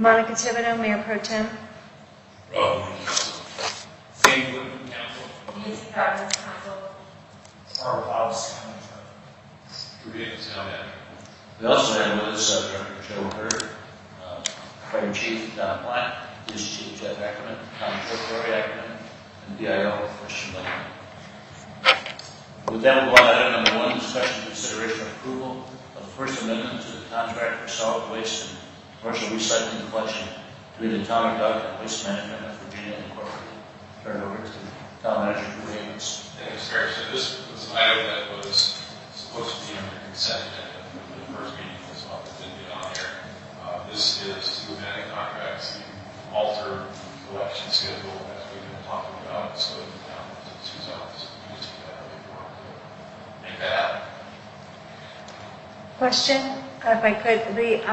Monica Thibodeau, Mayor Pro Tem. Sandy Woodman, Council. Nancy Carter, Council. Carl House, Korean Town Manager. We also have with us Director Joe Hurd, Fire Chief Don Platt, Police Chief Jeff Ackerman, County Clerk Rory Ackerman, and BIO Christian Lehman. With that, we'll go on to item number 1, discussion and consideration of approval of the First Amendment to the contract for solid waste and commercial recycling collection between the Town of Doug and Waste Management of Virginia Incorporated. Turn it over to Town Manager for payments. Thanks, Gary. So this was an item that was supposed to be under consent agenda for the first meeting of this month. It didn't get on here. This is to amend contracts to alter the collection schedule as we've been talking about. So down to the 2 zones. We just need that before to make that happen. Question, if I could.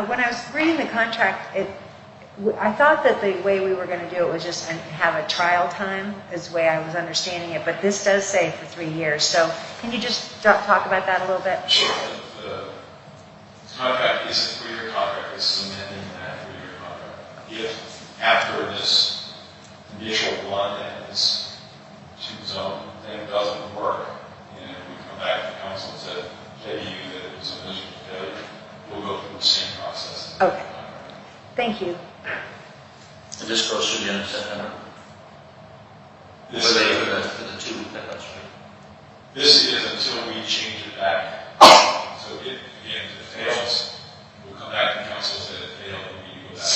When I was reading the contract, I thought that the way we were going to do it was just have a trial time, is the way I was understanding it. But this does say for 3 years. So can you just talk about that a little bit? Sure. The contract is a 3-year contract. This is amending that 3-year contract. If after this initial one and this 2-zone thing doesn't work, and we come back to council and say, hey, you that it was a miserable failure, we'll go through the same process. Okay. Thank you. And this goes through the end of September. This for is the 2 pickups, right? This is until we change it back. So if it fails, we'll come back to council and say it failed, and we go back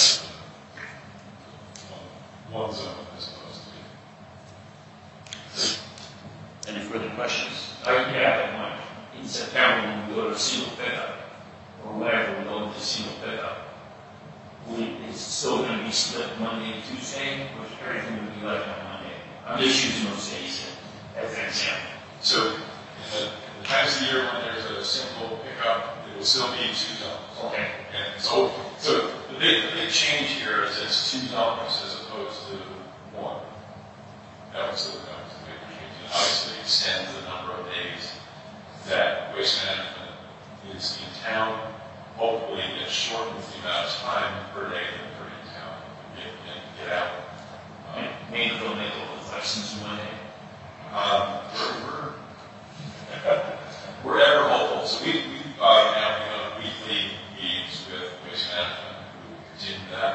to one zone as opposed to Any further questions? Yeah, but in September when we go to single pickup, or whatever we go to single pickup, it's still going to be split Monday and Tuesday, or everything will be left on Monday. I'm just using those days as an example. So in the times of the year when there's a single pickup, it will still be 2 zones. Okay. And so the big change here is it's 2 zones as opposed to 1. That was the big change. It obviously extends the number of days that waste management is in town. Hopefully it shortens the amount of time per day that they're in town and get out. Maybe they'll make all the collections in one day. We're ever hopeful. So we now go weekly meetings with waste management. We will continue that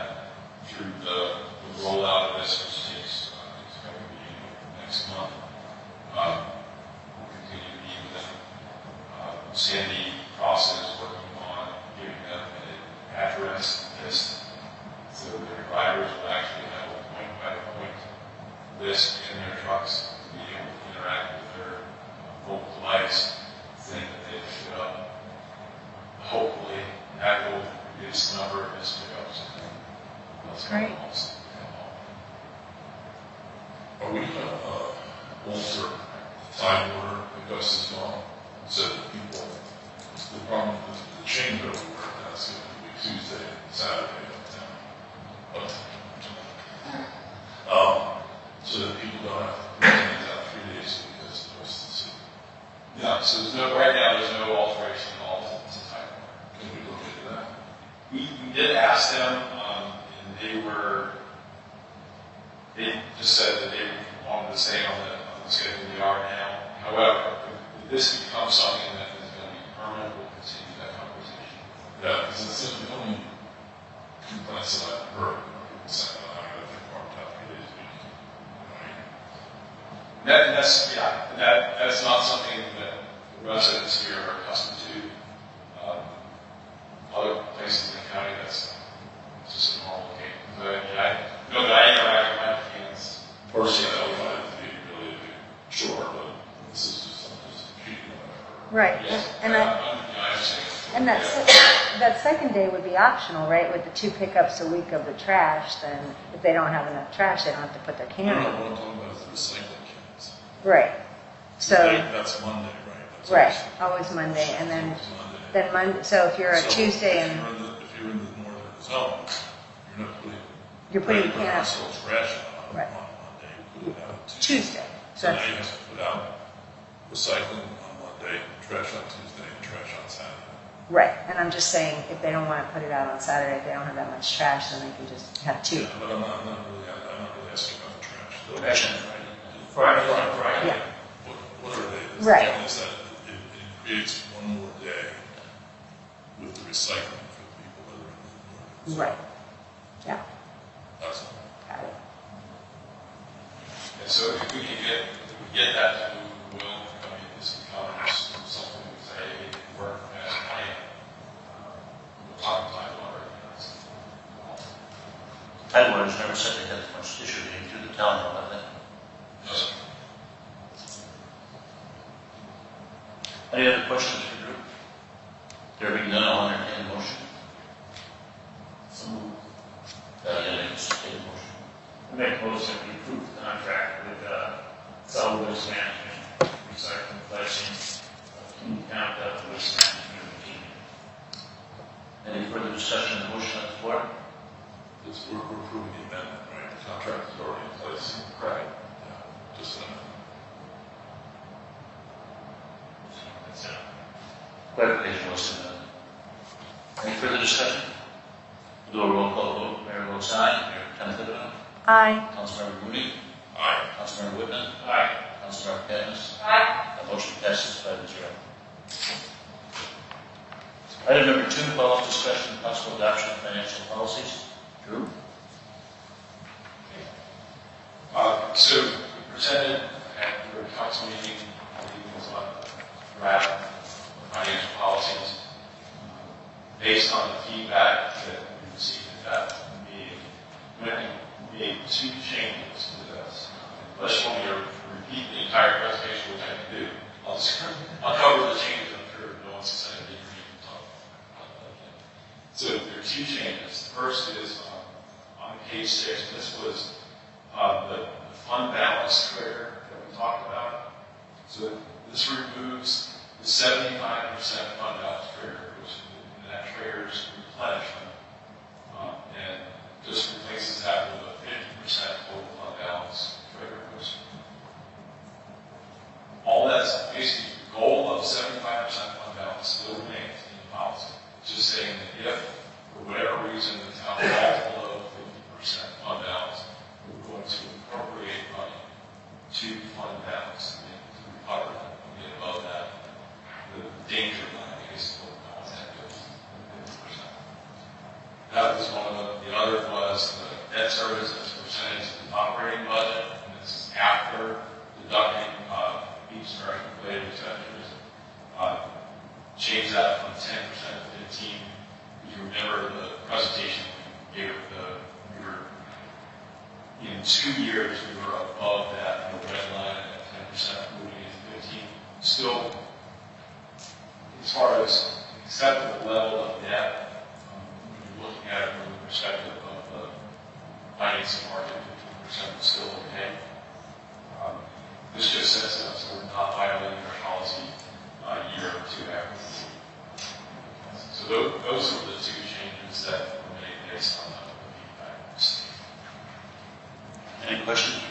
through the rollout of this, which takes it's going to be next month. We'll continue to meet with them. Sandy Cross is working on giving them an address list, so their drivers will actually have a point-by-point list in their trucks to be able to interact with their mobile device, thing that they pick up. Hopefully, that will reduce the number of missed pickups. That's Great. Are we going to alter time order pickups as well? So that people, the problem with the changeover work, that's going to be Tuesday and Saturday uptown. So that people don't have to wait out 3 days because the rest of the city. Yeah, so right now there's no alteration at all to time order. Can we look into that? We did ask them, and they just said that they wanted to stay on the schedule we are now. However, if this becomes something that is going to be permanent, we'll continue that conversation. Yeah, because it's the only complaints that I've heard. People saying, I'm going to think more about 3 days a week. That's not something that the residents here are accustomed to. Other places in the county, that's just a normal game. But I know that I interact with my mechanics. Personally, I would find it to be really short, but this is just something that's cheating or whatever. Right. Yes. And I understand. And that second day would be optional, right? With the 2 pickups a week of the trash, then if they don't have enough trash, they don't have to put their can No, in. what I'm talking about is the recycling cans. Right. So That's Monday, right? That's right, always Monday, and then Monday. So if you're a Tuesday and if you're in the northern zone, you're not putting you're putting can out household trash on Right. Monday. You put it out on Tuesday. So now you have to put out recycling on Monday, trash on Tuesday, and trash on Saturday. Right, and I'm just saying, if they don't want to put it out on Saturday, if they don't have that much trash, then they can just have two. Yeah, but I'm not really asking about the trash. The trash on Friday. Friday. Yeah. What are they? Right. Is that it creates one more day with the recycling for the people that are in the morning. Right. Yeah, That's all. got it. And so if we can get that to Will, I mean, this becomes something we say, hey, it can work as planned. We'll talk about it already. Tidewater's never said they had as much tissue getting through the town, though, have they? Yes. Any other questions for Drew? There being none, I'll entertain a motion. So moved. Yeah, just take a motion. I make a motion to approve the contract with solid waste management, recycling, collection, King County waste management team. Any further discussion on the motion on the floor? We're approving the amendment, right? The contract is already in place. Right. Yeah, just an amendment. That's it. Clarification was any further discussion? We'll do a roll call vote. Mayor votes aye. Mayor Tenethibet. Aye. Councilmember Mooney. Aye. Councilmember Whitman. Aye. Councilmember Camus. Aye. The motion passes 5-0. Item number 2, follow-up discussion and possible adoption of financial policies. Drew? So we presented at your council meeting, I believe it was on draft financial policies. Based on the feedback that we received at that meeting, we made 2 changes to this. Unless you want me to repeat the entire presentation, which I can do, I'll cover the changes. I'm sure no one's excited to hear me talk about that again. So there are 2 changes. The first is on page 6. This was the fund balance trigger that we talked about. So this removes the 75% fund balance trigger, which that triggers replenishment, and just replaces that with a 50% total fund balance trigger. Which all that's basically the goal of 75% fund balance still remains in the policy. It's just saying that if, for whatever reason, the town falls below 50% fund balance, we're going to appropriate money to fund balance and to recover that and get above that. The danger line is what balance that goes to 50%. That was one of them. The other was the debt service as a percentage of the operating budget, and this is after deducting each related expenditures. Change that from 10% to 15%. If you remember the presentation we gave, we were in 2 years we were above that in the red line at 10%, moving into 15%. Still, as far as acceptable level of debt, when you're looking at it from the perspective of the financing market, 15% is still okay. This just sets it up so we're not violating our policy a year or 2 after. So those are the 2 changes that were made based on the feedback we received. Any questions?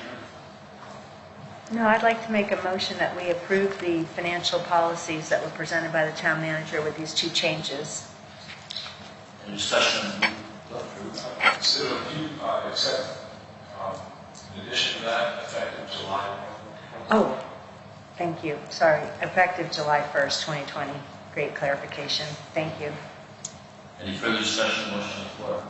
No, I'd like to make a motion that we approve the financial policies that were presented by the town manager with these 2 changes. Any discussion? So if you accept, in addition to that, effective July. Oh, thank you. Sorry. Effective July 1st, 2020. Great clarification. Thank you. Any further discussion? Motion on the floor.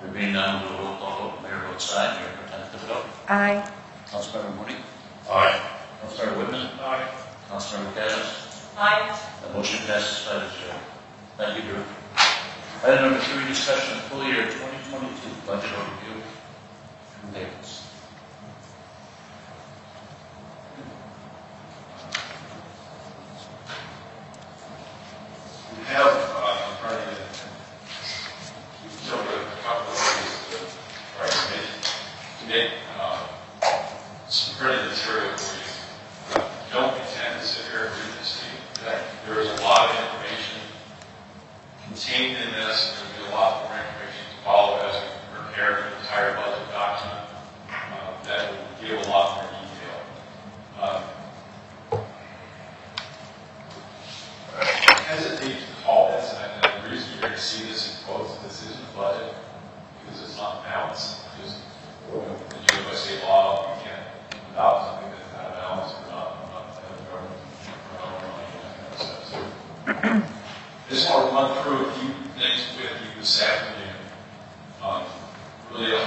There being none, we'll roll call vote. Mayor votes aye. Mayor Tenethibet. Aye. Councilmember Mooney. Aye. Councilmember Whitman. Aye. Councilmember Camus. Aye. The motion passes 5-0. Thank you, Drew. Item number 3, discussion of full year 2022 budget overview and payments. We have in front of you, we've shown a couple of ways to make some printed material for you. Don't intend to sit here and read this to you today. There is a lot of information contained in this, and there's going to be a lot more information to follow as we prepare the entire budget document that will give a lot more detail.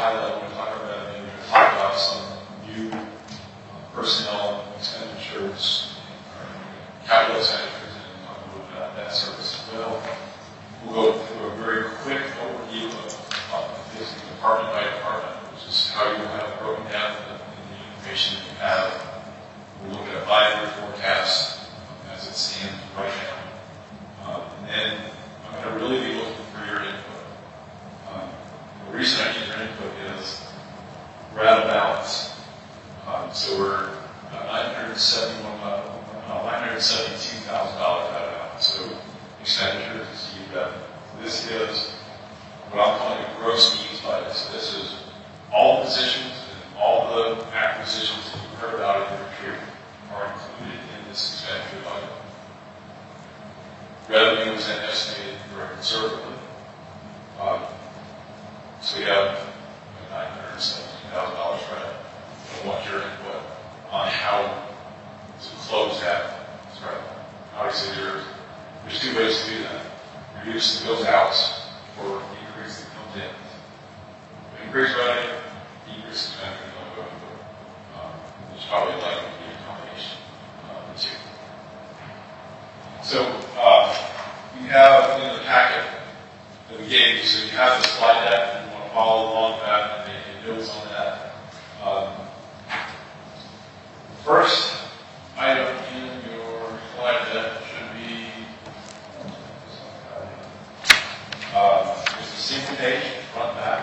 high level, we talk about revenue, we talk about some new personnel expenditures, capital expenditures, and talk a little bit about that service as well. We'll go through a very quick overview of this department by department, which is how you will have it broken down in the information that you have. We'll look at a 5-year forecast as it stands right now. And then I'm going to really be looking for your input. The reason I need your input is we're out of balance. So we're $972,000 out of balance. So expenditures exceed revenue. This is what I'm calling a gross needs budget. So this is all the positions and all the acquisitions that you've heard about in your retreat are included in this expenditure budget. Revenue is then estimated very conservatively. So we have $972,000 credit. I want your input on how to close that credit. Obviously, there's two ways to do that. Reduce the bills out or increase the comes in. Increase revenue, decrease expenditure going forward. It's probably likely to be a combination of the two. So you have in the packet that we gave you, so you have the slide deck, and you want to follow along with that and make notes on that. First item in your slide deck should be just a single page, front back.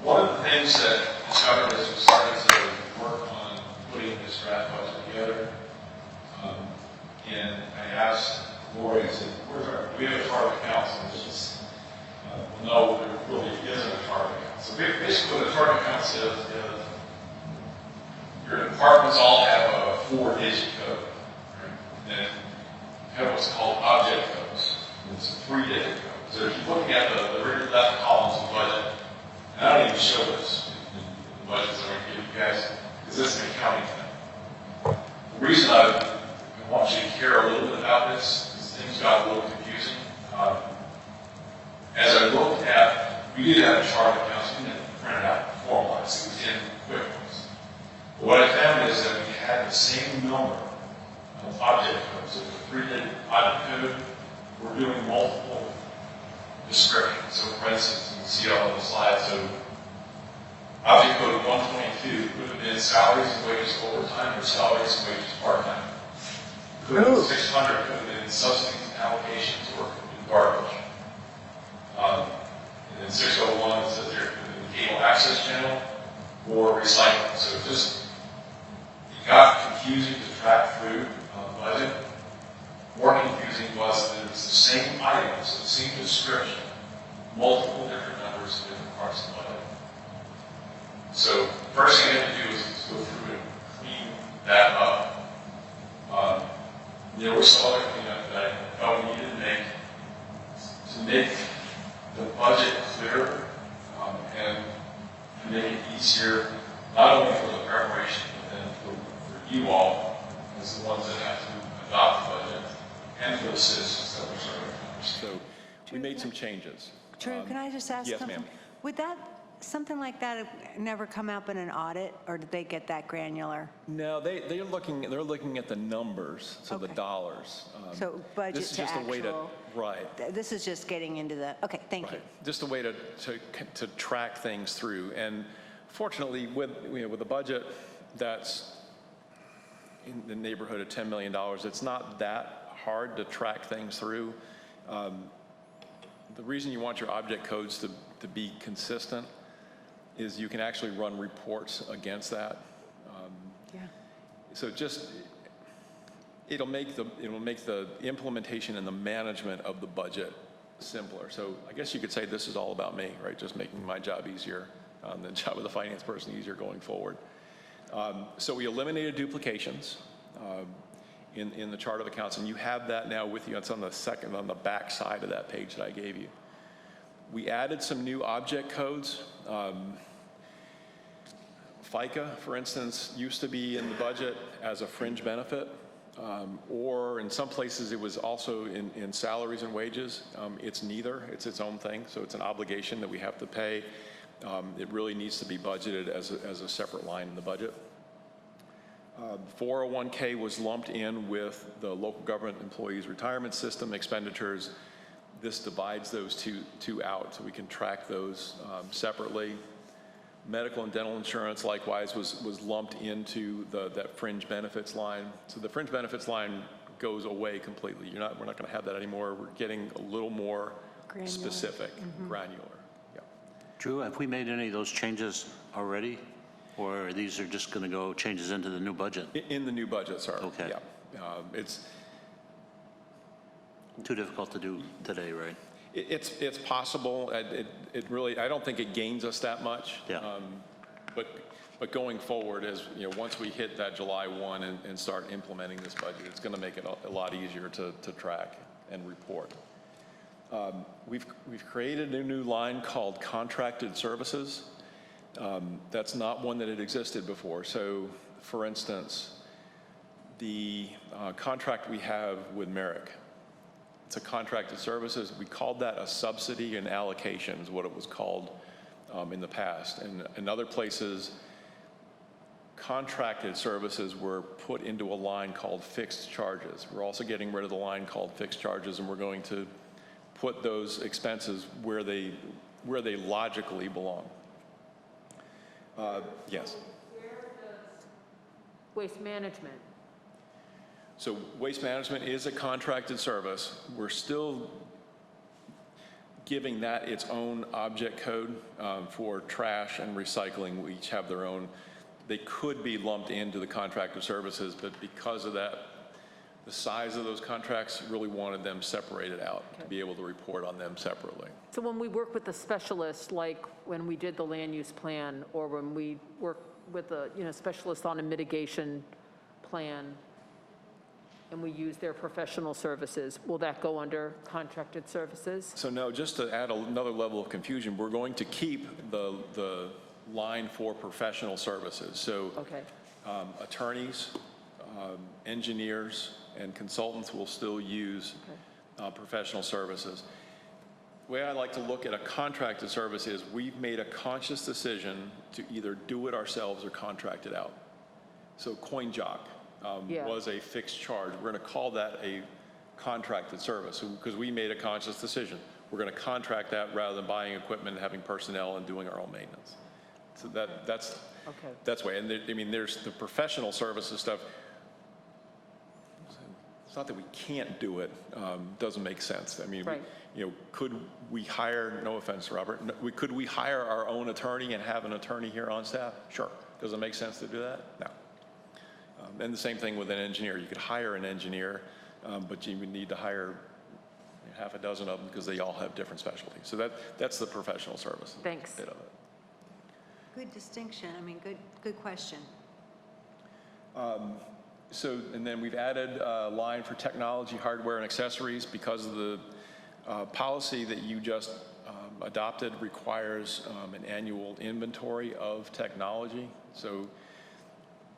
One of the things that we discovered as we started to work on putting this draft budget together, and I asked Lori, I said, we have a chart of accounts, and it's just, no, there really isn't a chart of accounts. So basically what a chart of accounts is your departments all have a 4-digit code, right? And then you have what's called object codes. And it's a 3-digit code. So if you're looking at the very left columns of the budget, and I don't even show this in the budgets I'm going to give you guys, because this is an accounting thing. The reason I want you to care a little bit about this is things got a little confusing. As I looked at, we did have a chart of accounts, we didn't print it out and formalize it. It was in QuickBooks. But what I found is that we had the same number of object codes. So the 3-digit object code, we're doing multiple descriptions. So for instance, you can see all on the slide. So object code 122 could have been salaries and wages overtime or salaries and wages part-time. Code 600 could have been subsidies and allocations or could have been garbage. And then 601 says there could have been cable access channel or recycling. So it got confusing to track through the budget. More confusing was that it was the same items, the same description, multiple different numbers in different parts of the budget. So first thing I had to do was go through and clean that up. There was some other cleanup that I felt we needed to make the budget clearer and to make it easier, not only for the preparation, but then for you all as the ones that have to adopt the budget, and for the citizens that we're serving. So we made some changes. Drew, can I just ask yes, something? ma'am. Would something like that never come up in an audit, or did they get that granular? No, they're looking at the numbers, so the Okay. dollars. So budget This is to just a way to, actual. right. This is just getting into the, okay, thank you. Right. Just a way to track things through. And fortunately, with a budget that's in the neighborhood of $10 million, it's not that hard to track things through. The reason you want your object codes to be consistent is you can actually run reports against that. Yeah. So it'll make the implementation and the management of the budget simpler. So I guess you could say this is all about me, right? Just making my job easier, the job of the finance person easier going forward. So we eliminated duplications in the chart of accounts, and you have that now with you. It's on the back side of that page that I gave you. We added some new object codes. FICA, for instance, used to be in the budget as a fringe benefit. or in some places it was also in salaries and wages. It's neither. It's its own thing, so it's an obligation that we have to pay. It really needs to be budgeted as a separate line in the budget. 401k was lumped in with the local government employees retirement system expenditures. This divides those two out so we can track those separately. Medical and dental insurance likewise was lumped into that fringe benefits line. So the fringe benefits line goes away completely. We're not going to have that anymore. We're getting a little more Granular. specific, granular. Yeah. Drew, have we made any of those changes already? Or these are just going to go changes into the new budget? In the new budget, sir. Okay. Yeah. It's Too difficult to do today, right? It's possible. It really, I don't think it gains us that much. Yeah. But going forward, as once we hit that July 1 and start implementing this budget, it's going to make it a lot easier to track and report. We've created a new line called contracted services. That's not one that had existed before. So, for instance, the contract we have with Merrick, it's a contracted services. We called that a subsidy and allocation is what it was called in the past. And in other places, contracted services were put into a line called fixed charges. We're also getting rid of the line called fixed charges, and we're going to put those expenses where they logically belong. Yes. Where does waste management? So waste management is a contracted service. We're still giving that its own object code for trash and recycling. We each have their own. They could be lumped into the contracted services, but because of that, the size of those contracts really wanted them separated out to be able to report on them separately. So when we work with the specialist, like when we did the land use plan, or when we work with a specialist on a mitigation plan, and we use their professional services, will that go under contracted services? So no, just to add another level of confusion, we're going to keep the line for professional services. So Okay. Attorneys, engineers, and consultants will still use professional services. The way I like to look at a contracted service is we've made a conscious decision to either do it ourselves or contract it out. So CoinJock was a fixed charge. We're going to call that a contracted service because we made a conscious decision. We're going to contract that rather than buying equipment, having personnel, and doing our own maintenance. So that's way. And there's the professional services stuff. It's not that we can't do it. Doesn't make sense. Right. Could we hire? No offense, Robert. Could we hire our own attorney and have an attorney here on staff? Sure. Does it make sense to do that? No. And the same thing with an engineer. You could hire an engineer, but you would need to hire half a dozen of them because they all have different specialties. So that's the professional service. Thanks. Bit of it. Good distinction. Good question. And then we've added a line for technology, hardware, and accessories because of the policy that you just adopted requires an annual inventory of technology. So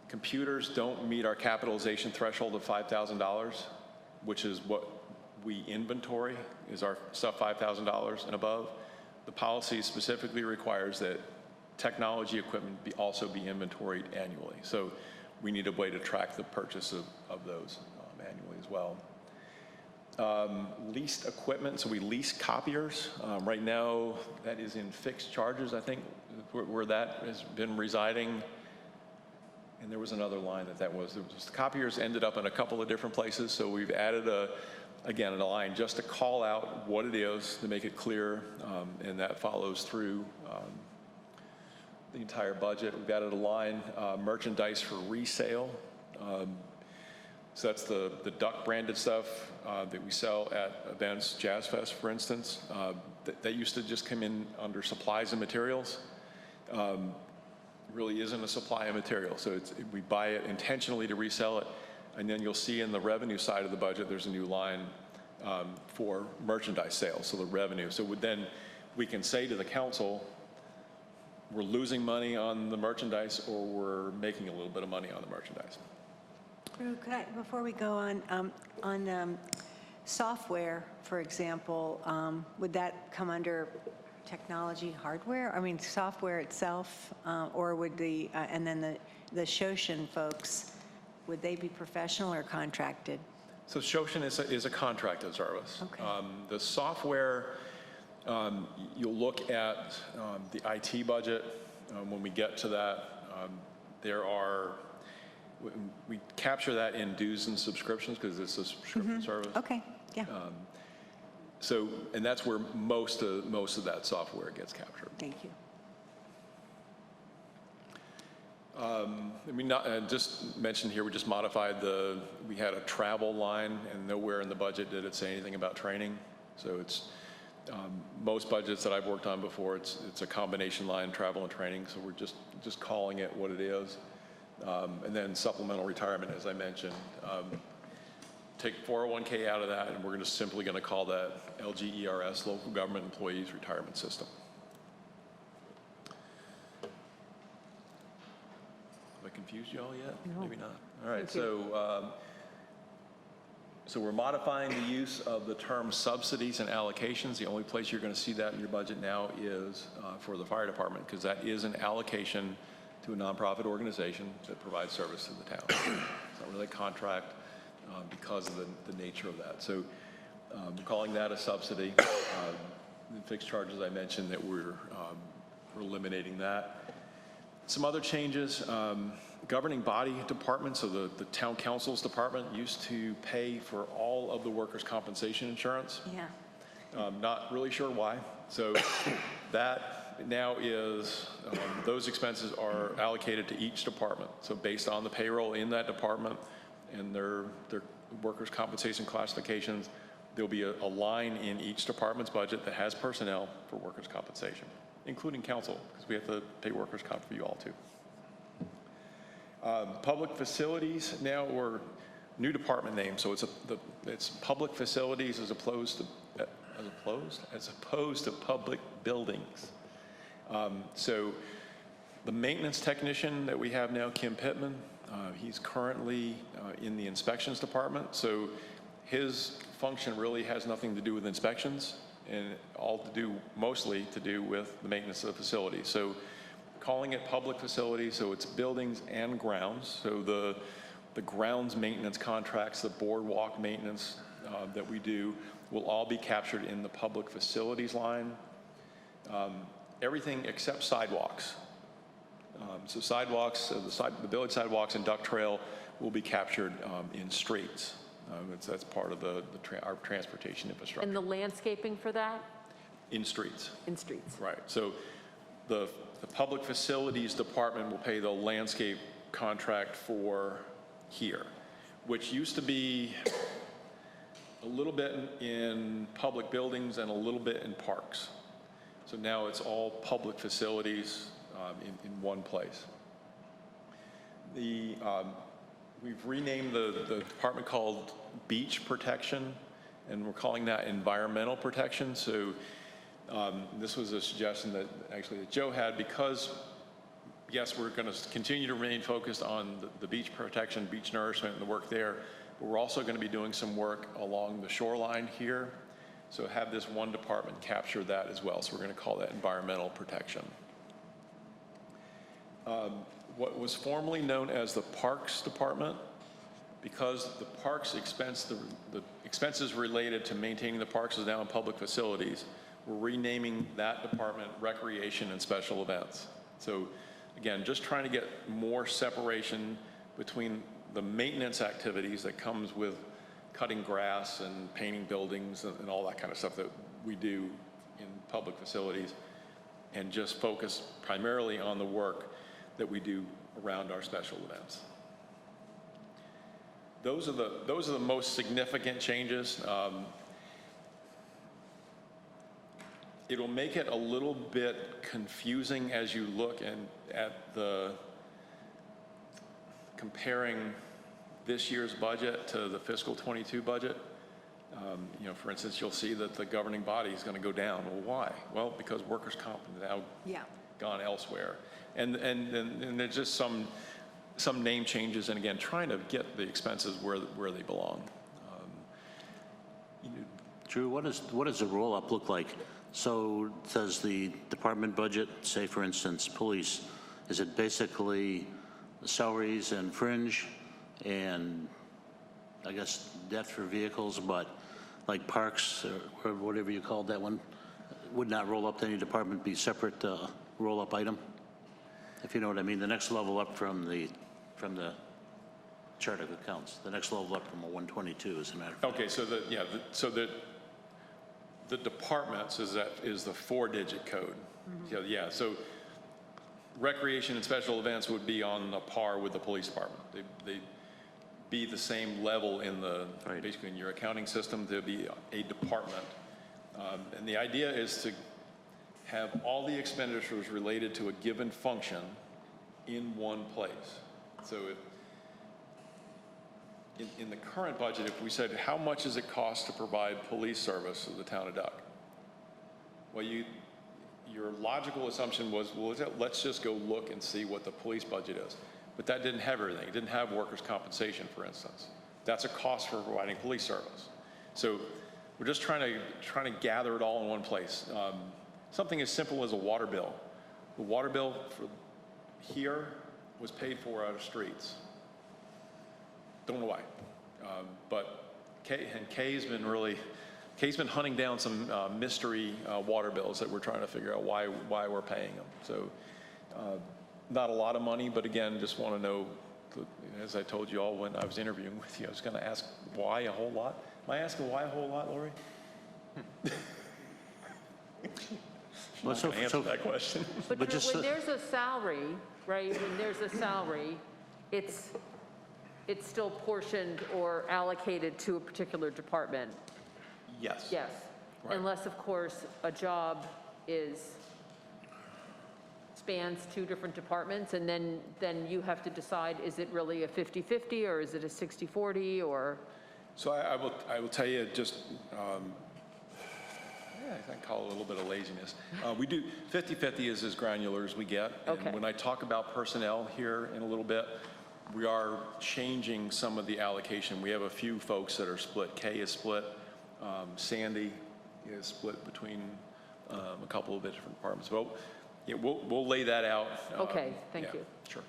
computers don't meet our capitalization threshold of $5,000, which is what we inventory, is our stuff $5,000 and above. The policy specifically requires that technology equipment also be inventoried annually. So we need a way to track the purchase of those annually as well. Leased equipment, so we lease copiers. Right now, that is in fixed charges, I think, where that has been residing. And there was another line that was. The copiers ended up in a couple of different places, so we've added again, a line just to call out what it is, to make it clear, and that follows through the entire budget. We've added a line, merchandise for resale. So that's the Duck branded stuff that we sell at events, Jazz Fest, for instance. That used to just come in under supplies and materials. Really isn't a supply of material. So we buy it intentionally to resell it. And then you'll see in the revenue side of the budget, there's a new line for merchandise sales, so the revenue. So then we can say to the council, we're losing money on the merchandise or we're making a little bit of money on the merchandise. Drew, could I, before we go on software, for example, would that come under technology hardware? I mean, software itself, or would and then the Shoshin folks, would they be professional or contracted? So Shoshin is a contracted service. Okay. The software, you'll look at the IT budget when we get to that. We capture that in dues and subscriptions because it's a subscription service. Okay, yeah. And that's where most of that software gets captured. Thank you. Just mentioned here, we just modified we had a travel line, and nowhere in the budget did it say anything about training. So it's, most budgets that I've worked on before, it's a combination line, travel and training, so we're just calling it what it is. And then supplemental retirement, as I mentioned. Take 401k out of that, and we're just simply going to call that LGERS, Local Government Employees Retirement System. Have I confused you all yet? No. Maybe not. All right, so we're modifying the use of the term subsidies and allocations. The only place you're going to see that in your budget now is for the fire department, because that is an allocation to a nonprofit organization that provides service to the town. It's not really a contract because of the nature of that. So we're calling that a subsidy. The fixed charges I mentioned that we're eliminating that. Some other changes, governing body departments, so the town council's department used to pay for all of the workers' compensation insurance. Yeah. Not really sure why. So that now is, those expenses are allocated to each department. So based on the payroll in that department and their workers' compensation classifications, there'll be a line in each department's budget that has personnel for workers' compensation, including council, because we have to pay workers' comp for you all too. Public facilities now, or new department name, so it's public facilities as opposed to public buildings. So the maintenance technician that we have now, Kim Pittman, he's currently in the inspections department. So his function really has nothing to do with inspections and mostly to do with the maintenance of the facility. So calling it public facilities, so it's buildings and grounds. So the grounds maintenance contracts, the boardwalk maintenance that we do will all be captured in the public facilities line. Everything except sidewalks. So sidewalks, the village sidewalks and duck trail will be captured in streets. That's part of our transportation infrastructure. And the landscaping for that? In streets. In streets. Right. So the public facilities department will pay the landscape contract for here, which used to be a little bit in public buildings and a little bit in parks. So now it's all public facilities in one place. We've renamed the department called Beach Protection, and we're calling that Environmental Protection. So this was a suggestion that Joe had, because yes, we're going to continue to remain focused on the beach protection, beach nourishment, and the work there, but we're also going to be doing some work along the shoreline here. So have this one department capture that as well. So we're going to call that Environmental Protection. What was formerly known as the Parks Department, because the parks expense, the expenses related to maintaining the parks is now in public facilities, we're renaming that department Recreation and Special Events. So again, just trying to get more separation between the maintenance activities that comes with cutting grass and painting buildings and all that kind of stuff that we do in public facilities, and just focus primarily on the work that we do around our special events. Those are the most significant changes. It'll make it a little bit confusing as you look at comparing this year's budget to the fiscal 22 budget. For instance, you'll see that the governing body is going to go down. Well, why? Well, because workers' comp is now gone elsewhere. And there's just some some name changes, and again, trying to get the expenses where they belong. Drew, what does the roll-up look like? So does the department budget, say for instance, police, is it basically salaries and fringe and I guess debt for vehicles, but like parks or whatever you called that one, would not roll up to any department, be separate roll-up item? If you know what I mean, the next level up from the chart of accounts, the next level up from a 122, as a matter of fact. Okay, so the departments is the 4-digit code. Yeah, so recreation and special events would be on a par with the police department. They'd be the same level in the, basically in your accounting system, there'd be a department. And the idea is to have all the expenditures related to a given function in one place. So in the current budget, if we said, how much does it cost to provide police service to the town of Duck? Well, your logical assumption was, well, let's just go look and see what the police budget is. But that didn't have everything. It didn't have workers' compensation, for instance. That's a cost for providing police service. So we're just trying to gather it all in one place. Something as simple as a water bill. The water bill for here was paid for out of streets. Don't know why. But Kay's been hunting down some mystery water bills that we're trying to figure out why we're paying them. So not a lot of money, but again, just want to know, as I told you all when I was interviewing with you, I was going to ask why a whole lot. Am I asking why a whole lot, Lori? Well, I'm not gonna answer that question. But just when there's a salary, right, when there's a salary, it's still portioned or allocated to a particular department. Yes. Yes. Right. Unless, of course, a job spans 2 different departments, and then you have to decide, is it really a 50-50 or is it a 60-40 or? So I will tell you just, I call it a little bit of laziness. We do 50-50 is as granular as we get. Okay. And when I talk about personnel here in a little bit, we are changing some of the allocation. We have a few folks that are split. Kay is split. Sandy is split between a couple of different departments. Well, yeah, we'll lay that out. Okay, thank yeah, you. Sure.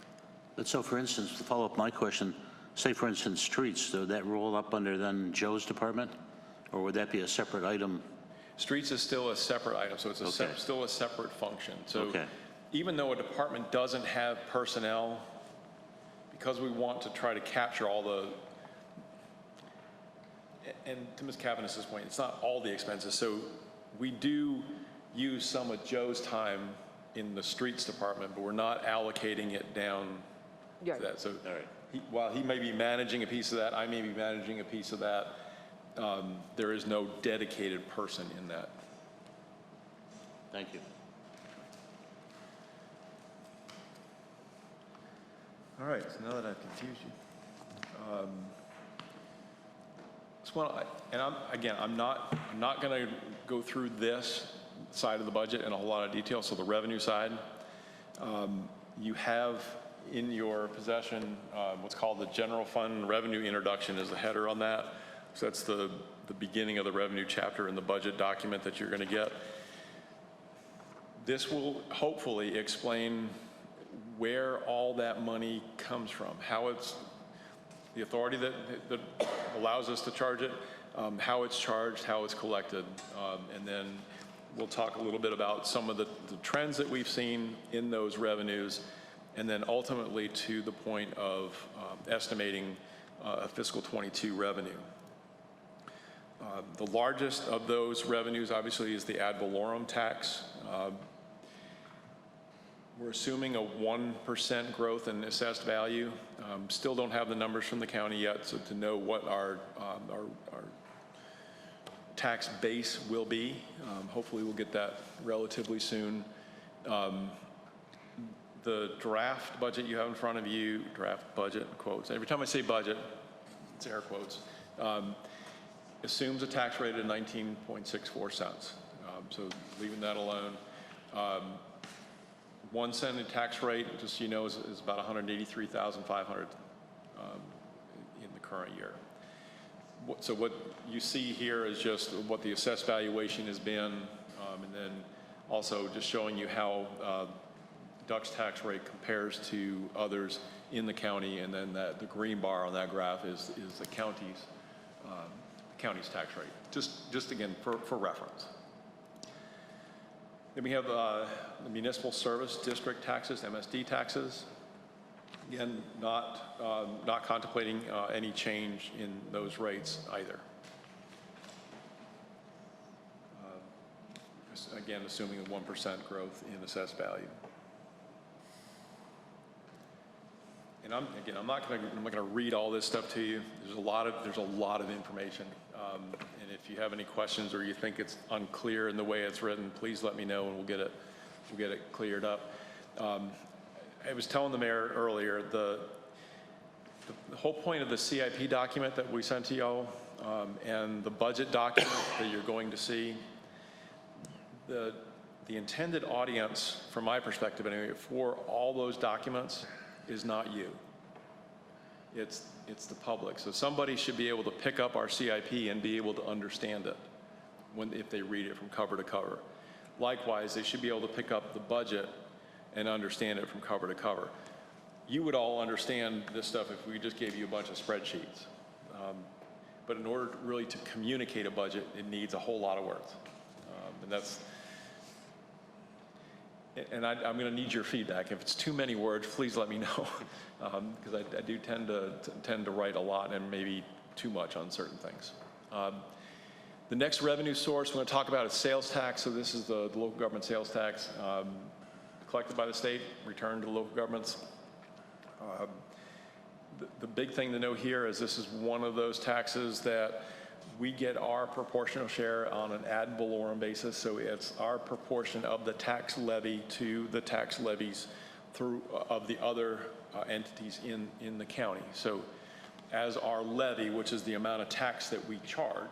But so for instance, to follow up my question, say for instance, streets, would that roll up under then Joe's department? Or would that be a separate item? Streets is still a separate item, so it's still a separate function. So even though a department doesn't have personnel, because we want to try to capture all the, and to Ms. Cavaness's point, it's not all the expenses. So we do use some of Joe's time in the streets department, but we're not allocating it down to that. So while he may be managing a piece of that, I may be managing a piece of that. There is no dedicated person in that. Thank you. All right, so now that I've confused you. I'm not going to go through this side of the budget in a whole lot of detail, so the revenue side. You have in your possession what's called the general fund revenue introduction is the header on that. So that's the beginning of the revenue chapter in the budget document that you're going to get. This will hopefully explain where all that money comes from, how it's the authority that allows us to charge it, how it's charged, how it's collected, and then we'll talk a little bit about some of the trends that we've seen in those revenues, and then ultimately to the point of estimating a fiscal 22 revenue. The largest of those revenues, obviously, is the ad valorem tax. We're assuming a 1% growth in assessed value. Still don't have the numbers from the county yet, so to know what our tax base will be. Hopefully we'll get that relatively soon. The draft budget you have in front of you, draft budget, quotes. Every time I say budget, it's air quotes. Assumes a tax rate of 19.64 cents. So leaving that alone. 1 cent in tax rate, just so you know, is about $183,500 in the current year. So what you see here is just what the assessed valuation has been, and then also just showing you how Duck's tax rate compares to others in the county, and then the green bar on that graph is the county's tax rate. Just again for reference. Then we have the municipal service district taxes, MSD taxes. Again, not contemplating any change in those rates either. Again, assuming a 1% growth in assessed value. And I'm not going to read all this stuff to you. There's a lot of information. And if you have any questions or you think it's unclear in the way it's written, please let me know and we'll get it cleared up. I was telling the mayor earlier, the whole point of the CIP document that we sent to y'all and the budget document that you're going to see, the intended audience, from my perspective anyway, for all those documents is not you. It's the public. So somebody should be able to pick up our CIP and be able to understand it if they read it from cover to cover. Likewise, they should be able to pick up the budget and understand it from cover to cover. You would all understand this stuff if we just gave you a bunch of spreadsheets. But in order really to communicate a budget, it needs a whole lot of words. And I'm going to need your feedback. If it's too many words, please let me know, because I do tend to write a lot and maybe too much on certain things. The next revenue source we're going to talk about is sales tax. So this is the local government sales tax collected by the state, returned to local governments. The big thing to know here is this is one of those taxes that we get our proportional share on an ad valorem basis, so it's our proportion of the tax levy to the tax levies of the other entities in the county. So as our levy, which is the amount of tax that we charge,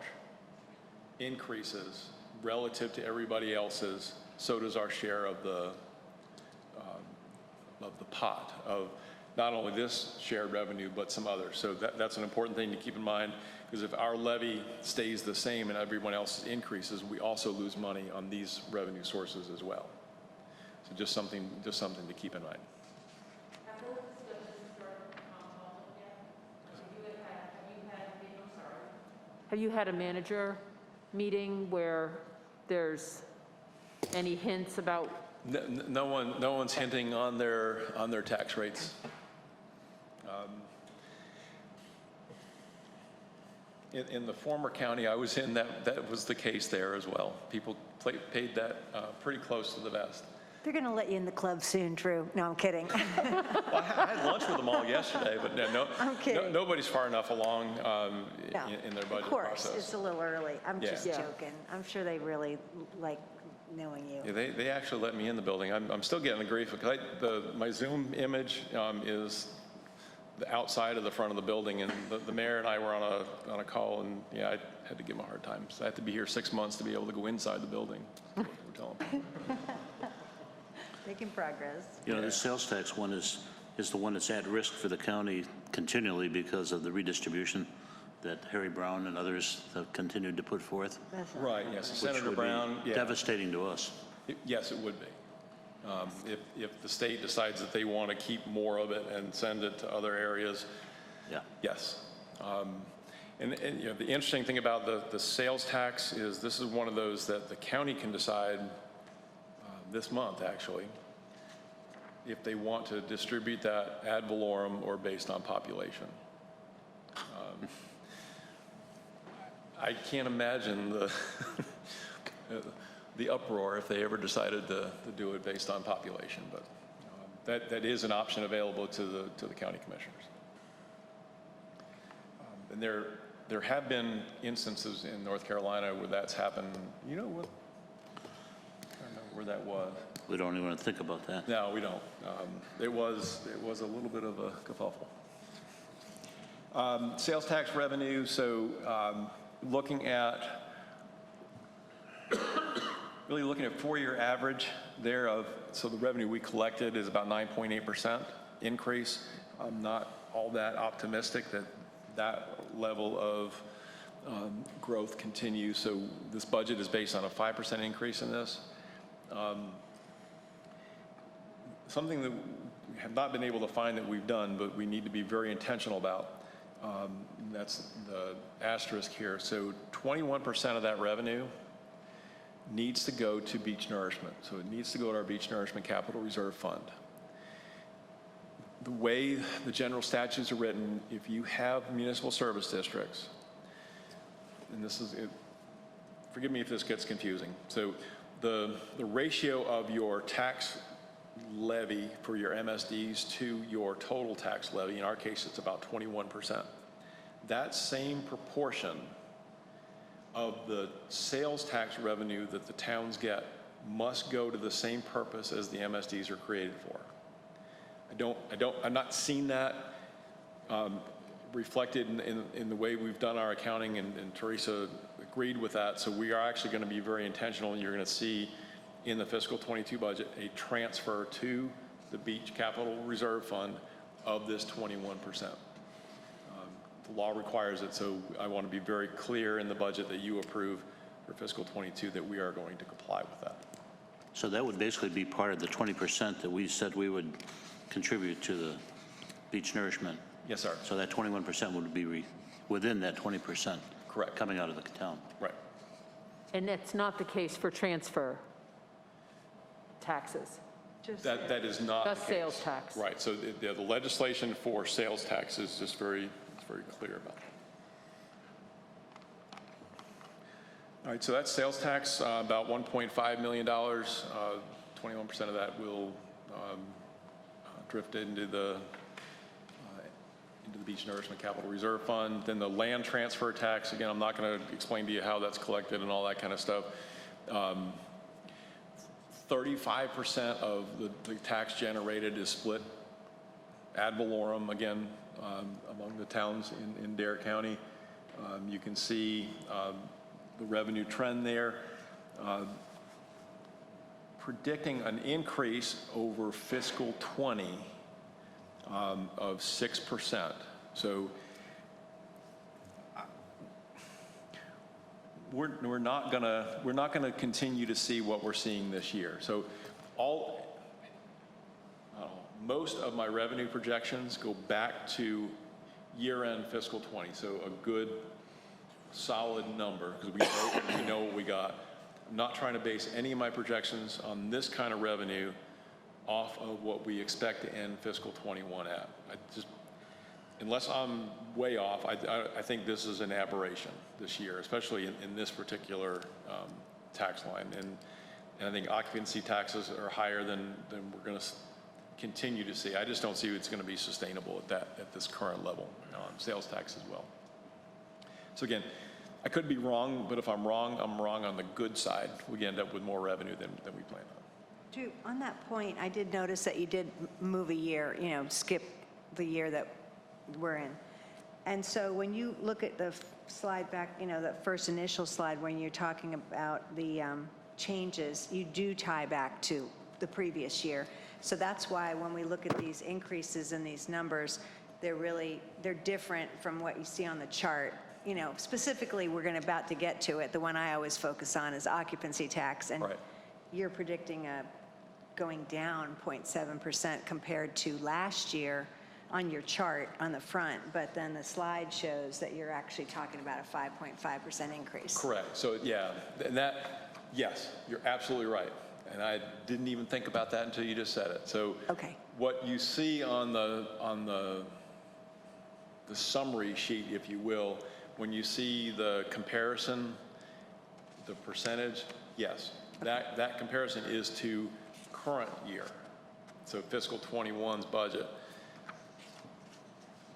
increases relative to everybody else's, so does our share of the pot of not only this shared revenue, but some others. So that's an important thing to keep in mind, because if our levy stays the same and everyone else increases, we also lose money on these revenue sources as well. So just something to keep in mind. Have you had a manager meeting where there's any hints about? No one's hinting on their tax rates. In the former county I was in, that was the case there as well. People paid that pretty close to the vest. They're going to let you in the club soon, Drew. No, I'm kidding. Well, I had lunch with them all yesterday, but I'm kidding. Nobody's far enough along in their budget process. Of course, it's a little early. I'm just Yeah. joking. I'm sure they really like knowing you. Yeah, they actually let me in the building. I'm still getting the grief because my Zoom image is the outside of the front of the building, and the mayor and I were on a call, and yeah, I had to give him a hard time. So I had to be here 6 months to be able to go inside the building. We're telling them. Making progress. You know, the sales tax one is the one that's at risk for the county continually because of the redistribution that Harry Brown and others have continued to put forth. Right, yes. which Senator would Brown, be devastating to us. Yes, it would be. If the state decides that they want to keep more of it and send it to other areas, Yeah. yes. And you know, the interesting thing about the sales tax is this is one of those that the county can decide this month, actually, if they want to distribute that ad valorem or based on population. I can't imagine the uproar if they ever decided to do it based on population, but that is an option available to the county commissioners. And there have been instances in North Carolina where that's happened. You know what? I don't know where that was. We don't even want to think about that. No, we don't. It was a little bit of a kerfuffle. Sales tax revenue. So looking at really looking at 4-year average there of, so the revenue we collected is about 9.8% increase. I'm not all that optimistic that that level of growth continues. So this budget is based on a 5% increase in this. Something that we have not been able to find that we've done, but we need to be very intentional about. That's the asterisk here. So 21% of that revenue needs to go to beach nourishment. So it needs to go to our beach nourishment capital reserve fund. The way the general statutes are written, if you have municipal service districts, and this is, forgive me if this gets confusing. So the ratio of your tax levy for your MSDs to your total tax levy, in our case, it's about 21%. That same proportion of the sales tax revenue that the towns get must go to the same purpose as the MSDs are created for. I've not seen that reflected in the way we've done our accounting, and Teresa agreed with that. So we are actually going to be very intentional, and you're going to see in the fiscal 22 budget a transfer to the beach capital reserve fund of this 21%. The law requires it, so I want to be very clear in the budget that you approve for fiscal 22 that we are going to comply with that. So that would basically be part of the 20% that we said we would contribute to the beach nourishment. Yes, sir. So that 21% would be within that 20%. Correct. Coming out of the town. Right. And that's not the case for transfer taxes. That is not Just the case. sales tax. Right. So the legislation for sales tax is just very clear about it. All right, so that's sales tax, about $1.5 million. 21% of that will drift into the Beach Nourishment Capital Reserve Fund. Then the land transfer tax, again, I'm not going to explain to you how that's collected and all that kind of stuff. 35% of the tax generated is split ad valorem, again, among the towns in Dare County. You can see the revenue trend there. Predicting an increase over fiscal 20 of 6%. So we're not gonna continue to see what we're seeing this year. So most of my revenue projections go back to year-end fiscal 20. So a good solid number, because we know what we got. I'm not trying to base any of my projections on this kind of revenue off of what we expect to end fiscal 21 at. Unless I'm way off, I think this is an aberration this year, especially in this particular tax line. And I think occupancy taxes are higher than we're going to continue to see. I just don't see it's going to be sustainable at this current level. Sales tax as well. So again, I could be wrong, but if I'm wrong on the good side. We end up with more revenue than we planned on. Drew, on that point, I did notice that you did move a year, skip the year that we're in. And so when you look at the slide back, the first initial slide when you're talking about the changes, you do tie back to the previous year. So that's why when we look at these increases in these numbers, they're different from what you see on the chart. Specifically, we're about to get to it. The one I always focus on is occupancy tax. And right. You're predicting going down 0.7% compared to last year on your chart on the front, but then the slide shows that you're actually talking about a 5.5% increase. Correct. So yeah, and yes, you're absolutely right. And I didn't even think about that until you just said it. So okay. What you see on the summary sheet, if you will, when you see the comparison, the percentage, yes, that comparison is to current year, so fiscal 21's budget.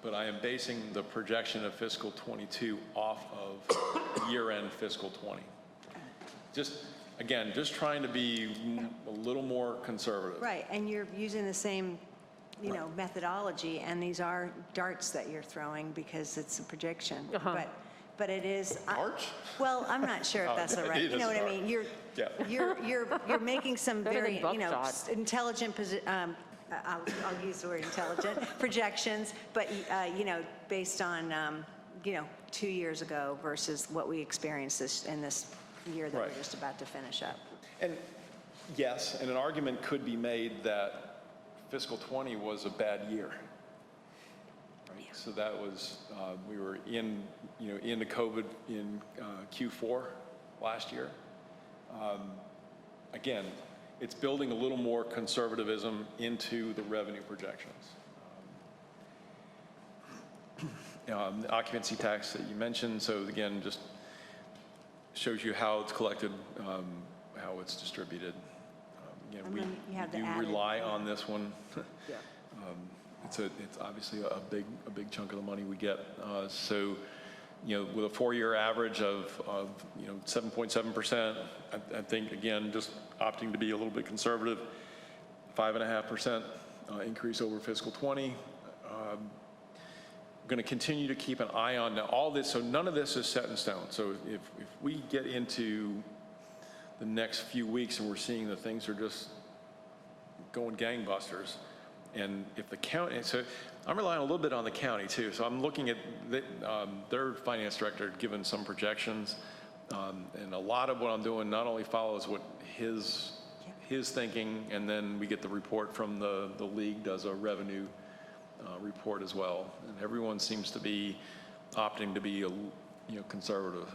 But I am basing the projection of fiscal 22 off of year-end fiscal 20. Just trying to be a little more conservative. Right, and you're using the same, Right. methodology, and these are darts that you're throwing because it's a projection. Uh-huh. But it is. Darts? Well, I'm not sure if that's the right. It is You know a what I dart. mean? Yeah. You're making some Better very, than you know, buckshot. intelligent, I'll use the word intelligent, projections, but, you know, based on, you know, 2 years ago versus what we experienced in this year that Right. we're just about to finish up. And yes, and an argument could be made that fiscal 20 was a bad year. Right? So that was, we were in, you know, into COVID in Q4 last year. Again, it's building a little more conservatism into the revenue projections. The occupancy tax that you mentioned, so again, just shows you how it's collected, how it's distributed. Again, And we then you have the do added- rely on this one. Yeah. It's obviously a big chunk of the money we get. So, you know, with a 4-year average of you know, 7.7%, I think, again, just opting to be a little bit conservative, 5.5% increase over fiscal 20. Going to continue to keep an eye on now all this, so none of this is set in stone. So if we get into the next few weeks and we're seeing that things are just going gangbusters, and if the county, so I'm relying a little bit on the county too. So I'm looking at their finance director had given some projections, and a lot of what I'm doing not only follows what his thinking, and then we get the report from the league does a revenue report as well, and everyone seems to be opting to be conservative.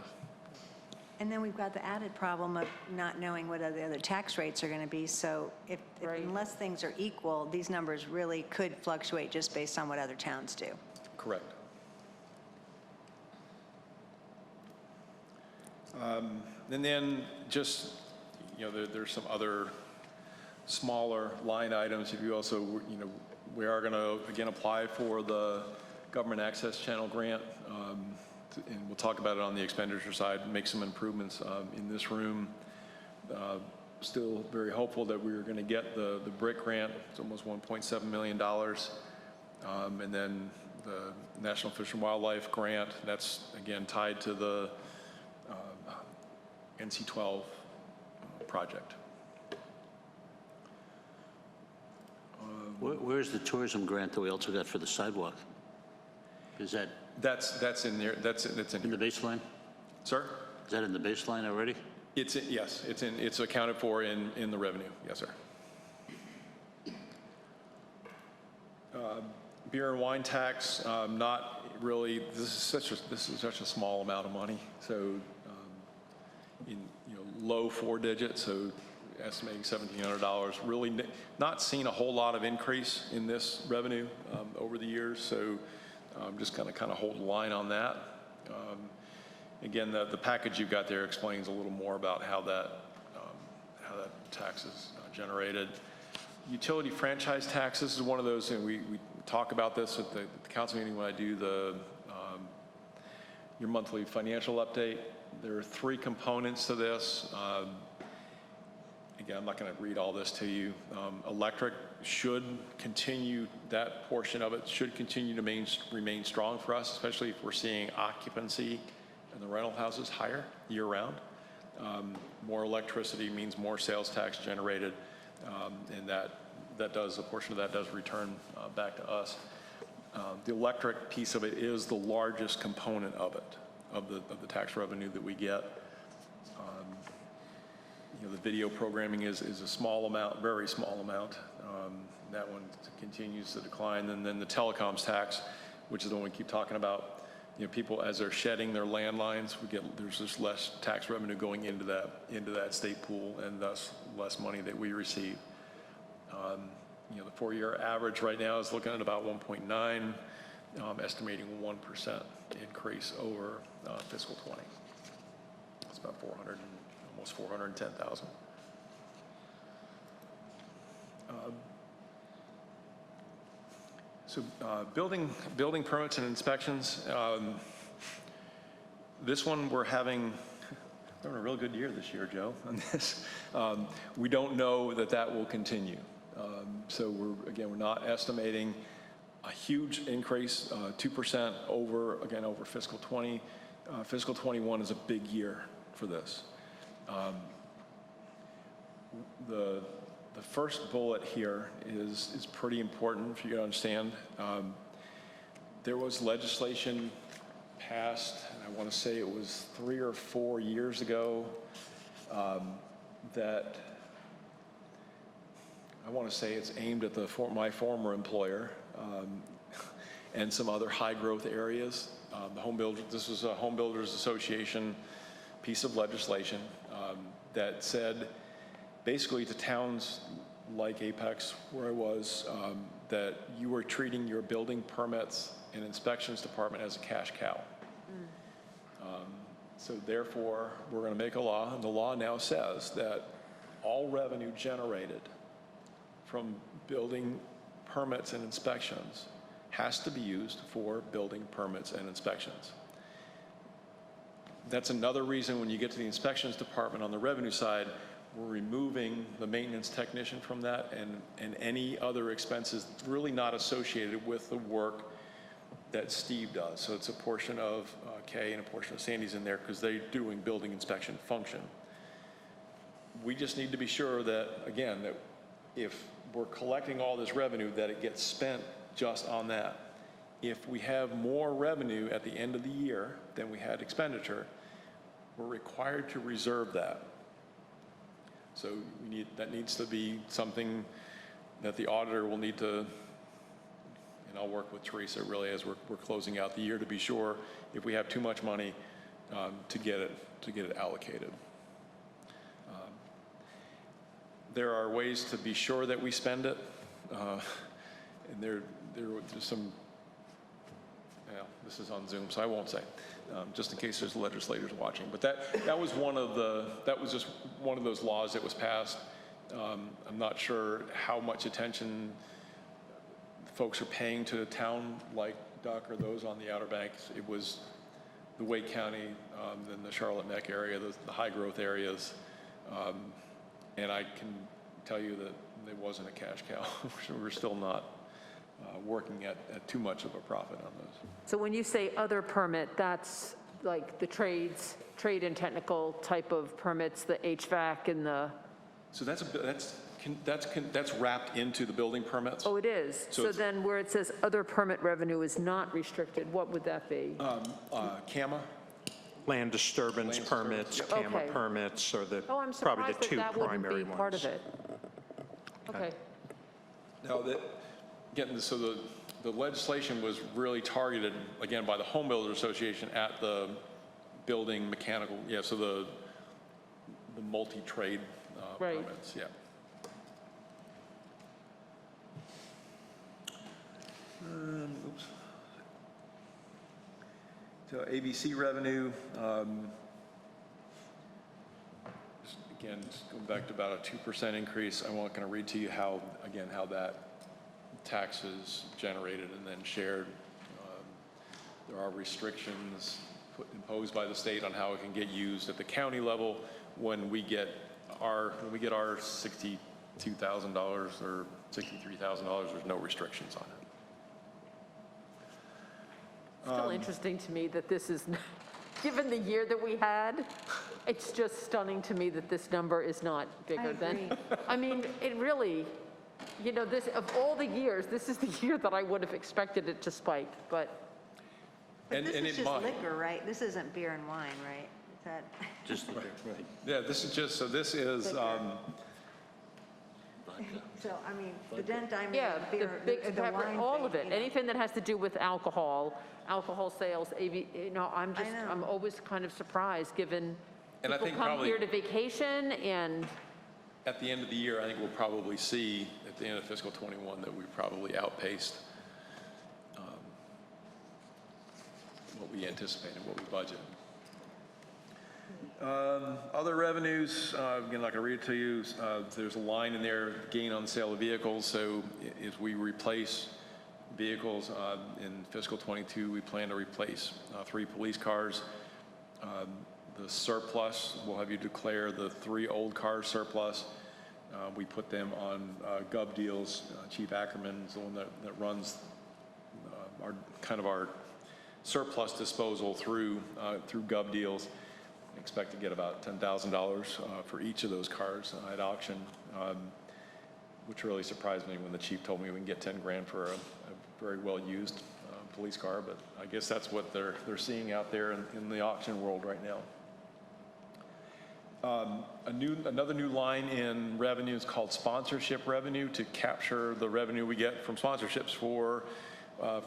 And then we've got the added problem of not knowing what the other tax rates are going to be. So Right. unless things are equal, these numbers really could fluctuate just based on what other towns do. Correct. And then just, you know, there's some other smaller line items. If you also, you know, we are going to, again, apply for the government access channel grant, and we'll talk about it on the expenditure side, make some improvements in this room. Still very hopeful that we're going to get the BRIC grant. It's almost $1.7 million. And then the National Fish and Wildlife grant, that's, again, tied to the NC-12 project. Where's the tourism grant that we also got for the sidewalk? Is that That's in there. That's in in the here. baseline? Sir? Is that in the baseline already? Yes. It's accounted for in the revenue. Yes, sir. Beer and wine tax, not really. This is such a small amount of money. So, in low 4 digits. So, estimating $1,700. Really not seen a whole lot of increase in this revenue over the years. So, just kind of hold the line on that. Again, the package you've got there explains a little more about how that tax is generated. Utility franchise tax, this is one of those, and we talk about this at the council meeting when I do your monthly financial update. There are 3 components to this. Again, I'm not going to read all this to you. Electric should continue, that portion of it should continue to remain strong for us, especially if we're seeing occupancy in the rental houses higher year-round. More electricity means more sales tax generated, and that does, a portion of that does return back to us. The electric piece of it is the largest component of it, of the tax revenue that we get. The video programming is a small amount, very small amount. That one continues to decline. And then the telecoms tax, which is the one we keep talking about. People, as they're shedding their landlines, there's just less tax revenue going into that state pool, and thus less money that we receive. The 4-year average right now is looking at about 1.9, estimating 1% increase over fiscal 20. It's about almost 410,000. So building permits and inspections. This one we're having a real good year this year, Joe, on this. We don't know that will continue. So we're not estimating a huge increase, 2% over fiscal 20. Fiscal 21 is a big year for this. the first bullet here is pretty important for you to understand. There was legislation passed, and I want to say it was 3 or 4 years ago, that I want to say it's aimed at my former employer and some other high growth areas. This was a Home Builders Association piece of legislation that said basically to towns like Apex, where I was, that you were treating your building permits and inspections department as a cash cow. So therefore, we're going to make a law, and the law now says that all revenue generated from building permits and inspections has to be used for building permits and inspections. That's another reason when you get to the inspections department on the revenue side, we're removing the maintenance technician from that and any other expenses really not associated with the work that Steve does. So it's a portion of Kay and a portion of Sandy's in there because they're doing building inspection function. We just need to be sure that, again, that if we're collecting all this revenue, that it gets spent just on that. If we have more revenue at the end of the year than we had expenditure, we're required to reserve that. So that needs to be something that the auditor will need to, and I'll work with Teresa really as we're closing out the year to be sure if we have too much money to get it allocated. There are ways to be sure that we spend it, and there's some. Well, this is on Zoom, so I won't say, just in case there's legislators watching. But that was just one of those laws that was passed. I'm not sure how much attention folks are paying to a town like Duck or those on the Outer Banks. It was the Wake County, then the Charlotte Neck area, the high growth areas. And I can tell you that it wasn't a cash cow. We're still not working at too much of a profit on those. So when you say other permit, that's like the trade and technical type of permits, the HVAC and the... So that's wrapped into the building permits. Oh, it is. So then where it says other permit revenue is not restricted, what would that be? CAMA. Land disturbance permits, Okay. CAMA permits are Oh, I'm probably the surprised two that wouldn't primary be ones. part of it. Okay. Now, so the legislation was really targeted, again, by the Home Builders Association at the building mechanical, so the multi-trade Right. permits, yeah. Oops. So ABC revenue, again, just going back to about a 2% increase. I'm not going to read to you how that tax is generated and then shared. There are restrictions imposed by the state on how it can get used at the county level. When we get our $62,000 or $63,000, there's no restrictions on it. Still interesting to me that this is, given the year that we had, it's just stunning to me that this number is not bigger than. I mean, it really, this, of all the years, this is the year that I would have expected it to spike, but. But this And is it just might. liquor, right? This isn't beer and wine, right? Is that? Just right. Yeah, this is just, so this is, So, I mean, the dent, I mean, Yeah, the the beer, big the pepper, wine all thing, of it, anything that has to do with alcohol sales, I'm always kind of surprised, given And I people think come probably- here to vacation, and at the end of the year, I think we'll probably see at the end of fiscal 21 that we probably outpaced what we anticipated, what we budgeted. Other revenues, again, like I read it to you, there's a line in there, gain on sale of vehicles. So if we replace vehicles in fiscal 22, we plan to replace 3 police cars. The surplus, we'll have you declare the 3 old cars surplus. We put them on Gov Deals. Chief Ackerman is the one that runs our surplus disposal through Gov Deals. expect to get about $10,000 for each of those cars at auction, which really surprised me when the chief told me we can get 10 grand for a very well-used police car, but I guess that's what they're seeing out there in the auction world right now. Another new line in revenue is called sponsorship revenue, to capture the revenue we get from sponsorships for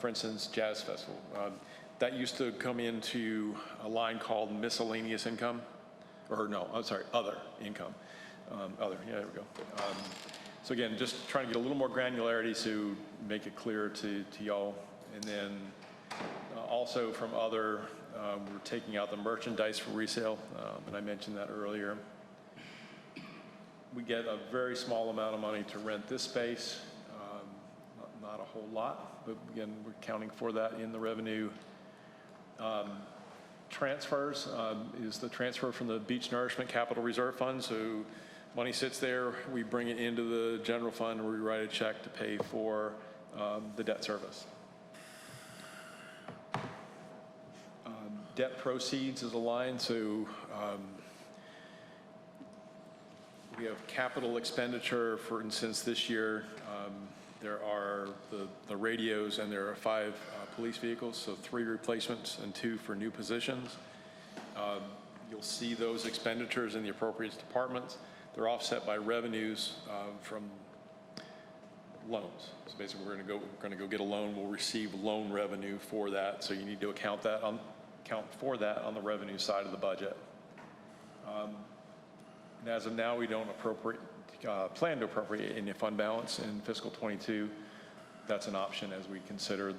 instance, Jazz Festival. That used to come into a line called miscellaneous income, or no, I'm sorry, other income. Other, yeah, there we go. So again, just trying to get a little more granularity to make it clear to y'all. And then also from other, we're taking out the merchandise for resale, and I mentioned that earlier. We get a very small amount of money to rent this space, not a whole lot, but again, we're accounting for that in the revenue. Transfers is the transfer from the Beach Nourishment Capital Reserve Fund. So money sits there, we bring it into the general fund, and we write a check to pay for the debt service. Debt proceeds is a line, so we have capital expenditure. For instance, this year there are the radios, and there are 5 police vehicles, so 3 replacements and 2 for new positions. You'll see those expenditures in the appropriate departments. They're offset by revenues from loans. So basically, we're going to go get a loan. We'll receive loan revenue for that. So you need to account for that on the revenue side of the budget. And as of now, we don't plan to appropriate any fund balance in fiscal 22. That's an option as we consider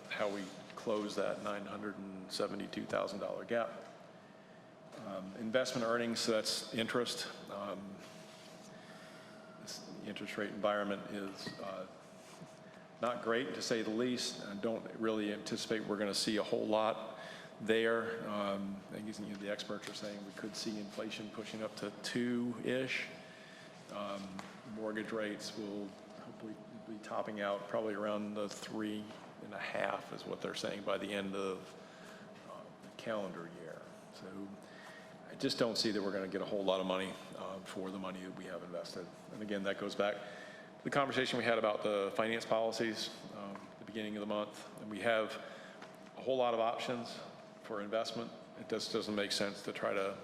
how we close that $972,000 gap. Investment earnings, so that's interest. The interest rate environment is not great, to say the least. I don't really anticipate we're going to see a whole lot there. I guess the experts are saying we could see inflation pushing up to 2-ish. Mortgage rates will hopefully be topping out probably around the 3.5 is what they're saying by the end of the calendar year. So I just don't see that we're going to get a whole lot of money for the money that we have invested. And again, that goes back to the conversation we had about the finance policies at the beginning of the month. And we have a whole lot of options for investment. It just doesn't make sense to try to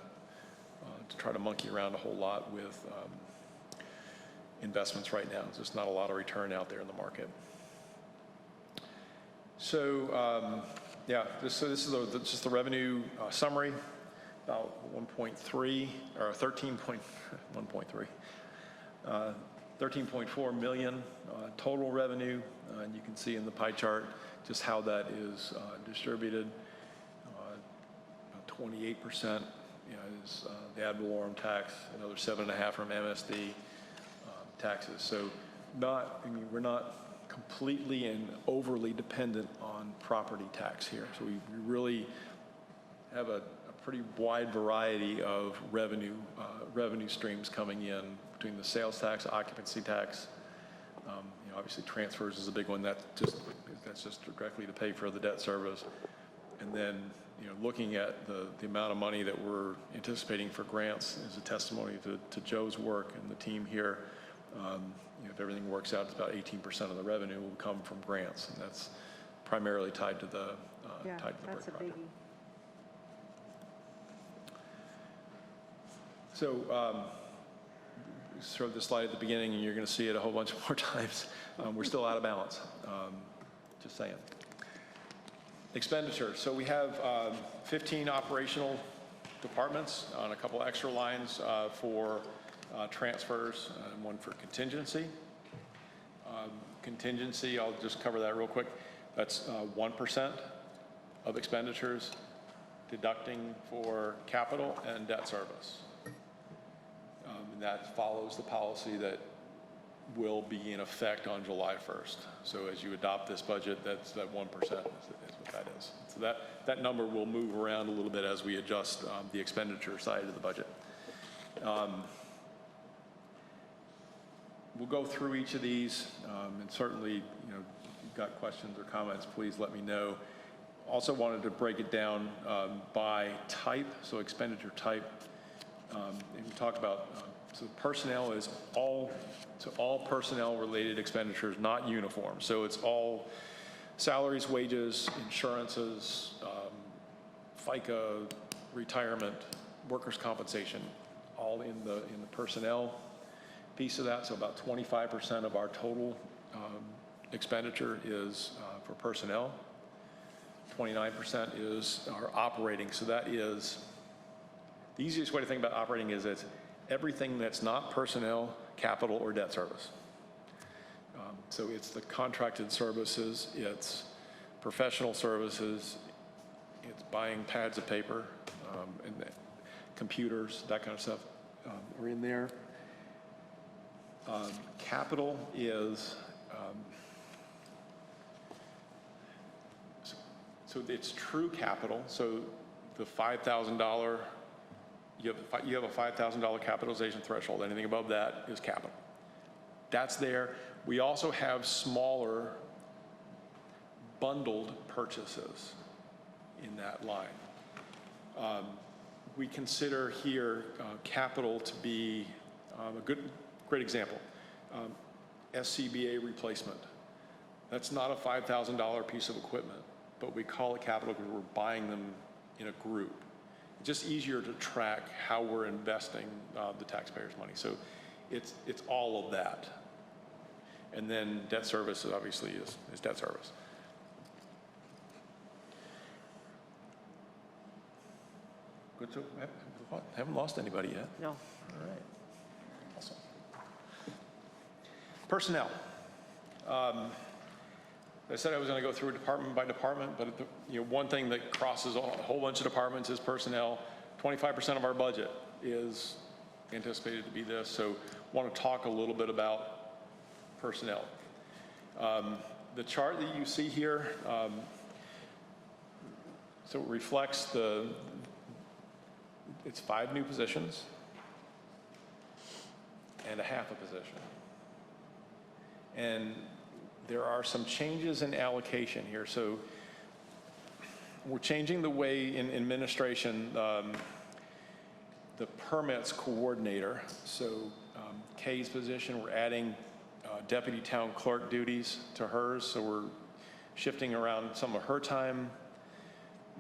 monkey around a whole lot with investments right now. There's just not a lot of return out there in the market. So yeah, this is just the revenue summary. About 1.3 or 13.4 million total revenue, and you can see in the pie chart just how that is distributed. 28% is the ad valorem tax, another 7.5% from MSD taxes. So we're not completely and overly dependent on property tax here. So we really have a pretty wide variety of revenue streams coming in between the sales tax, occupancy tax. Obviously transfers is a big one. That's just directly to pay for the debt service. And then looking at the amount of money that we're anticipating for grants is a testimony to Joe's work and the team here. If everything works out, it's about 18% of the revenue will come from grants, and that's primarily tied to the brick project. Biggie. So showed this slide at the beginning, and you're going to see it a whole bunch more times. We're still out of balance, just saying. Expenditure. So we have 15 operational departments on a couple extra lines for transfers and one for contingency. Contingency, I'll just cover that real quick. That's 1% of expenditures, deducting for capital and debt service. And that follows the policy that will be in effect on July 1st. So as you adopt this budget, that's that 1% is what that is. So that number will move around a little bit as we adjust the expenditure side of the budget. We'll go through each of these, and certainly, if you've got questions or comments, please let me know. Also wanted to break it down by type, so expenditure type. And we talked about, so personnel is all personnel-related expenditures, not uniform. So it's all salaries, wages, insurances, FICA, retirement, workers' compensation, all in the personnel piece of that. So about 25% of our total expenditure is for personnel. 29% is our operating. So that is, the easiest way to think about operating is it's everything that's not personnel, capital, or debt service. So it's the contracted services, it's professional services, it's buying pads of paper, and computers, that kind of stuff are in there. Capital is, so it's true capital. So the $5,000, you have a $5,000 capitalization threshold. Anything above that is capital. That's there. We also have smaller bundled purchases in that line. We consider here capital to be a great example. SCBA replacement. That's not a $5,000 piece of equipment, but we call it capital because we're buying them in a group. It's just easier to track how we're investing the taxpayers' money. So it's all of that. And then debt service obviously is debt service. Good. So haven't lost anybody yet. No. All right. Awesome. Personnel. I said I was going to go through department by department, but one thing that crosses a whole bunch of departments is personnel. 25% of our budget is anticipated to be this, so I want to talk a little bit about personnel. The chart that you see here, so it reflects it's 5 new positions and a half a position. And there are some changes in allocation here. So we're changing the way in administration, the permits coordinator. So Kay's position, we're adding deputy town clerk duties to hers. So we're shifting around some of her time.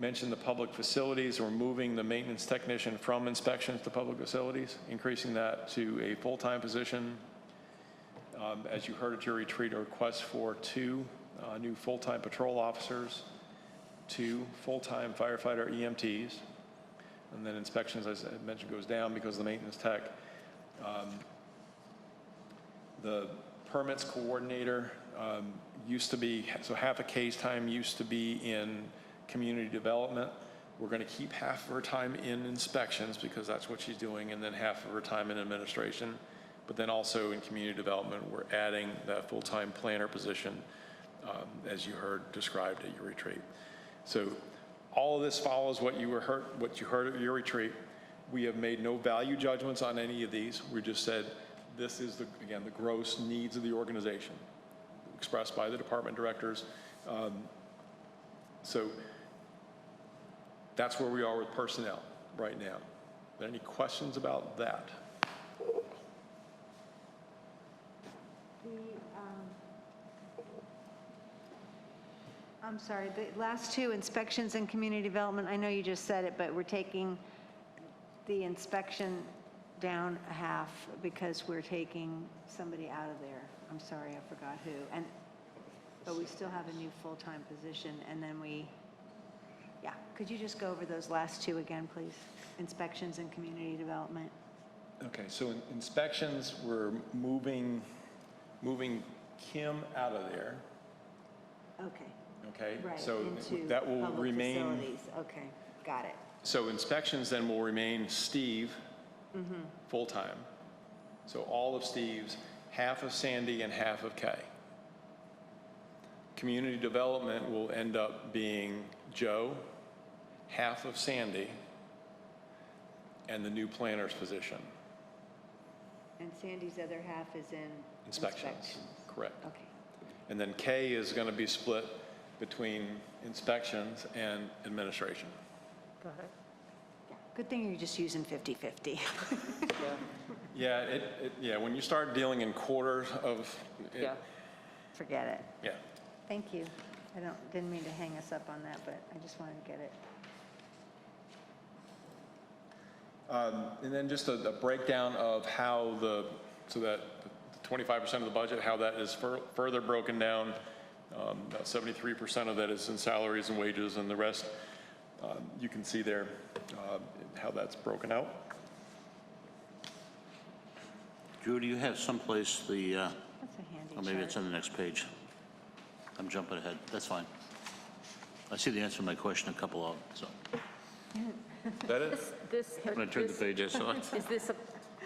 Mentioned the public facilities. We're moving the maintenance technician from inspections to public facilities, increasing that to a full-time position. As you heard at your retreat, a request for 2 new full-time patrol officers, 2 full-time firefighter EMTs, and then inspections, as I mentioned, goes down because of the maintenance tech. The permits coordinator used to be, so half of Kay's time used to be in community development. We're going to keep half of her time in inspections because that's what she's doing, and then half of her time in administration. But then also in community development, we're adding that full-time planner position, as you heard described at your retreat. So all of this follows what you heard at your retreat. We have made no value judgments on any of these. We just said this is, again, the gross needs of the organization expressed by the department directors. So that's where we are with personnel right now. Are there any questions about that? I'm sorry, the last 2, inspections and community development, I know you just said it, but we're taking the inspection down a half because we're taking somebody out of there. I'm sorry, I forgot who. But we still have a new full-time position, and then could you just go over those last 2 again, please? Inspections and community development. Okay, so in inspections, we're moving Kim out of there. Okay, Right, so into that will public remain. facilities. Okay, got it. So inspections then will remain Steve, full-time. So all of Steve's, half of Sandy and half of Kay. Community development will end up being Joe, half of Sandy, and the new planner's position. And Sandy's other half is in Inspections, correct. Okay. And then Kay is going to be split between inspections and administration. Got it. Good thing you're just using 50/50. Yeah, Yeah, when you start dealing in quarters of, yeah. Forget it. yeah. Thank you. Didn't mean to hang us up on that, but I just wanted to get it. And then just a breakdown of how so that the 25% of the budget, how that is further broken down. About 73% of that is in salaries and wages, and the rest, you can see there how that's broken out. Drew, do you have someplace the, That's a handy or maybe it's chart. on the next page? I'm jumping ahead. That's fine. I see the answer to my question a couple of, so. Is that it? This, When I turned the page, I saw it. is this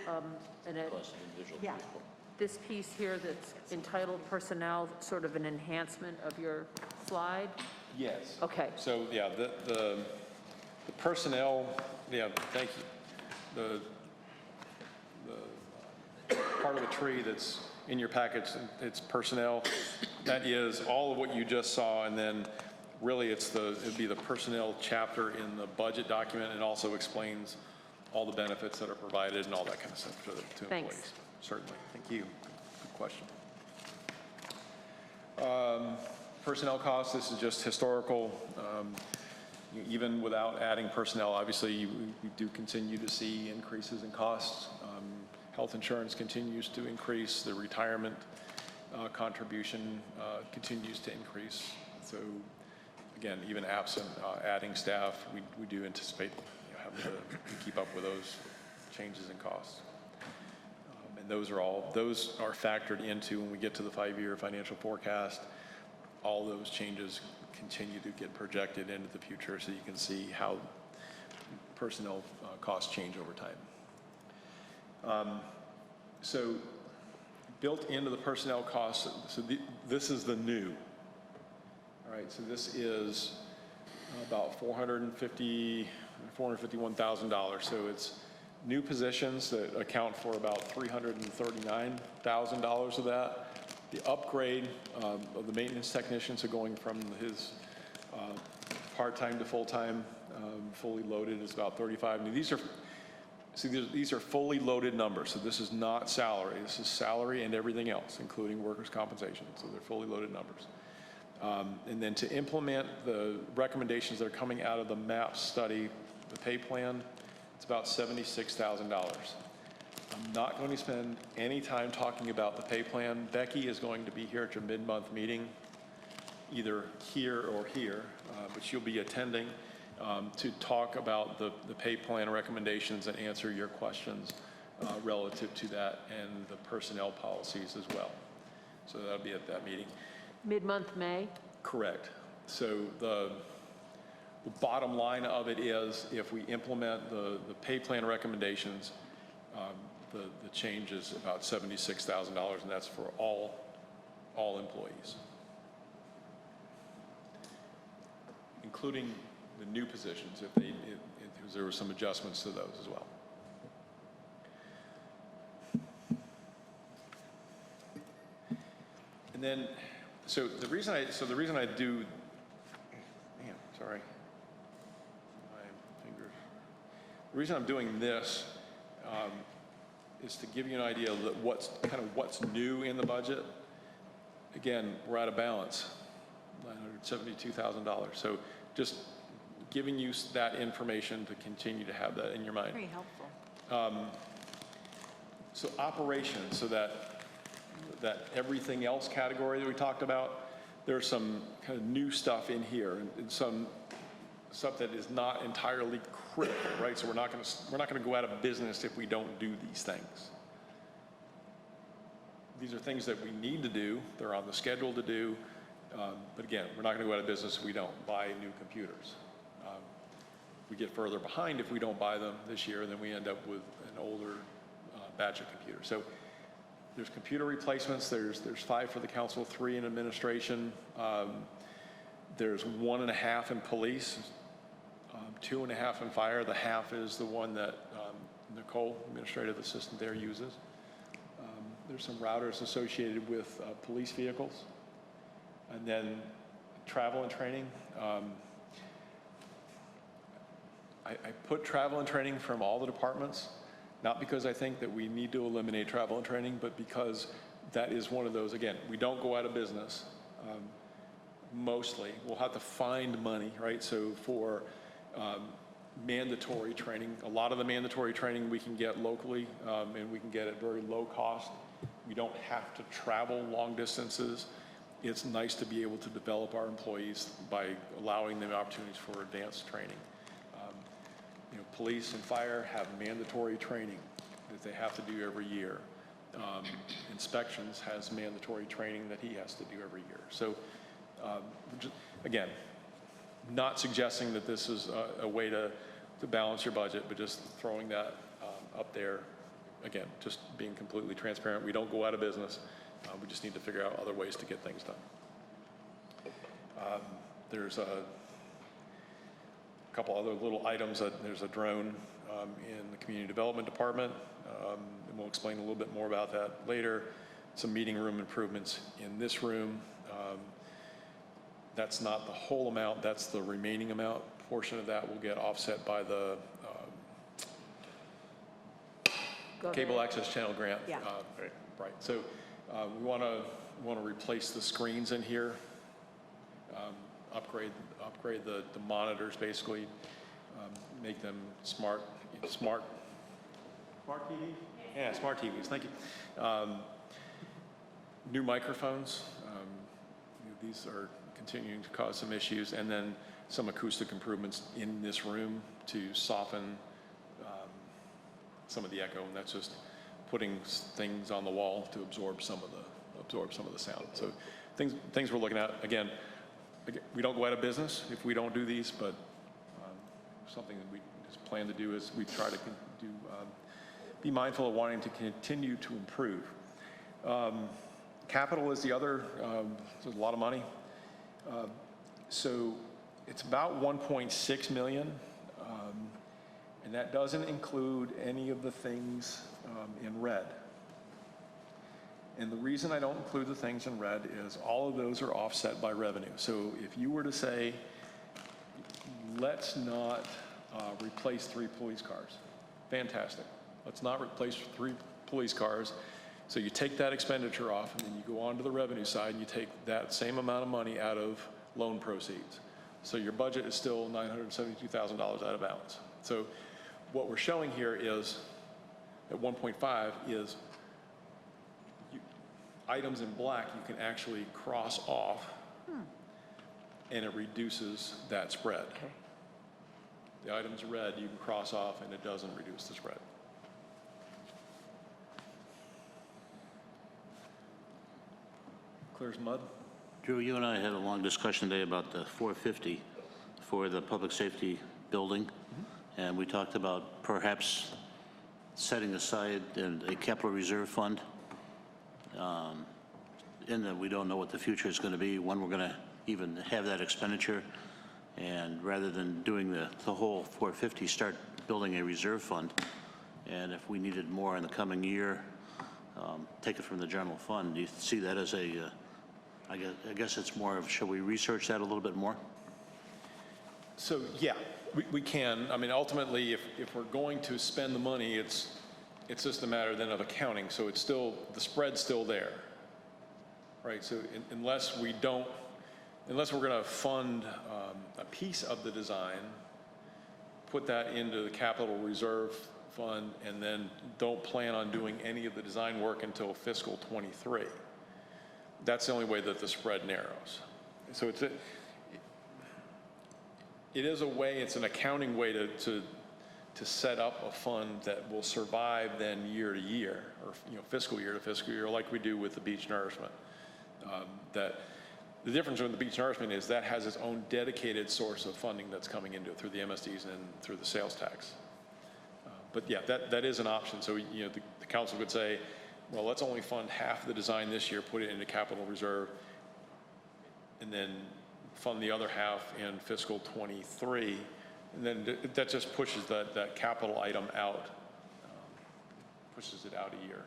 Plus individual Yeah. people. this piece here that's entitled personnel, sort of an enhancement of your slide? Yes. Okay. So, yeah, the personnel, yeah, thank you. The part of the tree that's in your package, it's personnel. That is all of what you just saw, and then really it'd be the personnel chapter in the budget document, and also explains all the benefits that are provided and all that kind of stuff to Thanks. employees. Certainly. Thank you. Good question. Personnel costs, this is just historical. Even without adding personnel, obviously, we do continue to see increases in costs. Health insurance continues to increase. The retirement contribution continues to increase. So, again, even absent adding staff, we do anticipate having to keep up with those changes in costs. And those are factored into when we get to the 5-year financial forecast. All those changes continue to get projected into the future, so you can see how personnel costs change over time. So built into the personnel costs, so this is the new. All right, so this is about $451,000. So it's new positions that account for about $339,000 of that. The upgrade of the maintenance technician, so going from his part-time to full-time, fully loaded, is about 35. Now these are fully loaded numbers, so this is not salary. This is salary and everything else, including workers' compensation. So they're fully loaded numbers. And then to implement the recommendations that are coming out of the MAP study, the pay plan, it's about $76,000. I'm not going to spend any time talking about the pay plan. Becky is going to be here at your mid-month meeting, either here or here, but she'll be attending to talk about the pay plan recommendations and answer your questions relative to that, and the personnel policies as well. So that'll be at that meeting. Mid-month May? Correct. So the bottom line of it is, if we implement the pay plan recommendations, the change is about $76,000, and that's for all employees, including the new positions, if there were some adjustments to those as well. And then, so the reason I do, man, sorry, my fingers. The reason I'm doing this is to give you an idea of what's new in the budget. Again, we're out of balance, $972,000. So just giving you that information to continue to have that in your mind. Very helpful. So operations, so that everything else category that we talked about, there's some kind of new stuff in here, and some stuff that is not entirely critical, right? So we're not going to go out of business if we don't do these things. These are things that we need to do. They're on the schedule to do. But again, we're not going to go out of business if we don't buy new computers. We get further behind if we don't buy them this year, and then we end up with an older batch of computers. So there's computer replacements. There's 5 for the council, 3 in administration. There's 1.5 in police, 2.5 in fire. The half is the one that Nicole, administrative assistant there, uses. There's some routers associated with police vehicles. And then travel and training. I put travel and training from all the departments, not because I think that we need to eliminate travel and training, but because that is one of those, again, we don't go out of business, mostly. We'll have to find money, right? So for mandatory training, a lot of the mandatory training we can get locally, and we can get at very low cost. We don't have to travel long distances. It's nice to be able to develop our employees by allowing them opportunities for advanced training. Police and fire have mandatory training that they have to do every year. Inspections has mandatory training that he has to do every year. So again, not suggesting that this is a way to balance your budget, but just throwing that up there. Again, just being completely transparent. We don't go out of business. We just need to figure out other ways to get things done. There's a couple other little items. There's a drone in the community development department, and we'll explain a little bit more about that later. Some meeting room improvements in this room. That's not the whole amount, that's the remaining amount. Portion of that will get offset by the cable access channel grant. Yeah. Right. So we want to replace the screens in here, upgrade the monitors basically, make them smart TVs. Yeah, smart TVs. Thank you. New microphones. These are continuing to cause some issues, and then some acoustic improvements in this room to soften some of the echo, and that's just putting things on the wall to absorb some of the sound. So things we're looking at. Again, we don't go out of business if we don't do these, but something that we just plan to do is we try to be mindful of wanting to continue to improve. Capital is the other. There's a lot of money. So it's about 1.6 million, and that doesn't include any of the things in red. And the reason I don't include the things in red is all of those are offset by revenue. So if you were to say, let's not replace 3 police cars, fantastic. Let's not replace 3 police cars. So you take that expenditure off, and then you go on to the revenue side, and you take that same amount of money out of loan proceeds. So your budget is still $972,000 out of balance. So what we're showing here is, at 1.5, is items in black you can actually cross off, and it reduces that spread. Okay. The items red you can cross off, and it doesn't reduce the spread. Clear as mud? Drew, you and I had a long discussion today about the 450 for the public safety building, and we talked about perhaps setting aside a capital reserve fund, in that we don't know what the future is going to be, when we're going to even have that expenditure, and rather than doing the whole 450, start building a reserve fund, and if we needed more in the coming year, take it from the general fund. Do you see that as a I guess it's more of, shall we research that a little bit more? So yeah, we can. I mean, ultimately, if we're going to spend the money, it's just a matter then of accounting. So it's still, the spread's still there, right? So unless we're going to fund a piece of the design, put that into the capital reserve fund, and then don't plan on doing any of the design work until fiscal 23. That's the only way that the spread narrows. So it is a way, it's an accounting way to set up a fund that will survive then year to year, or fiscal year to fiscal year, like we do with the beach nourishment. That the difference with the beach nourishment is that has its own dedicated source of funding that's coming into it through the MSDs and through the sales tax. But yeah, that is an option. So the council could say, well, let's only fund half the design this year, put it into capital reserve, and then fund the other half in fiscal 23. And then that just pushes that capital item out, pushes it out a year.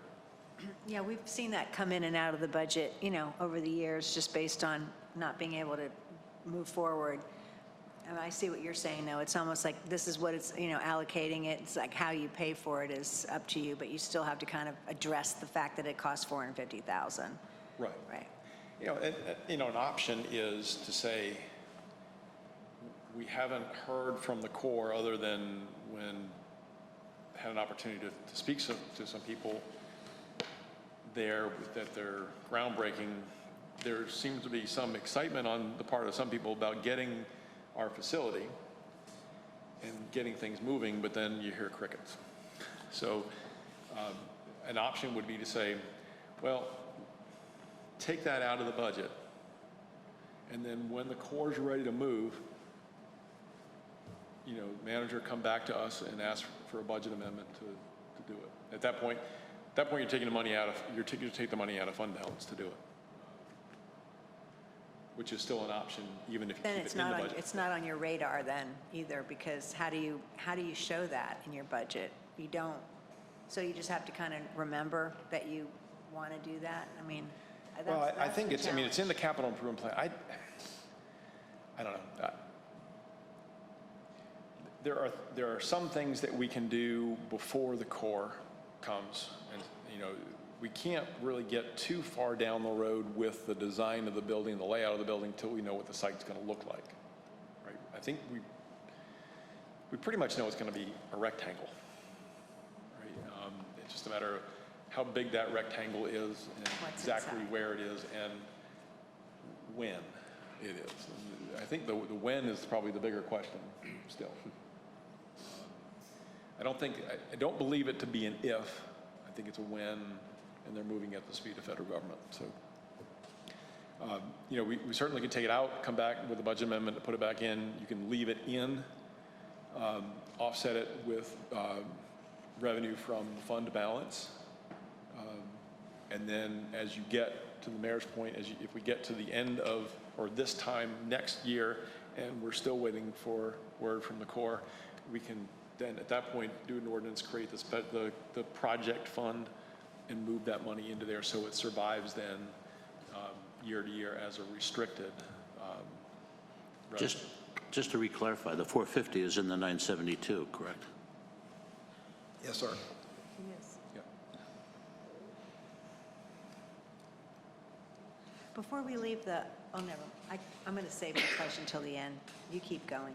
Yeah, we've seen that come in and out of the budget, over the years, just based on not being able to move forward. And I see what you're saying, though. It's almost like this is what it's, allocating it. It's like how you pay for it is up to you, but you still have to kind of address the fact that it costs $450,000. Right. Right. An option is to say, we haven't heard from the Corps other than when had an opportunity to speak to some people there that they're groundbreaking. There seems to be some excitement on the part of some people about getting our facility and getting things moving, but then you hear crickets. So an option would be to say, well, take that out of the budget, and then when the Corps is ready to move, manager come back to us and ask for a budget amendment to do it. At that point you're taking the money out of take the money out of fund balance to do it, which is still an option even if you Then keep it's it in the not budget. it's not on your radar then either, because how do you show that in your budget? You don't. So you just have to kind of remember that you want to do that. I mean, Well, I that's think the it's in the capital improvement plan. I don't know. There are some things that we can do before the Corps comes, and we can't really get too far down the road with the design of the building, the layout of the building, until we know what the site's going to look like. Right? I think we pretty much know it's going to be a rectangle. Right? It's just a matter of how big that rectangle is and What's exactly inside. where it is and when it is. I think the when is probably the bigger question still. I don't believe it to be an if. I think it's a when, and they're moving at the speed of federal government. So, we certainly could take it out, come back with a budget amendment to put it back in. You can leave it in, offset it with revenue from fund balance. And then as you get to the mayor's point, if we get to the end of, or this time next year, and we're still waiting for word from the Corps, we can then at that point do an ordinance, create the project fund, and move that money into there so it survives then year to year as a restricted revenue. Just to re-clarify, the 450 is in the 972, correct? Yes, sir. Yes. Yeah. Before we leave I'm going to save the question till the end. You keep going.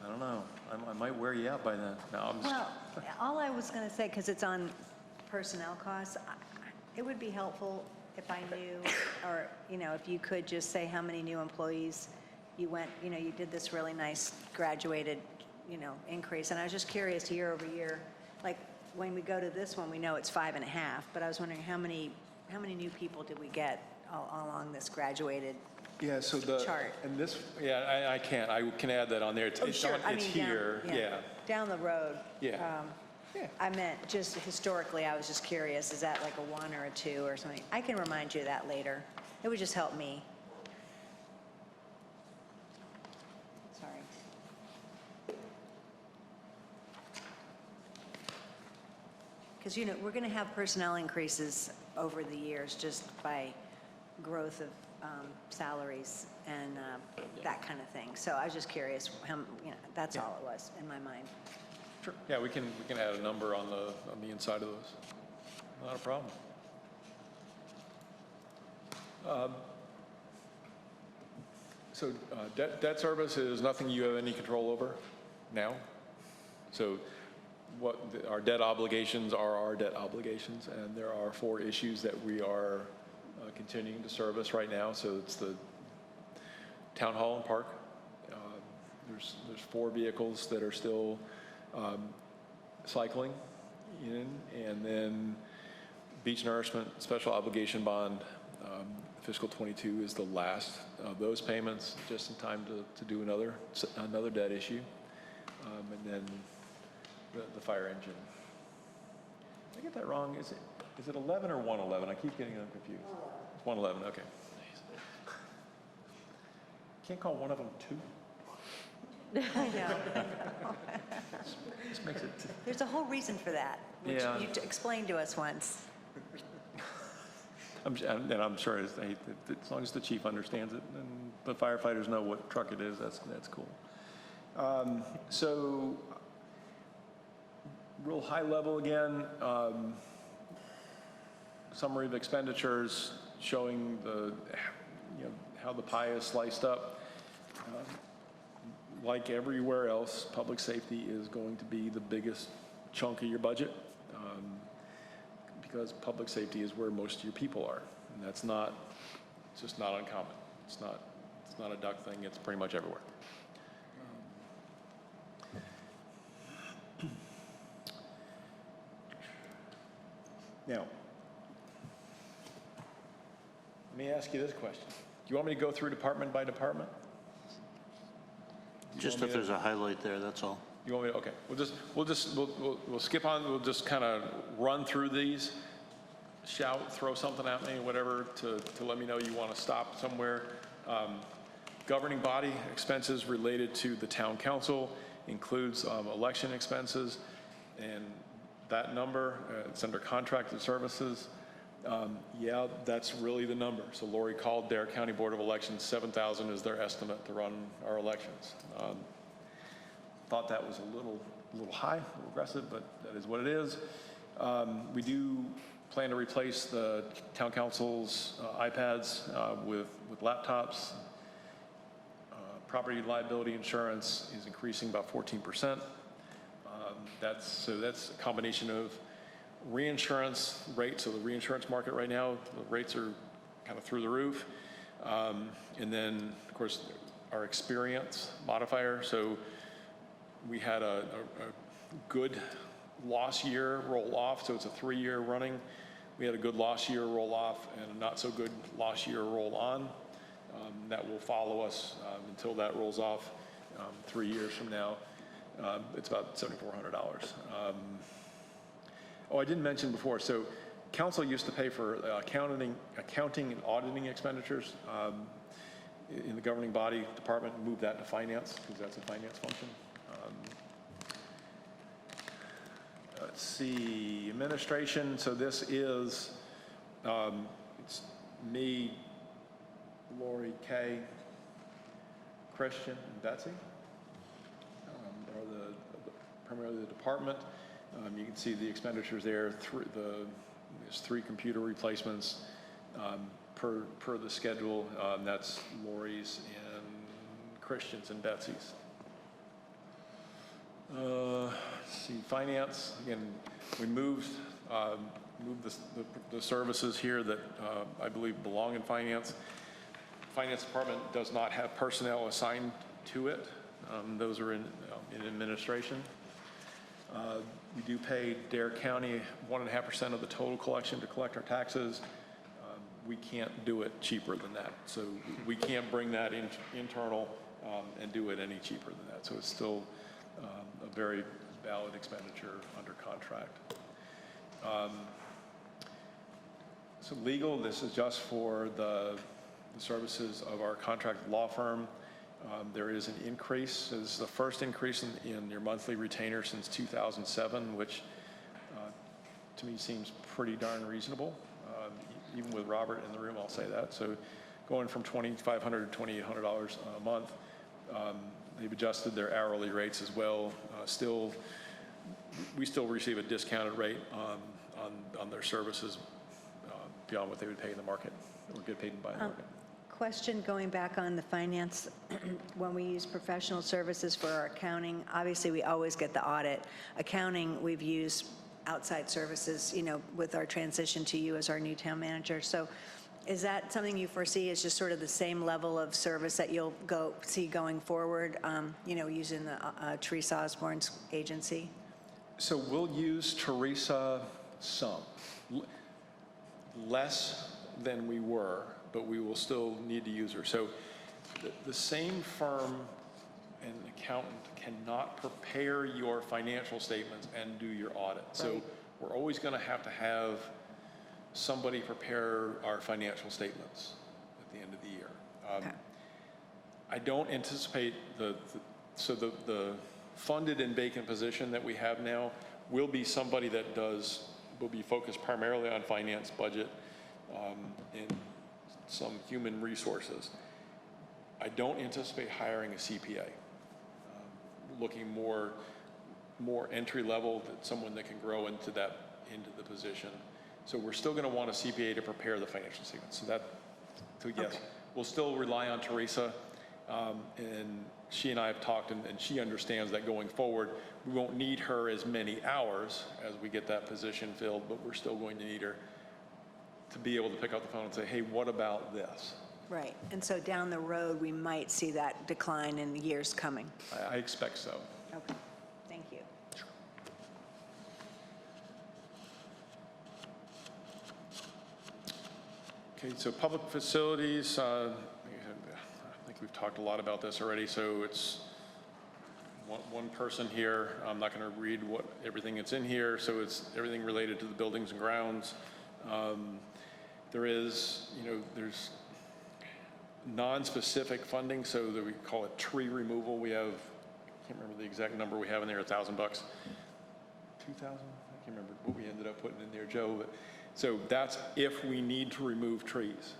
I don't know. I might wear you out by then. No, I'm just. Well, all I was going to say, because it's on personnel costs, it would be helpful if I knew, or, if you could just say how many new employees you went, you did this really nice graduated, increase. And I was just curious year over year, like when we go to this one, we know it's 5.5, but I was wondering how many new people did we get all along this graduated Yeah, so chart? And this, I can add that on there. It's Sure. it's here, yeah. Down the road. Yeah. Yeah. I meant just historically, I was just curious, is that like a 1 or a 2 or something? I can remind you of that later. It would just help me. Sorry. Because, we're going to have personnel increases over the years just by growth of salaries and that kind of thing. So I was just curious, that's all it was in my mind. Sure. Yeah, we can add a number on the inside of those. Not a problem. So debt service is nothing you have any control over now. So our debt obligations are our debt obligations, and there are 4 issues that we are continuing to service right now. So it's the town hall and park. There's 4 vehicles that are still cycling in, and then beach nourishment special obligation bond. Fiscal 22 is the last of those payments, just in time to do another debt issue, and then the fire engine. Did I get that wrong? Is it 11 or 111? I keep getting them confused. It's 111. Okay. Can't call one of them 2. I know. This makes it. There's a whole reason for that, which Yeah. you explained to us once. And I'm sure as long as the chief understands it and the firefighters know what truck it is, that's cool. So, real high level again, summary of expenditures showing how the pie is sliced up. Like everywhere else, public safety is going to be the biggest chunk of your budget because public safety is where most of your people are. And it's just not uncommon. It's not a duck thing, it's pretty much everywhere. Now, let me ask you this question. Do you want me to go through department by department? Just if there's a highlight there, that's all. You want me to, okay. We'll skip on, we'll just kind of run through these, shout, throw something at me, whatever, to let me know you want to stop somewhere. Governing body expenses related to the town council includes election expenses, and that number, it's under contracted services. Yeah, that's really the number. So Lori called Dare County Board of Elections, 7,000 is their estimate to run our elections. Thought that was a little high, a little aggressive, but that is what it is. We do plan to replace the town council's iPads with laptops. Property liability insurance is increasing about 14%. That's a combination of reinsurance rates. So the reinsurance market right now, the rates are kind of through the roof. And then, of course, our experience modifier. So we had a good loss year roll off, so it's a 3-year running. We had a good loss year roll off and a not so good loss year roll on. That will follow us until that rolls off 3 years from now. It's about $7,400. I didn't mention before, so council used to pay for accounting and auditing expenditures in the governing body department, moved that to finance because that's a finance function. Let's see, administration, so this is, it's me, Lori, Kay, Christian, and Betsy are primarily the department. You can see the expenditures there. There's 3 computer replacements per the schedule. That's Lori's and Christian's and Betsy's. Let's see, finance. Again, we moved the services here that I believe belong in finance. Finance department does not have personnel assigned to it. Those are in administration. We do pay Dare County 1.5% of the total collection to collect our taxes. We can't do it cheaper than that. So we can't bring that internal and do it any cheaper than that. So it's still a very valid expenditure under contract. So legal, this is just for the services of our contracted law firm. There is an increase. This is the first increase in your monthly retainer since 2007, which to me seems pretty darn reasonable. Even with Robert in the room, I'll say that. So going from $2,500 to $2,800 a month. They've adjusted their hourly rates as well. We still receive a discounted rate on their services beyond what they would pay in the market or get paid by the market. Question going back on the finance, when we use professional services for our accounting, obviously we always get the audit. Accounting, we've used outside services, with our transition to you as our new town manager. So is that something you foresee as just sort of the same level of service that you'll see going forward, using the Teresa Osborne's agency? So we'll use Teresa some. Less than we were, but we will still need to use her. So the same firm and accountant cannot prepare your financial statements and do your audit. Right. So we're always going to have somebody prepare our financial statements at the end of the year. Okay. I don't anticipate the funded and vacant position that we have now will be somebody that will be focused primarily on finance, budget, and some human resources. I don't anticipate hiring a CPA. Looking more entry level, someone that can grow into the position. So we're still going to want a CPA to prepare the financial statements. So yes, Okay. we'll still rely on Teresa, and she and I have talked, and she understands that going forward, we won't need her as many hours as we get that position filled, but we're still going to need her to be able to pick up the phone and say, hey, what about this? Right, and so down the road, we might see that decline in the years coming. I expect so. Okay, thank you. Okay, so public facilities, I think we've talked a lot about this already, so it's one person here. I'm not going to read everything that's in here, so it's everything related to the buildings and grounds. There's non-specific funding, so that we call it tree removal. We have, I can't remember the exact number we have in there, $1,000, 2,000? I can't remember what we ended up putting in there, Joe. But, so that's if we need to remove trees.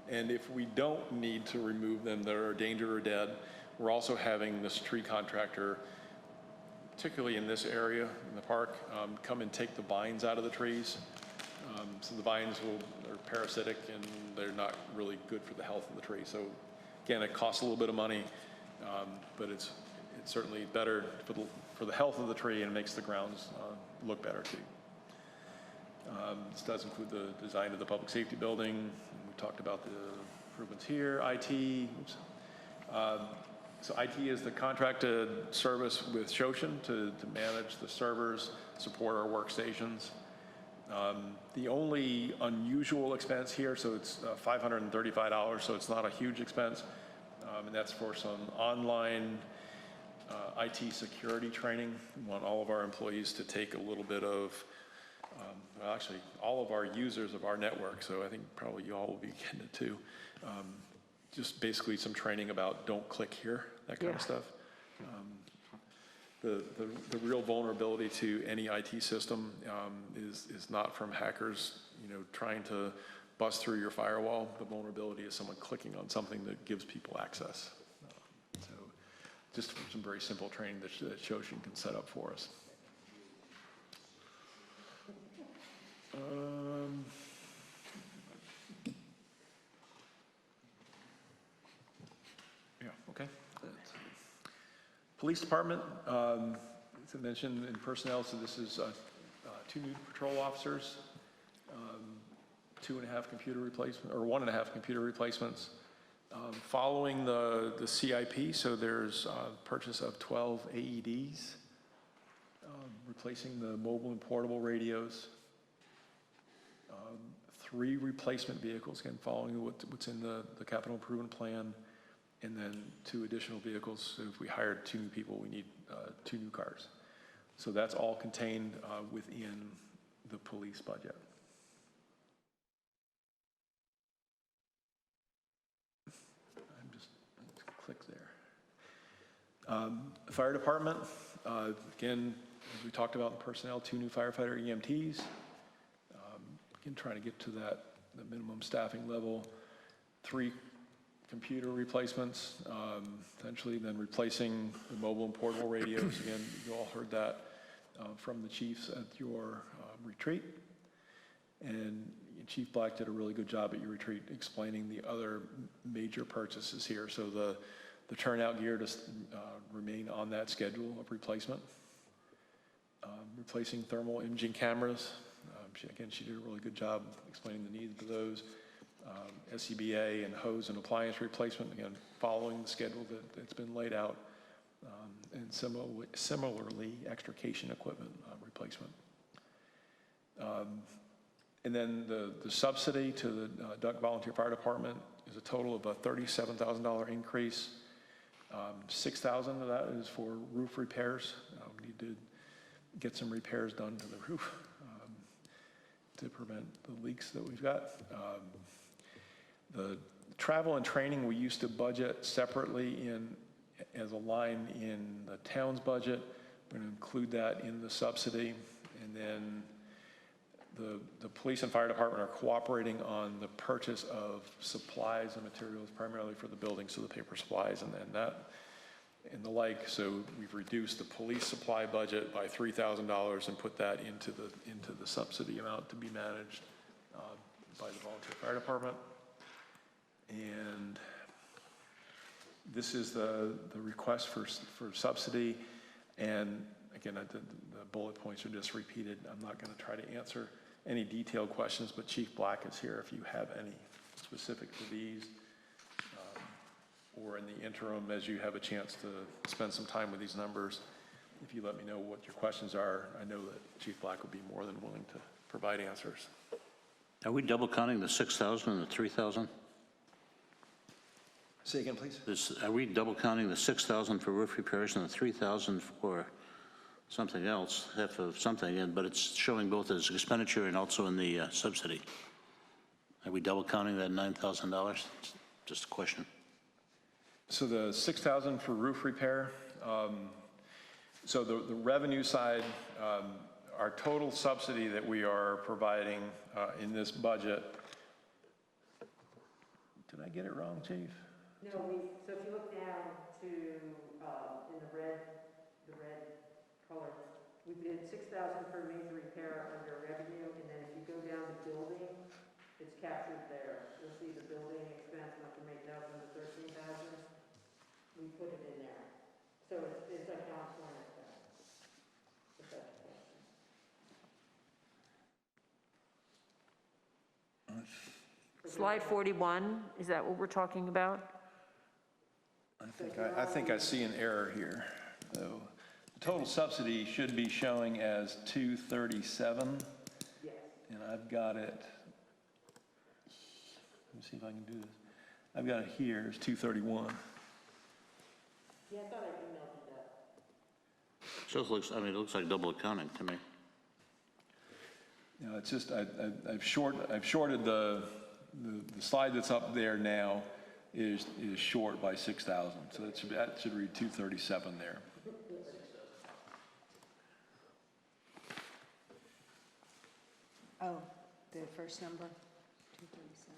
And if we don't need to remove them that are endangered or dead, we're also having this tree contractor, particularly in this area in the park, come and take the vines out of the trees. So the vines are parasitic and they're not really good for the health of the tree. So again, it costs a little bit of money, but it's certainly better for the health of the tree, and it makes the grounds look better too. This does include the design of the public safety building. We talked about the improvements here. IT. Oops. So IT is the contracted service with Shoshin to manage the servers, support our workstations. The only unusual expense here, so it's $535, so it's not a huge expense, and that's for some online IT security training. We want all of our employees to take a little bit of, well, actually, all of our users of our network, so I think probably you all will be getting it too, just basically some training about don't click here, that kind of stuff. The real vulnerability to any IT system is not from hackers, trying to bust through your firewall. The vulnerability is someone clicking on something that gives people access. So just some very simple training that Shoshin can set up for us. Yeah, okay. Police department, as I mentioned in personnel, so this is 2 new patrol officers, 2.5 computer replacements, or 1.5 computer replacements. Following the CIP, so there's purchase of 12 AEDs, replacing the mobile and portable radios, 3 replacement vehicles, again, following what's in the capital improvement plan, and then 2 additional vehicles. So if we hired 2 new people, we need 2 new cars. So that's all contained within the police budget. Click there. Fire department, again, as we talked about in personnel, 2 new firefighter EMTs. Again, trying to get to the minimum staffing level. 3 computer replacements, essentially then replacing the mobile and portable radios. Again, you all heard that from the chiefs at your retreat. And Chief Black did a really good job at your retreat explaining the other major purchases here. So the turnout gear to remain on that schedule of replacement. Replacing thermal imaging cameras. She did a really good job explaining the needs of those. SCBA and hose and appliance replacement, again, following the schedule that's been laid out. And similarly, extrication equipment replacement. And then the subsidy to the Duck Volunteer Fire Department is a total of a $37,000 increase. $6,000 of that is for roof repairs. We need to get some repairs done to the roof to prevent the leaks that we've got. The travel and training we used to budget separately as a line in the town's budget. We're going to include that in the subsidy. And then the police and fire department are cooperating on the purchase of supplies and materials primarily for the building, so the paper supplies and that and the like. So we've reduced the police supply budget by $3,000 and put that into the subsidy amount to be managed by the volunteer fire department. And this is the request for subsidy. And again, the bullet points are just repeated. I'm not going to try to answer any detailed questions, but Chief Black is here if you have any specific to these. Or in the interim, as you have a chance to spend some time with these numbers, if you let me know what your questions are, I know that Chief Black will be more than willing to provide answers. Are we double counting the 6,000 and the 3,000? Say again, please. Are we double counting the 6,000 for roof repairs and the 3,000 for something else, half of something, but it's showing both as expenditure and also in the subsidy? Are we double counting that $9,000? Just a question. So the 6,000 for roof repair. So the revenue side, our total subsidy that we are providing in this budget. Did I get it wrong, Chief? No, so if you look down to, in the red color, we did 6,000 for major repair under revenue, and then if you go down to building, it's captured there. You'll see the building expense went from 8,000 to 13,000. We put it in there. So it's accounts for expense. If that's the question. Slide 41, is that what we're talking about? I think I see an error here, though. The total subsidy should be showing as 237. Yes. And I've got it, let me see if I can do this. I've got it here as 231. Yeah, I thought I emailed you that. So it looks, I mean, it looks like double accounting to me. You know, it's just, I've shorted the slide that's up there now is short by 6,000. So that should read 237 there. Oh, the first number, 237.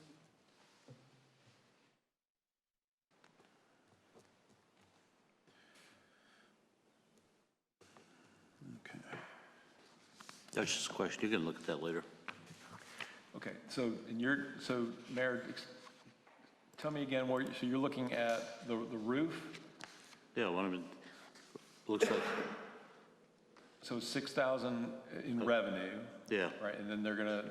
Okay. That's just a question. You can look at that later. Okay, so Mayor, tell me again, so you're looking at the roof? Yeah, one of it looks like, So 6,000 in revenue. yeah. Right, and then the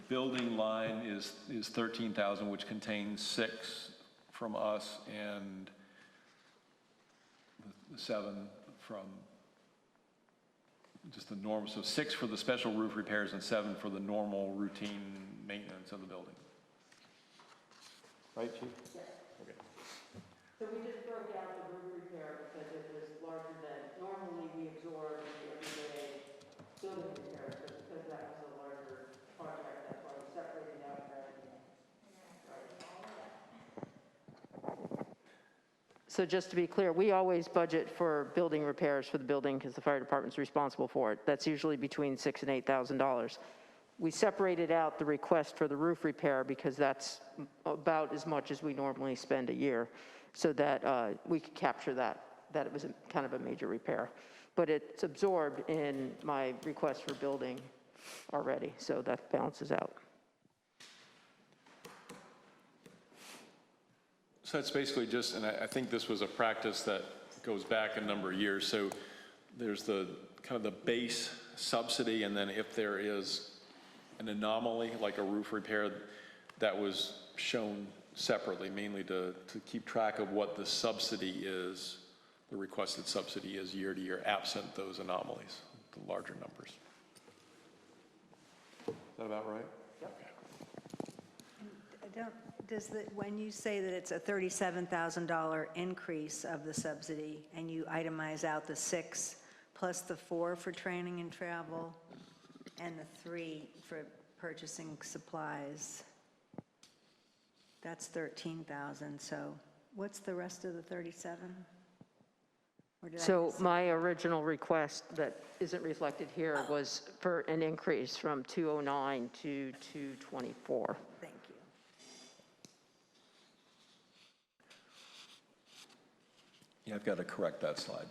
building line is 13,000, which contains 6 from us and the 7 from just the normal, so 6 for the special roof repairs and 7 for the normal routine maintenance of the building. Right, Chief? Yes. Okay. So we just broke out the roof repair because it was larger than, normally we absorb the everyday building repairs, but because that was a larger project, that's why we separated out revenue. So just to be clear, we always budget for building repairs for the building because the fire department's responsible for it. That's usually between $6,000 and $8,000. We separated out the request for the roof repair because that's about as much as we normally spend a year, so that we could capture that it was kind of a major repair. But it's absorbed in my request for building already, so that balances out. So it's basically just, and I think this was a practice that goes back a number of years. So there's the kind of the base subsidy, and then if there is an anomaly like a roof repair, that was shown separately, mainly to keep track of what the subsidy is, the requested subsidy is year to year, absent those anomalies, the larger numbers. Is that about right? When you say that it's a $37,000 increase of the subsidy and you itemize out the 6 plus the 4 for training and travel and the 3 for purchasing supplies, that's 13,000. So what's the rest of the 37? Or did I So miss- my original request that isn't reflected here was for an increase from 209 to 224. Thank you. Yeah, I've got to correct that slide.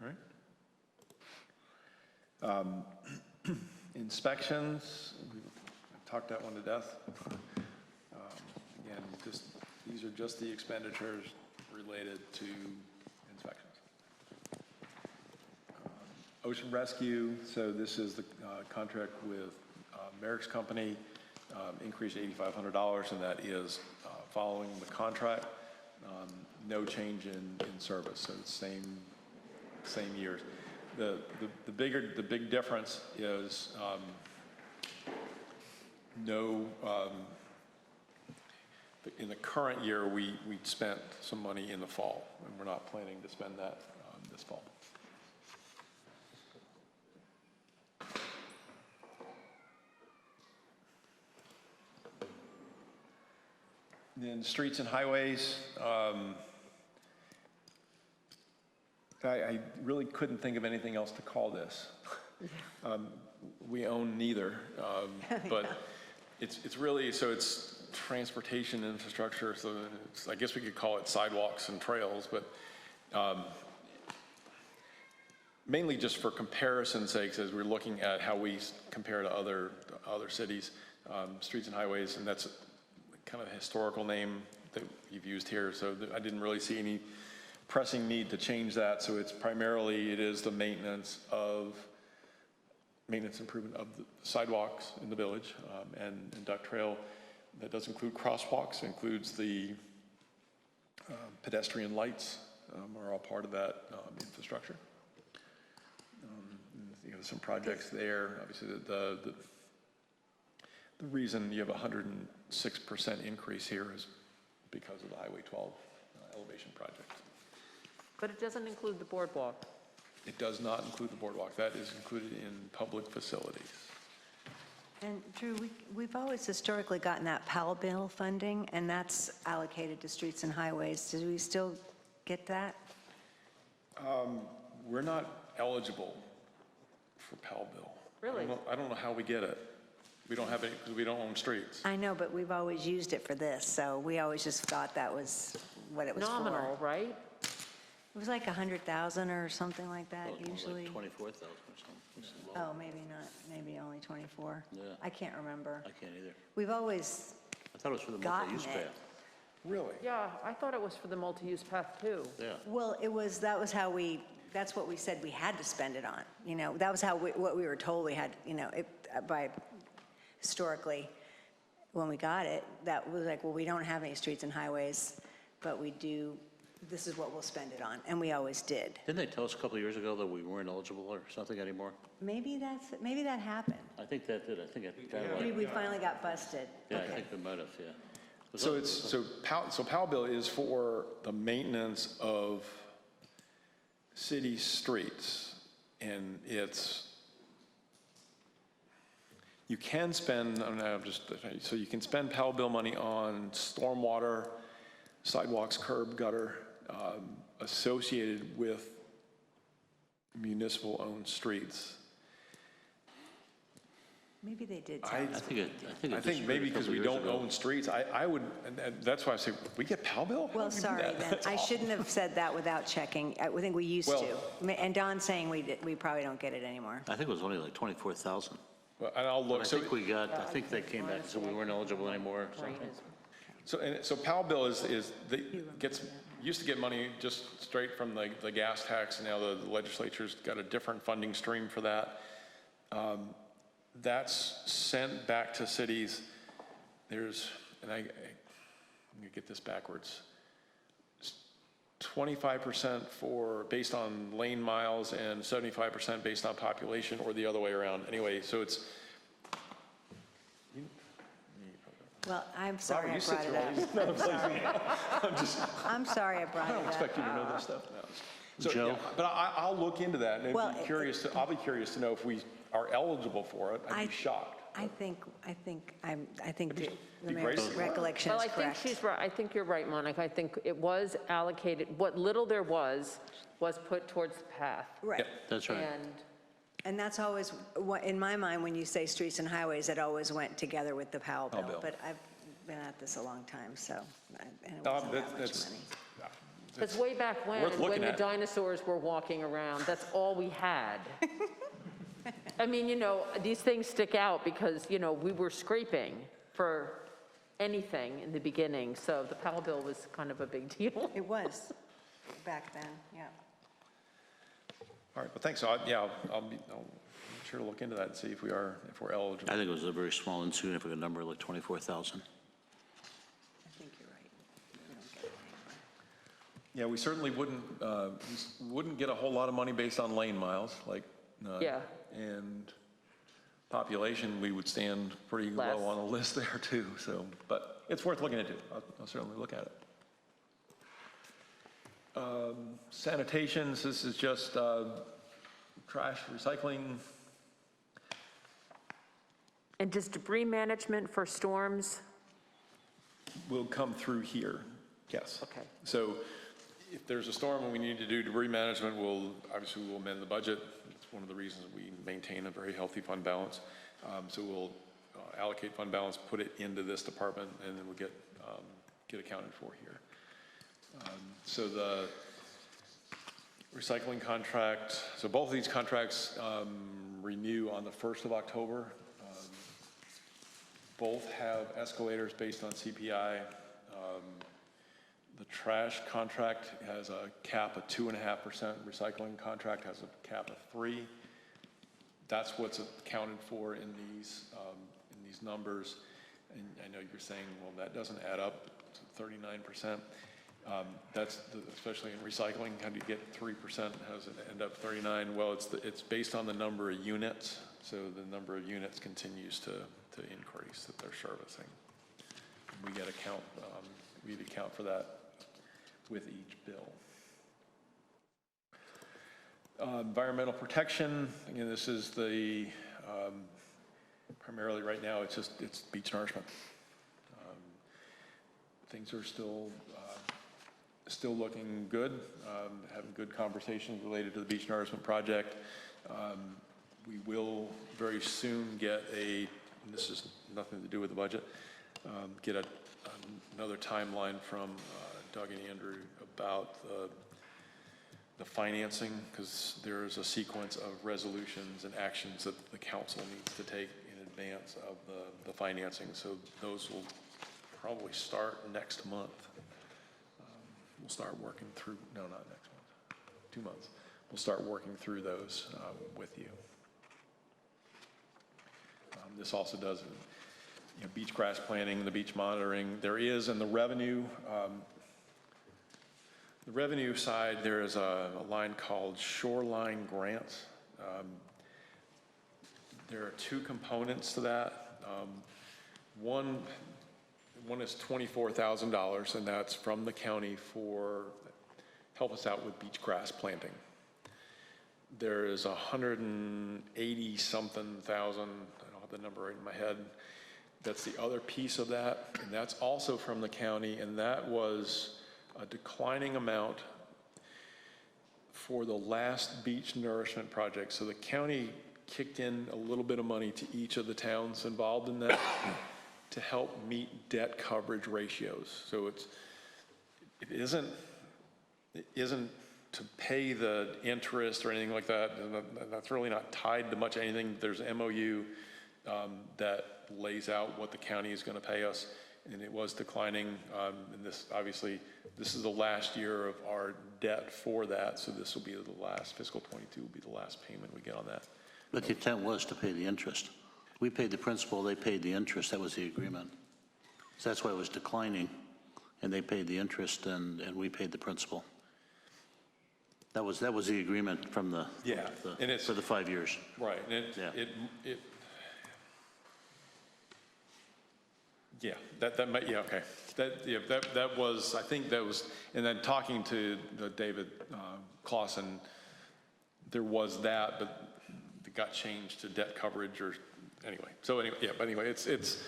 All right. Inspections, I've talked that one to death. Again, these are just the expenditures related to inspections. Ocean Rescue, so this is the contract with Merrick's Company, increase $8,500, and that is following the contract. No change in service, so it's same years. The big difference is in the current year, we spent some money in the fall, and we're not planning to spend that this fall. Then streets and highways, I really couldn't think of anything else to call this. We own neither, but it's really, so it's transportation infrastructure, so I guess we could call it sidewalks and trails, but mainly just for comparison's sake, as we're looking at how we compare to other cities, streets and highways, and that's kind of a historical name that you've used here, so I didn't really see any pressing need to change that. So it's primarily, it is the maintenance improvement of the sidewalks in the village and duck trail. That does include crosswalks, includes the pedestrian lights are all part of that infrastructure. Some projects there, obviously the reason you have 106% increase here is because of the Highway 12 elevation project. But it doesn't include the boardwalk. It does not include the boardwalk. That is included in public facilities. And Drew, we've always historically gotten that Powell bill funding, and that's allocated to streets and highways. Do we still get that? We're not eligible for Powell bill. Really? I don't know how we get it. We don't have any, because we don't own streets. I know, but we've always used it for this, so we always just thought that was what it was for. Nominal, right? It was like 100,000 or something like that usually. Like 24,000 or something. Oh, maybe not, maybe only 24. Yeah. I can't remember. I can't either. We've always I thought it was for the gotten multi-use it. path. Really? Yeah, I thought it was for the multi-use path too. Yeah. Well, that was how that's what we said we had to spend it on. You know, that was what we were told we had, you know, historically, when we got it, that was like, well, we don't have any streets and highways, but we do, this is what we'll spend it on, and we always did. Didn't they tell us a couple of years ago that we weren't eligible or something anymore? Maybe that happened. I think that did. I think it kind of Maybe like, we finally got busted. yeah, I Okay. think we might have, yeah. Was So that- Powell bill is for the maintenance of city streets, and you can spend, so you can spend Powell bill money on stormwater, sidewalks, curb, gutter, associated with municipal-owned streets. Maybe they did. I think maybe because we don't own streets, I would, and that's why I say, we get Powell bill? Well, sorry, then. I shouldn't have said that without checking. I think we used Well- to. And Don's saying we probably don't get it anymore. I think it was only like 24,000. Well, and I'll But look, I so, think we got, I think they came back and said we weren't eligible anymore or something. so Powell bill used to get money just straight from the gas tax, and now the legislature's got a different funding stream for that. That's sent back to cities. There's, and I'm gonna get this backwards, 25% based on lane miles and 75% based on population, or the other way around. Anyway, so it's. Well, I'm sorry Robert, I you sit brought it through all up. these. I'm sorry I brought I don't it up. expect you to know this stuff. No. So, Joe? yeah, but I'll look into that, and Well, I'll be curious to know if we are eligible for it. I'd be shocked. I think the be mayor's great. recollection Well, is I think correct. she's right, I think you're right, Monica. I think it was allocated, what little there was put towards the path. Right. That's right. And that's always, in my mind, when you say streets and highways, it always went together with the Powell bill. bill. But I've been at this a long time, so, and it No, wasn't that much that's- money. That's way back when Worth looking the at. dinosaurs were walking around. That's all we had. I mean, these things stick out because, we were scraping for anything in the beginning. So the Powell bill was kind of a big deal. It was back then, yeah. All right, but thanks. So, I'll be sure to look into that and see if we're eligible. I think it was a very small, insignificant number, like 24,000. I think you're right. We don't get it anymore. Yeah, we certainly wouldn't get a whole lot of money based on lane miles, like none. Yeah. And population, we would stand pretty Less. low on the list there too. So, but it's worth looking into. I'll certainly look at it. Sanitations, this is just trash recycling. And does debris management for storms? Will come through here, yes. Okay. So if there's a storm and we need to do debris management, we'll amend the budget. It's one of the reasons we maintain a very healthy fund balance. So we'll allocate fund balance, put it into this department, and then we'll get accounted for here. So the recycling contract, so both of these contracts renew on the 1st of October. Both have escalators based on CPI. The trash contract has a cap of 2.5%. Recycling contract has a cap of 3%. That's what's accounted for in these numbers. And I know you're saying, well, that doesn't add up to 39%. Especially in recycling. How do you get 3%? How does it end up 39? Well, it's based on the number of units. So the number of units continues to increase that they're servicing. We'd account for that with each bill. Environmental protection, again, this is the, primarily right now, it's beach nourishment. Things are still looking good, having good conversations related to the beach nourishment project. We will very soon get and this has nothing to do with the budget, get another timeline from Doug and Andrew about the financing, because there's a sequence of resolutions and actions that the council needs to take in advance of the financing. So those will probably start next month. We'll start working through, no, not next month, 2 months. We'll start working through those with you. This also does beach grass planting, the beach monitoring. There is in the revenue side, there is a line called shoreline grants. There are 2 components to that. One is $24,000, and that's from the county for help us out with beach grass planting. There is 180-something thousand, I don't have the number right in my head, that's the other piece of that, and that's also from the county, and that was a declining amount for the last beach nourishment project. So the county kicked in a little bit of money to each of the towns involved in that to help meet debt coverage ratios. So it isn't to pay the interest or anything like that. That's really not tied to much anything. There's an MOU that lays out what the county is going to pay us, and it was declining. And this is the last year of our debt for that. So this will be the last, fiscal 22 will be the last payment we get on that. But the intent was to pay the interest. We paid the principal, they paid the interest. That was the agreement. So that's why it was declining, and they paid the interest and we paid the principal. That was the agreement from for the 5 years. Right, and Yeah, that might, yeah, okay. That was, I think that was, and then talking to David Clausen, there was that, but it got changed to debt coverage or, anyway. So anyway, yeah, but anyway, it's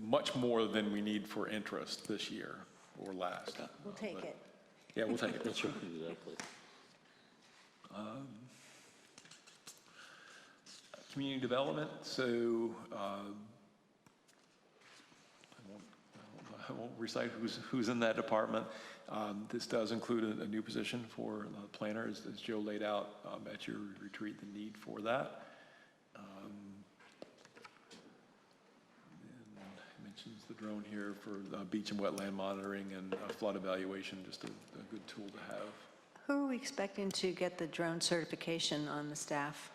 much more than we need for interest this year or last. We'll take it. Yeah, we'll take it. That's right, exactly. Community development, so I won't recite who's in that department. This does include a new position for the planner, as Joe laid out at your retreat, the need for that. And it mentions the drone here for beach and wetland monitoring and flood evaluation, just a good tool to have. Who are we expecting to get the drone certification on the staff?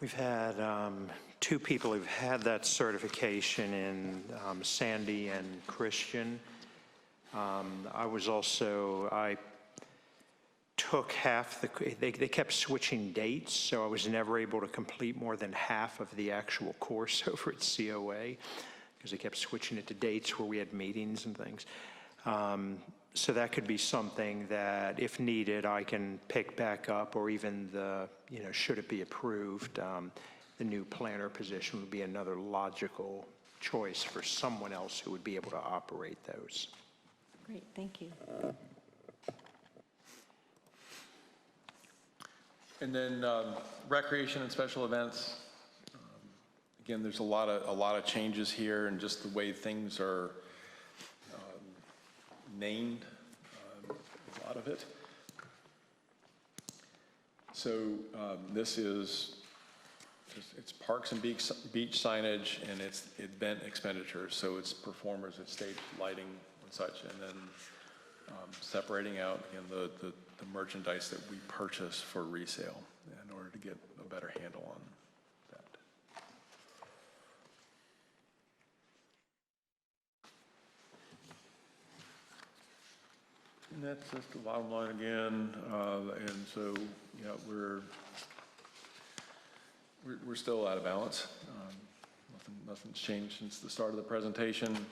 We've had 2 people who've had that certification in Sandy and Christian. I took half they kept switching dates, so I was never able to complete more than half of the actual course over at COA because they kept switching it to dates where we had meetings and things. So that could be something that, if needed, I can pick back up, or even should it be approved, the new planner position would be another logical choice for someone else who would be able to operate those. Great, thank you. And then recreation and special events. Again, there's a lot of changes here, and just the way things are named, a lot of it. So this is, it's parks and beach signage, and it's event expenditures. So it's performers, it's stage lighting and such, and then separating out, again, the merchandise that we purchase for resale in order to get a better handle on that. And that's just the bottom line again. And so, we're still out of balance. Nothing's changed since the start of the presentation.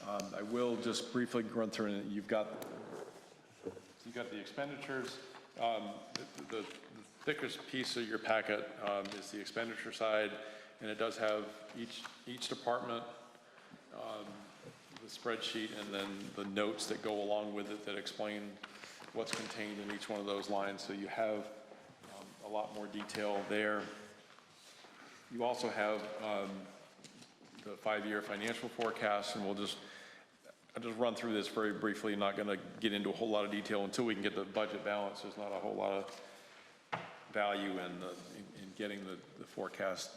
I will just briefly run through, and you've got the expenditures. The thickest piece of your packet is the expenditure side, and it does have each department, the spreadsheet, and then the notes that go along with it that explain what's contained in each one of those lines. So you have a lot more detail there. You also have the 5-year financial forecast, and I'll just run through this very briefly. I'm not going to get into a whole lot of detail until we can get the budget balance. There's not a whole lot of value in getting the forecast,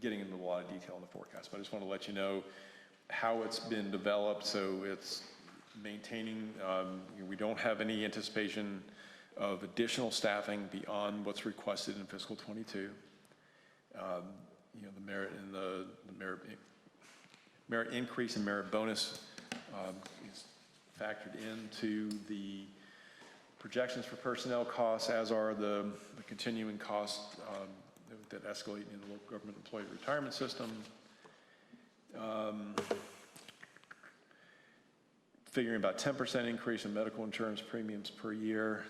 getting into a lot of detail in the forecast. But I just want to let you know how it's been developed. So it's maintaining, we don't have any anticipation of additional staffing beyond what's requested in fiscal 22. The merit and the merit increase and merit bonus is factored into the projections for personnel costs, as are the continuing costs that escalate in the local government employee retirement system. Figuring about 10% increase in medical insurance premiums per year.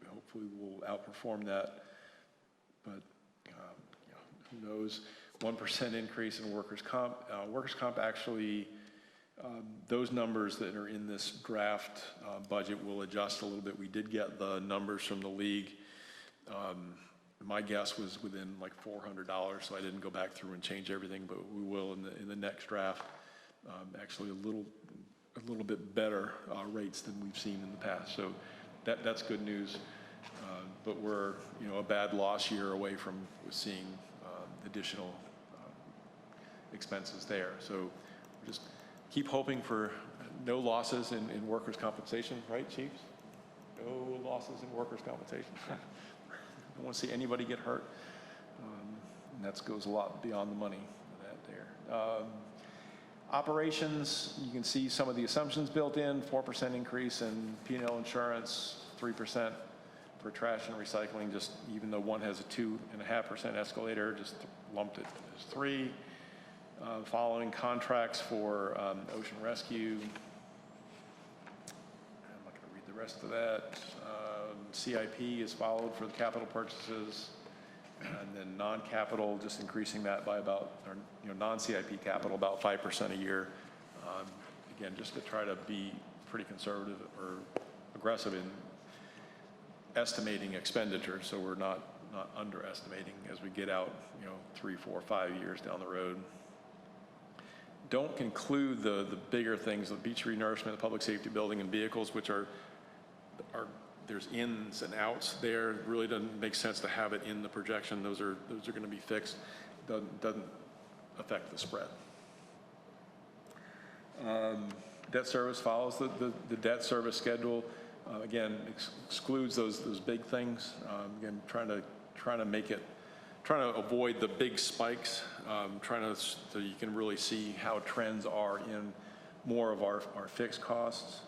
Hopefully we'll outperform that, but who knows? 1% increase in workers' comp. Workers' comp, actually, those numbers that are in this draft budget will adjust a little bit. We did get the numbers from the league. My guess was within like $400, so I didn't go back through and change everything, but we will in the next draft. Actually, a little bit better rates than we've seen in the past. So that's good news. But we're a bad loss year away from seeing additional expenses there. So just keep hoping for no losses in workers' compensation, right, chiefs? No losses in workers' compensation. I don't want to see anybody get hurt. And that goes a lot beyond the money that there. Operations, you can see some of the assumptions built in, 4% increase in P&L insurance, 3% For trash and recycling, just even though one has a 2.5% escalator, just lumped it as 3. Following contracts for ocean rescue. I'm not going to read the rest of that. CIP is followed for the capital purchases. And then non-capital, just increasing that by about, or non-CIP capital, about 5% a year. Again, just to try to be pretty conservative or aggressive in estimating expenditures, so we're not underestimating as we get out, 3, 4, 5 years down the road. Don't conclude the bigger things, the beach renourishment, the public safety building, and vehicles, which are there's ins and outs there. It really doesn't make sense to have it in the projection. Those are going to be fixed. Doesn't affect the spread. Debt service follows the debt service schedule. Again, excludes those big things. Again, trying to avoid the big spikes. So you can really see how trends are in more of our fixed costs.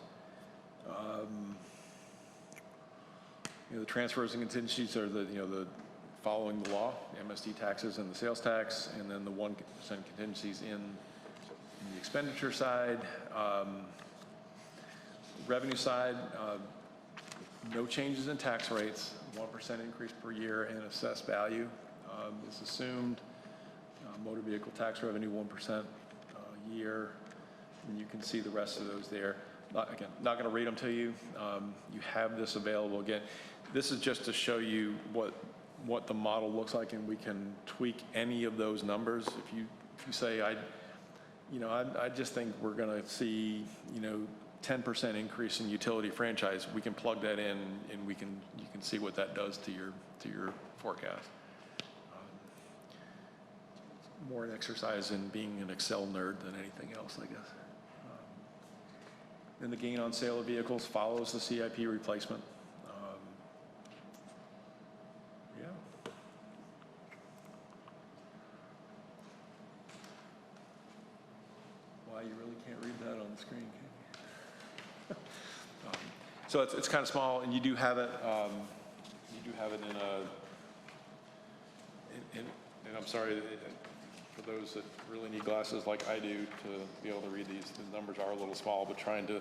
The transfers and contingencies are the following the law, the MSD taxes and the sales tax, and then the 1% contingencies in the expenditure side. Revenue side, no changes in tax rates, 1% increase per year in assessed value is assumed. Motor vehicle tax revenue, 1% a year. And you can see the rest of those there. Again, not going to read them to you. You have this available. Again, this is just to show you what the model looks like, and we can tweak any of those numbers. If you say, I just think we're going to see, 10% increase in utility franchise, we can plug that in, and you can see what that does to your forecast. More an exercise in being an Excel nerd than anything else, I guess. Then the gain on sale of vehicles follows the CIP replacement. Yeah. Wow, you really can't read that on the screen, can you? So it's kind of small, and you do have it. You do have it and I'm sorry. For those that really need glasses like I do to be able to read these, the numbers are a little small, but I'm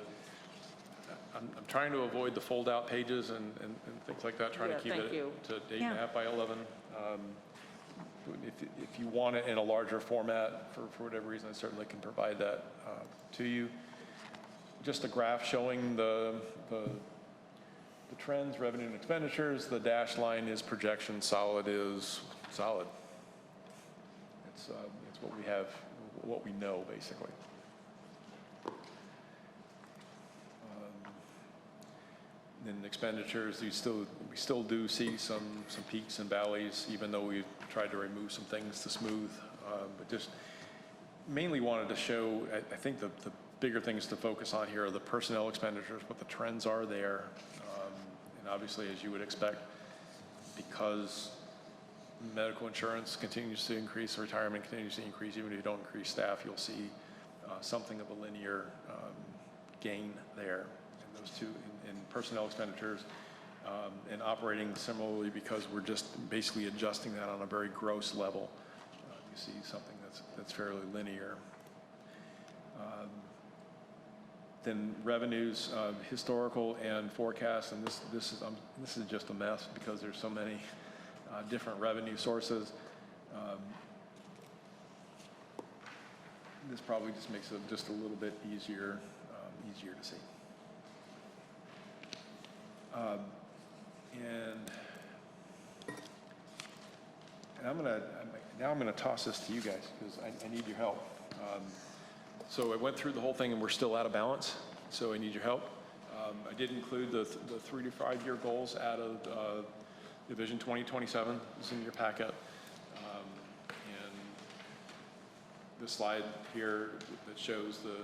trying to avoid the fold-out pages and things like that, trying to keep it to 8.5 by 11. If you want it in a larger format, for whatever reason, I certainly can provide that to you. Just a graph showing the trends, revenue and expenditures. The dashed line is projection, solid is solid. It's what we have, what we know, basically. In expenditures, we still do see some peaks and valleys, even though we've tried to remove some things to smooth. But just mainly wanted to show, I think the bigger things to focus on here are the personnel expenditures, what the trends are there. And obviously, as you would expect, because medical insurance continues to increase, retirement continues to increase. Even if you don't increase staff, you'll see something of a linear gain there in those two, in personnel expenditures, and operating similarly, because we're just basically adjusting that on a very gross level. You see something that's fairly linear. Then revenues, historical and forecast, and this is just a mess because there's so many different revenue sources. This probably just makes it just a little bit easier to see. And I'm gonna toss this to you guys because I need your help. So I went through the whole thing and we're still out of balance. So I need your help. I did include the 3 to 5 year goals out of Vision 2027 is in your packet. And this slide here that shows the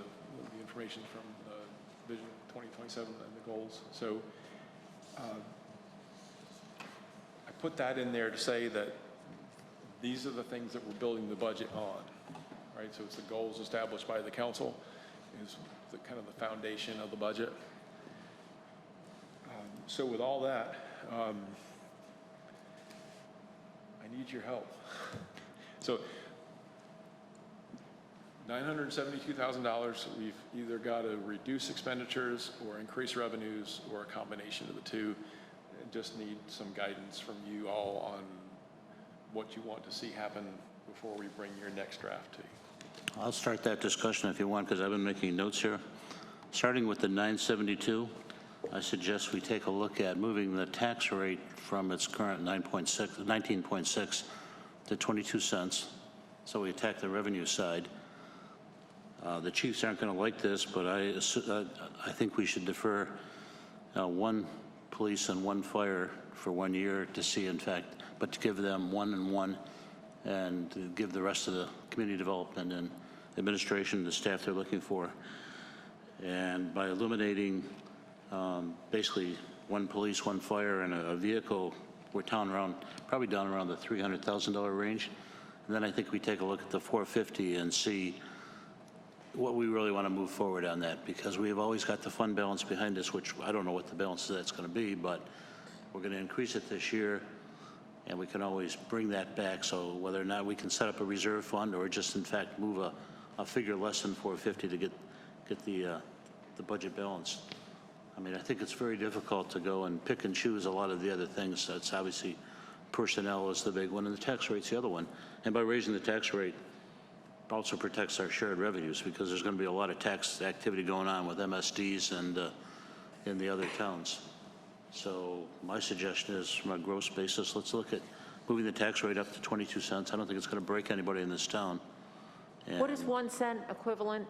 information from Vision 2027 and the goals. So I put that in there to say that these are the things that we're building the budget on, right? So it's the goals established by the council is the kind of the foundation of the budget. So with all that, I need your help. So $972,000, we've either got to reduce expenditures or increase revenues or a combination of the two. I just need some guidance from you all on what you want to see happen before we bring your next draft to you. I'll start that discussion if you want, because I've been making notes here. Starting with the 972, I suggest we take a look at moving the tax rate from its current 19.6 to 22 cents. So we attack the revenue side. The chiefs aren't going to like this, but I think we should defer one police and one fire for 1 year to see, in fact, but to give them 1 and 1, and to give the rest of the community development and administration the staff they're looking for. And by eliminating basically one police, one fire, and a vehicle, we're probably down around the $300,000 range. And then I think we take a look at the 450 and see what we really want to move forward on that, because we've always got the fund balance behind us, which I don't know what the balance of that's going to be, but we're going to increase it this year, and we can always bring that back. So whether or not we can set up a reserve fund or just in fact move a figure less than 450 to get the budget balanced. I mean, I think it's very difficult to go and pick and choose a lot of the other things. That's obviously personnel is the big one, and the tax rate's the other one. And by raising the tax rate, also protects our shared revenues, because there's going to be a lot of tax activity going on with MSDs and in the other towns. So my suggestion is, from a gross basis, let's look at moving the tax rate up to 22 cents. I don't think it's going to break anybody in this town. And What is 1 cent equivalent?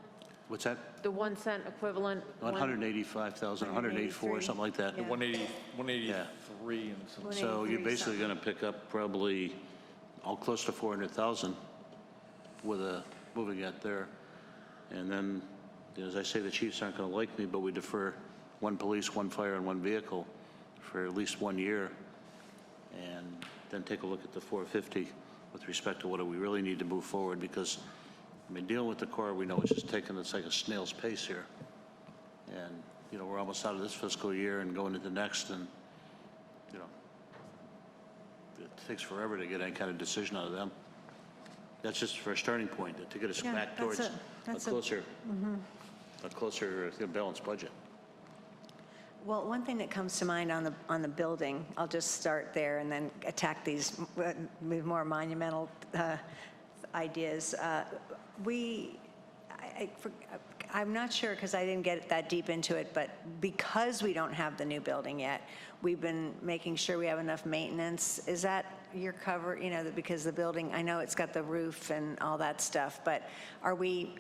what's that? The 1 cent equivalent? 185,000, 184, something like that. Yeah. 183 and some. So you're basically going to pick up probably close to 400,000 with moving it there. And then, as I say, the chiefs aren't going to like me, but we defer one police, one fire, and one vehicle for at least 1 year, and then take a look at the 450 with respect to what do we really need to move forward, because, I mean, dealing with the Corps, we know it's just it's like a snail's pace here. And, you know, we're almost out of this fiscal year and going into next, and, you know, it takes forever to get any kind of decision out of them. That's just for a starting point, to get us back towards a closer balanced budget. Well, one thing that comes to mind on the building, I'll just start there and then attack these more monumental ideas. I'm not sure, because I didn't get that deep into it, but because we don't have the new building yet, we've been making sure we have enough maintenance. Is that your cover, you know, because the building, I know it's got the roof and all that stuff, but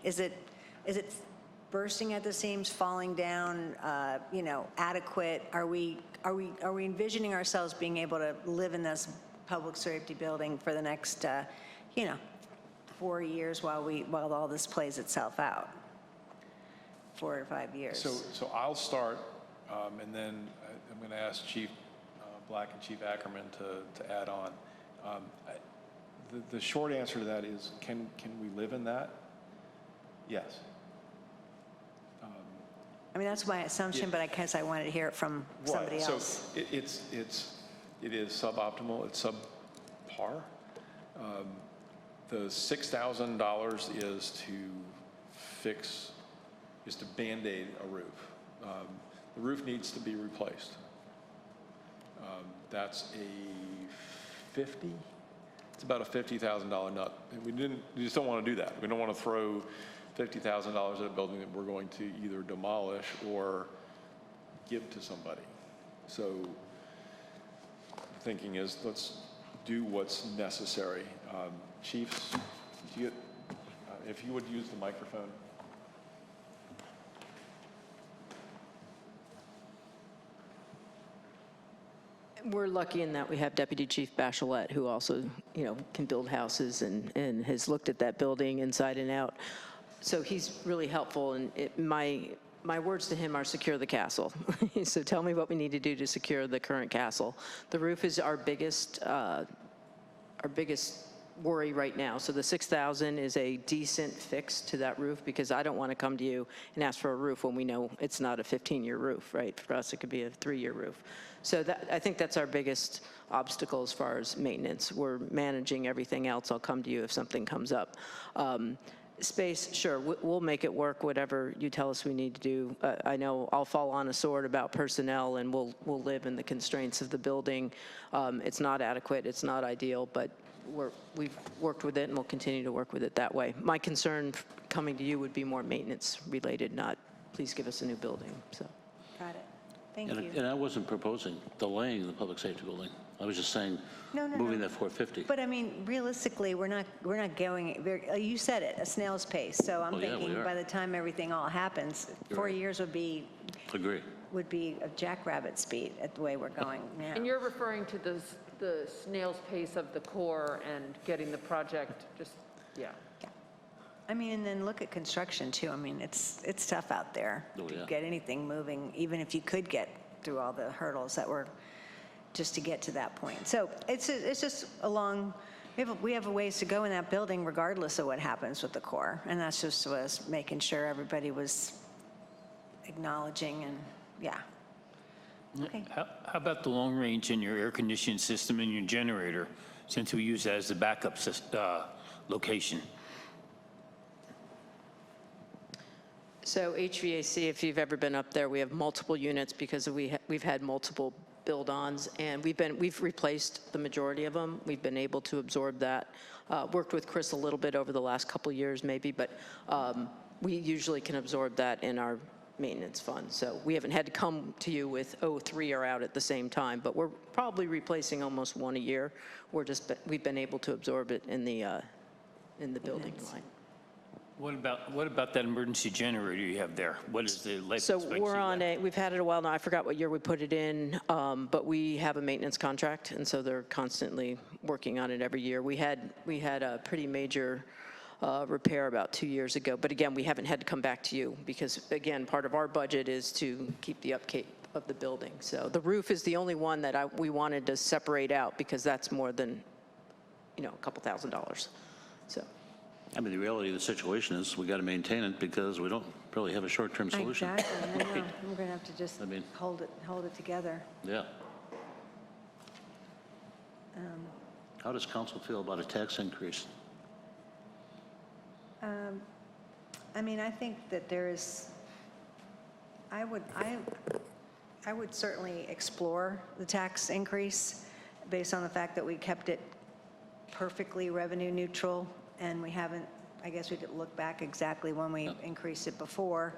is it bursting at the seams, falling down, you know, adequate? Are we envisioning ourselves being able to live in this public safety building for the next, you know, 4 years while all this plays itself out? 4 or 5 years. So I'll start, and then I'm going to ask Chief Black and Chief Ackerman to add on. The short answer to that is, can we live in that? Yes. I mean, that's my assumption, but I guess I wanted to hear it from somebody Right. else. So it is suboptimal. It's subpar. The $6,000 is to Band-Aid a roof. The roof needs to be replaced. That's it's about a $50,000 nut. And we just don't want to do that. We don't want to throw $50,000 at a building that we're going to either demolish or give to somebody. So the thinking is, let's do what's necessary. Chiefs, if you would use the microphone. We're lucky in that we have Deputy Chief Bachelet, who also, you know, can build houses and has looked at that building inside and out. So he's really helpful, and my words to him are secure the castle. So tell me what we need to do to secure the current castle. The roof is our biggest worry right now. So the 6,000 is a decent fix to that roof, because I don't want to come to you and ask for a roof when we know it's not a 15-year roof, right? For us, it could be a 3-year roof. So that, I think that's our biggest obstacle as far as maintenance. We're managing everything else. I'll come to you if something comes up. Space, sure, we'll make it work, whatever you tell us we need to do. I know I'll fall on a sword about personnel, and we'll live in the constraints of the building. It's not adequate, it's not ideal, but we've worked with it, and we'll continue to work with it that way. My concern coming to you would be more maintenance related, not please give us a new building, so. Got it. Thank And you. and I wasn't proposing delaying the public safety building. I was just saying No, no, moving no. that 450. But I mean, realistically, we're not going, you said it, a snail's pace. So I'm Oh, yeah, we thinking are. by the time everything all happens, You're 4 right. years would be Agree. a jackrabbit speed at the way we're going now. And you're referring to the snail's pace of the core and getting the project just, yeah. I mean, and then look at construction too. I mean, it's tough out there Oh, to yeah. get anything moving, even if you could get through all the hurdles that were just to get to that point. So it's just a long, we have a ways to go in that building regardless of what happens with the core. And that's just was making sure everybody was acknowledging and, yeah. Okay. How about the long range in your air conditioning system and your generator, since we use that as the backup location? So HVAC, if you've ever been up there, we have multiple units because we've had multiple build-ons, and we've replaced the majority of them. We've been able to absorb that. Worked with Chris a little bit over the last couple of years maybe, but we usually can absorb that in our maintenance fund. So we haven't had to come to you with, oh, 3 are out at the same time, but we're probably replacing almost 1 a year. We've been able to absorb it in the building line. What about that emergency generator you have there? What is the life So expectancy? we're on of that? we've had it a while now. I forgot what year we put it in, but we have a maintenance contract, and so they're constantly working on it every year. We had a pretty major repair about 2 years ago, but again, we haven't had to come back to you because, again, part of our budget is to keep the upkeep of the building. So the roof is the only one that we wanted to separate out because that's more than, a couple $1,000s. So. I mean, the reality of the situation is we got to maintain it because we don't really have a short-term solution. Exactly. I know. We're going to have to just I mean- hold it together. Yeah. How does council feel about a tax increase? I mean, I think that there is, I would certainly explore the tax increase based on the fact that we kept it perfectly revenue neutral, and we haven't, I guess we could look back exactly when we increased it before.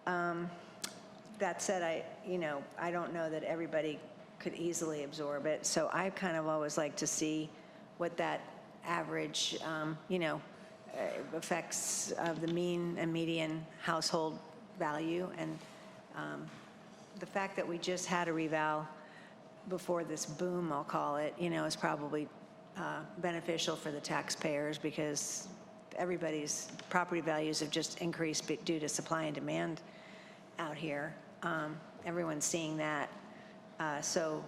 That said, I don't know that everybody could easily absorb it, so I kind of always like to see what that average, effects of the mean and median household value. And the fact that we just had a reval before this boom, I'll call it, is probably beneficial for the taxpayers because everybody's property values have just increased due to supply and demand out here. Everyone's seeing that. So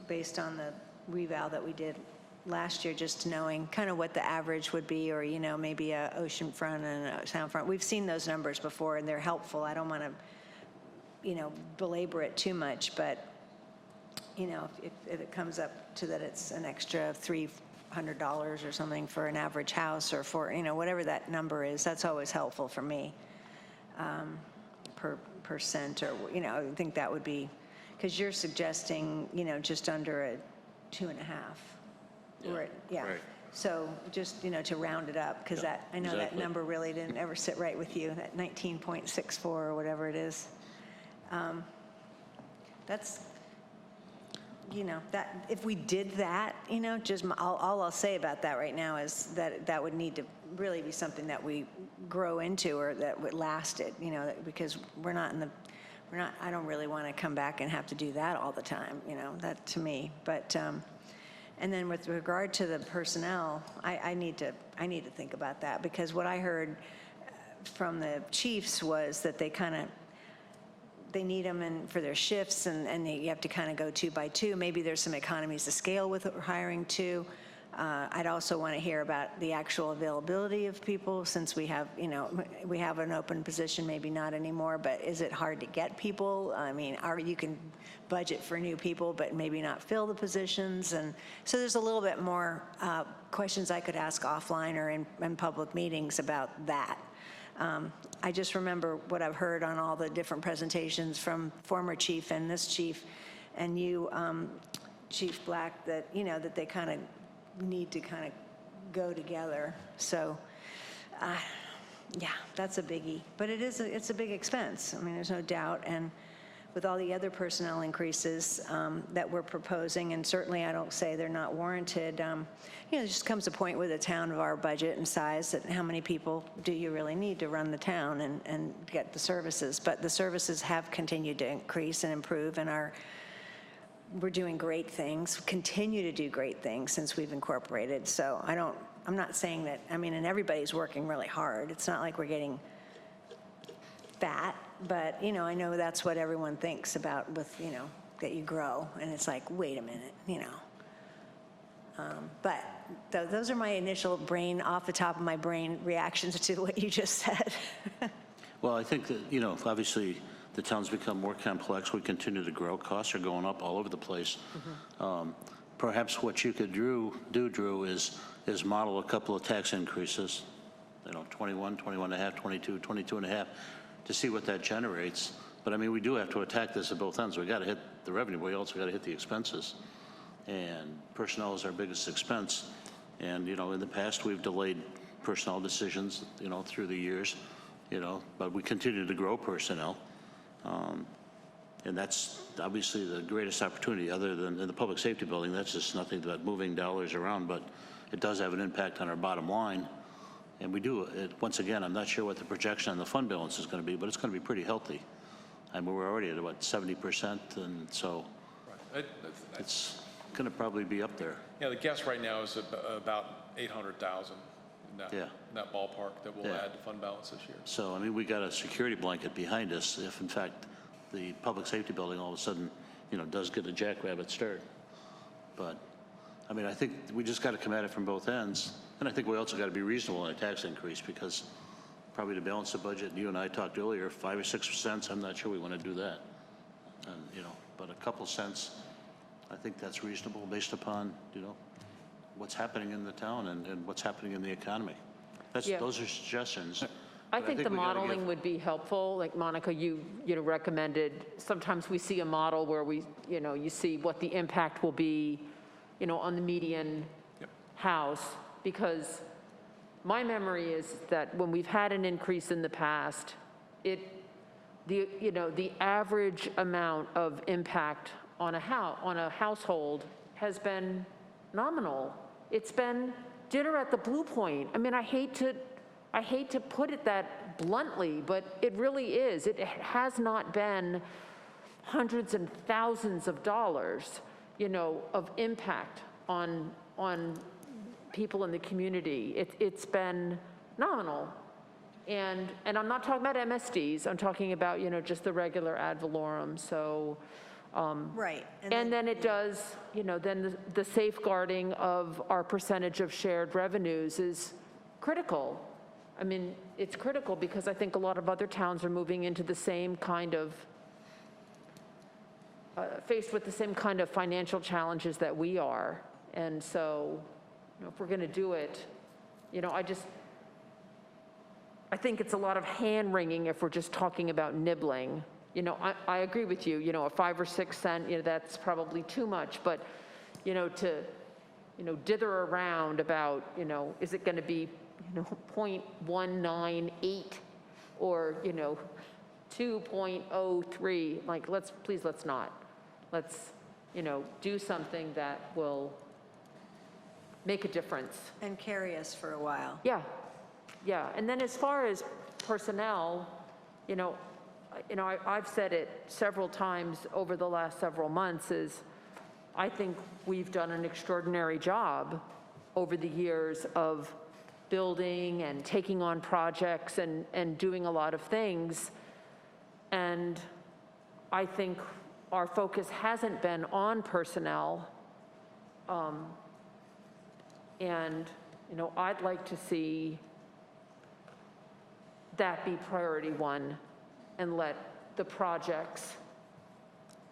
based on the reval that we did last year, just knowing kind of what the average would be, or, maybe a oceanfront and a soundfront. We've seen those numbers before and they're helpful. I don't want to, belabor it too much, but, if it comes up to that it's an extra $300 or something for an average house, or for, whatever that number is, that's always helpful for me, per percent, or, I think that would be, because you're suggesting, just under a 2.5. Right. Yeah. Right. So just, to round it up, because Yeah, I know that exactly. number really didn't ever sit right with you, that 19.64 or whatever it is. That's, that, if we did that, just, all I'll say about that right now is that that would need to really be something that we grow into, or that would last it, because I don't really want to come back and have to do that all the time, that to me. But, and then with regard to the personnel, I need to think about that, because what I heard from the chiefs was that they need them for their shifts, and you have to kind of go 2 by 2. Maybe there's some economies of scale with hiring 2. I'd also want to hear about the actual availability of people, since we have, we have an open position, maybe not anymore, but is it hard to get people? I mean, you can budget for new people, but maybe not fill the positions. And so there's a little bit more questions I could ask offline or in public meetings about that. I just remember what I've heard on all the different presentations from former chief and this chief, and you, Chief Black, that, that they kind of need to kind of go together. So, yeah, that's a biggie. But it's a big expense. I mean, there's no doubt. And with all the other personnel increases that we're proposing, and certainly I don't say they're not warranted, there just comes a point with a town of our budget and size that how many people do you really need to run the town and get the services. But the services have continued to increase and improve, and we're doing great things, continue to do great things since we've incorporated. So I'm not saying that, and everybody's working really hard. It's not like we're getting fat, but, I know that's what everyone thinks about with, that you grow. And it's like, wait a minute, But those are my initial off the top of my brain reactions to what you just said. Well, I think that, obviously, the town's become more complex. We continue to grow. Costs are going up all over the place. Perhaps what you could do, Drew, is model a couple of tax increases, 21, 21.5, 22, 22.5, to see what that generates. But we do have to attack this at both ends. We got to hit the revenue, but we also got to hit the expenses. And personnel is our biggest expense. And, in the past, we've delayed personnel decisions, through the years, but we continue to grow personnel. And that's obviously the greatest opportunity, other than in the public safety building. That's just nothing but moving dollars around, but it does have an impact on our bottom line. And we do it, once again, I'm not sure what the projection on the fund balance is going to be, but it's going to be pretty healthy. We're already at about 70%, and so it's going to probably be up there. Yeah, the guess right now is about 800,000 in that ballpark that we'll add to fund balance this year. So, we got a security blanket behind us if, in fact, the public safety building all of a sudden, does get a jackrabbit start. But, I think we just got to come at it from both ends. And I think we also got to be reasonable in a tax increase, because probably to balance the budget, you and I talked earlier, 5 or 6 cents, I'm not sure we want to do that. And, but a couple cents, I think that's reasonable based upon, what's happening in the town and what's happening in the economy. Those are suggestions. I think the modeling would be helpful. Like Monica, you recommended, sometimes we see a model where you see what the impact will be, on the median house, because my memory is that when we've had an increase in the past, the average amount of impact on a household has been nominal. It's been dinner at the Blue Point. I hate to put it that bluntly, but it really is. It has not been hundreds and thousands of dollars, of impact on people in the community. It's been nominal. And I'm not talking about MSDs. I'm talking about, just the regular ad valorem. So, right. And then it does, then the safeguarding of our percentage of shared revenues is critical. It's critical because I think a lot of other towns are moving into the same kind of, faced with the same kind of financial challenges that we are. And so, if we're going to do it, I think it's a lot of hand-wringing if we're just talking about nibbling. I agree with you, a 5 or 6 cent, that's probably too much, but, to, dither around about, is it going to be, 0.198 or, 2.03, like, let's not. Let's, do something that will make a difference. And carry us for a while. Yeah. And then as far as personnel, I've said it several times over the last several months, is I think we've done an extraordinary job over the years of building and taking on projects and doing a lot of things. And I think our focus hasn't been on personnel. And, you know, I'd like to see that be priority one and let the projects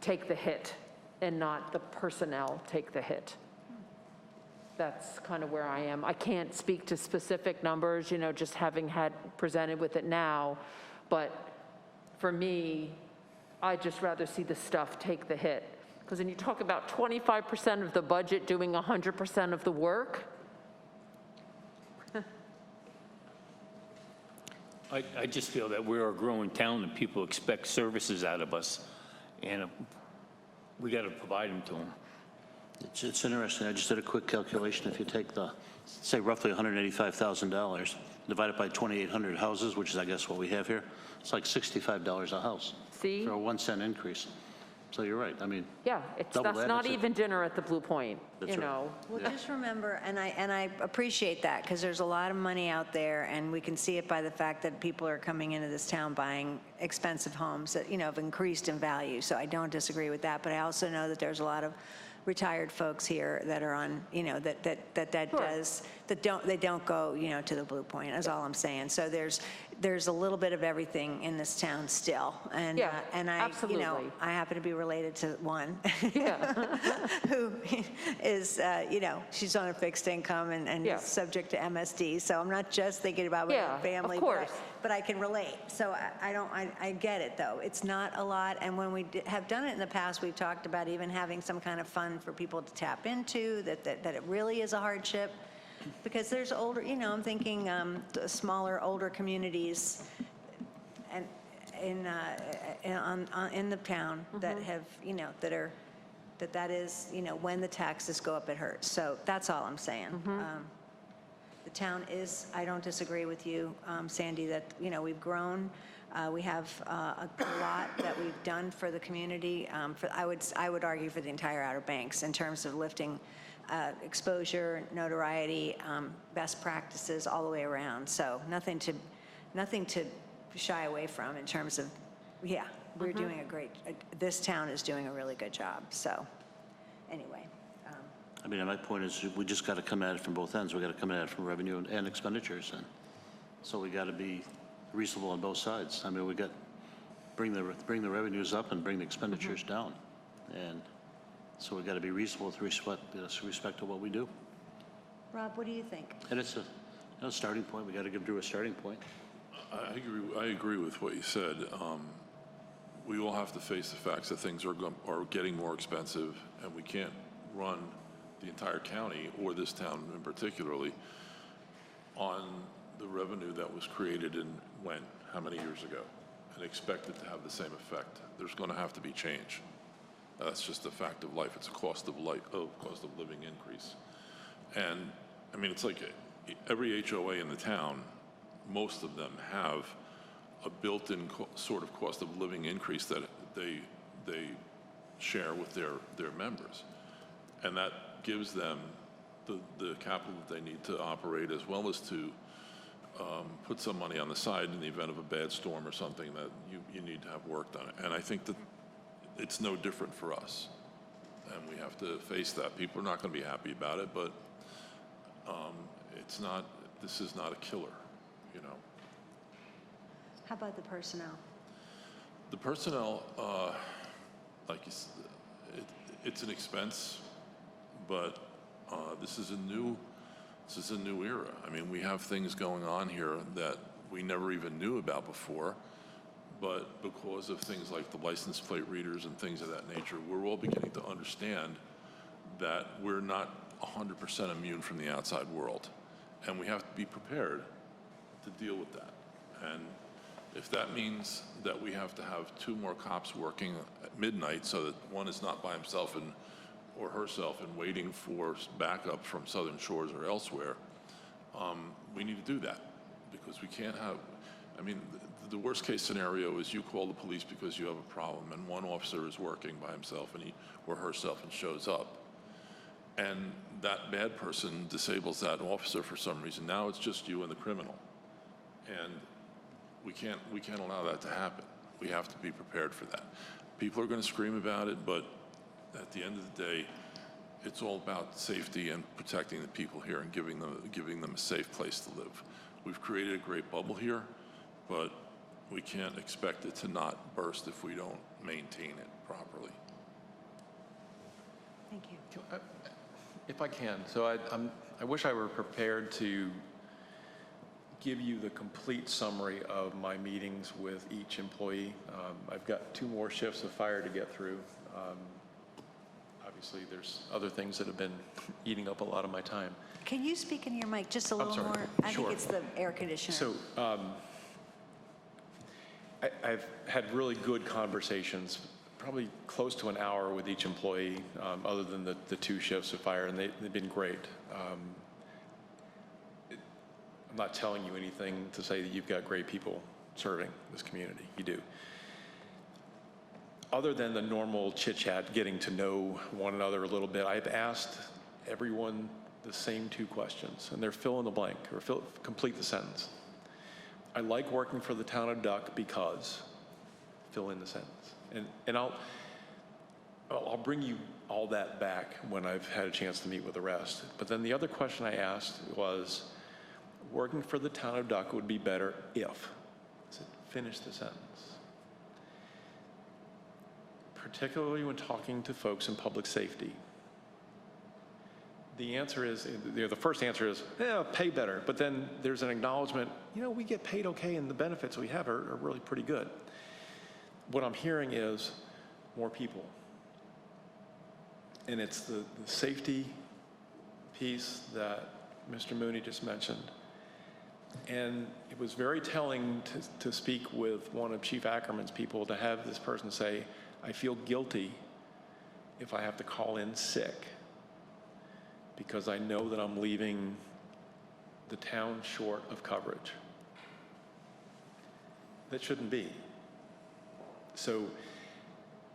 take the hit and not the personnel take the hit. That's kind of where I am. I can't speak to specific numbers, you know, just having had presented with it now, but for me, I'd just rather see the stuff take the hit. Because when you talk about 25% of the budget doing 100% of the work, I just feel that we're a growing town and people expect services out of us, and we got to provide them to them. It's interesting. I just did a quick calculation. If you take the, say, roughly $185,000, divide it by 2,800 houses, which is, I guess, what we have here, it's like $65 a house. see? For a 1 cent increase. So you're right. I mean, Yeah, double that's that, not that's it. even dinner at the Blue Point, That's you right. know? Well, just remember, and I appreciate that, because there's a lot of money out there, and we can see it by the fact that people are coming into this town buying expensive homes that, you know, have increased in value, so I don't disagree with that, but I also know that there's a lot of retired folks here that are on, you know, that Sure. does, they don't go, you know, to the Blue Point, that's all I'm saying. So there's a little bit of everything in this town still. And, Yeah, and I, you know, absolutely. I happen to be related to one Yeah, who is, you know, she's on a fixed income and Yeah. is subject to MSD. So I'm not just thinking about my Yeah, own of family, course. but I can relate. So I get it though. It's not a lot. And when we have done it in the past, we've talked about even having some kind of fund for people to tap into, that it really is a hardship. Because there's older, you know, I'm thinking the smaller, older communities and in the town that have, you know, that is, you know, when the taxes go up, it hurts. So that's all I'm saying. The town is, I don't disagree with you, Sandy, that, you know, we've grown. We have a lot that we've done for the community. I would argue for the entire Outer Banks in terms of lifting exposure, notoriety, best practices all the way around. So nothing to shy away from in terms of, yeah, we're doing this town is doing a really good job. So anyway. I mean, my point is we just got to come at it from both ends. We got to come at it from revenue and expenditures. And so we got to be reasonable on both sides. I mean, we got bring the revenues up and bring the expenditures down. And so we got to be reasonable with respect to what we do. Rob, what do you think? And it's a starting point. We got to give Drew a starting point. I agree with what you said. We all have to face the facts that things are getting more expensive, and we can't run the entire county, or this town in particularly, on the revenue that was created in how many years ago, and expect it to have the same effect. There's going to have to be change. That's just a fact of life. It's a cost of living increase. And I mean, it's like every HOA in the town, most of them have a built-in sort of cost of living increase that they share with their members. And that gives them the capital that they need to operate, as well as to put some money on the side in the event of a bad storm or something that you need to have work done. And I think that it's no different for us. And we have to face that. People are not going to be happy about it, but this is not a killer, you know. How about the personnel? The personnel, like you said, it's an expense, but this is a new era. I mean, we have things going on here that we never even knew about before, but because of things like the license plate readers and things of that nature, we're all beginning to understand that we're not 100% immune from the outside world, and we have to be prepared to deal with that. And if that means that we have to have 2 more cops working at midnight so that one is not by himself or herself and waiting for backup from Southern Shores or elsewhere, we need to do that, because we can't have, I mean, the worst case scenario is you call the police because you have a problem and one officer is working by himself and he or herself and shows up. And that bad person disables that officer for some reason. Now it's just you and the criminal. And we can't allow that to happen. We have to be prepared for that. People are going to scream about it, but at the end of the day, it's all about safety and protecting the people here and giving them a safe place to live. We've created a great bubble here, but we can't expect it to not burst if we don't maintain it properly. Thank you. If I can, so I wish I were prepared to give you the complete summary of my meetings with each employee. I've got 2 more shifts of fire to get through. Obviously, there's other things that have been eating up a lot of my time. Can you speak in your mic just a little sorry. more? I Sure. think it's the air conditioner. So I've had really good conversations, probably close to an hour with each employee, other than the 2 shifts of fire, and they've been great. I'm not telling you anything to say that you've got great people serving this community. You do. Other than the normal chit-chat, getting to know one another a little bit, I've asked everyone the same 2 questions, and they're fill in the blank, or complete the sentence. I like working for the town of Duck because, fill in the sentence. And I'll bring you all that back when I've had a chance to meet with the rest. But then the other question I asked was, working for the town of Duck would be better if. I said, finish the sentence. Particularly when talking to folks in public safety. The answer is, the first answer is, yeah, pay better. But then there's an acknowledgement, we get paid okay and the benefits we have are really pretty good. What I'm hearing is more people. And it's the safety piece that Mr. Mooney just mentioned. And it was very telling to speak with one of Chief Ackerman's people, to have this person say, I feel guilty if I have to call in sick because I know that I'm leaving the town short of coverage. That shouldn't be. So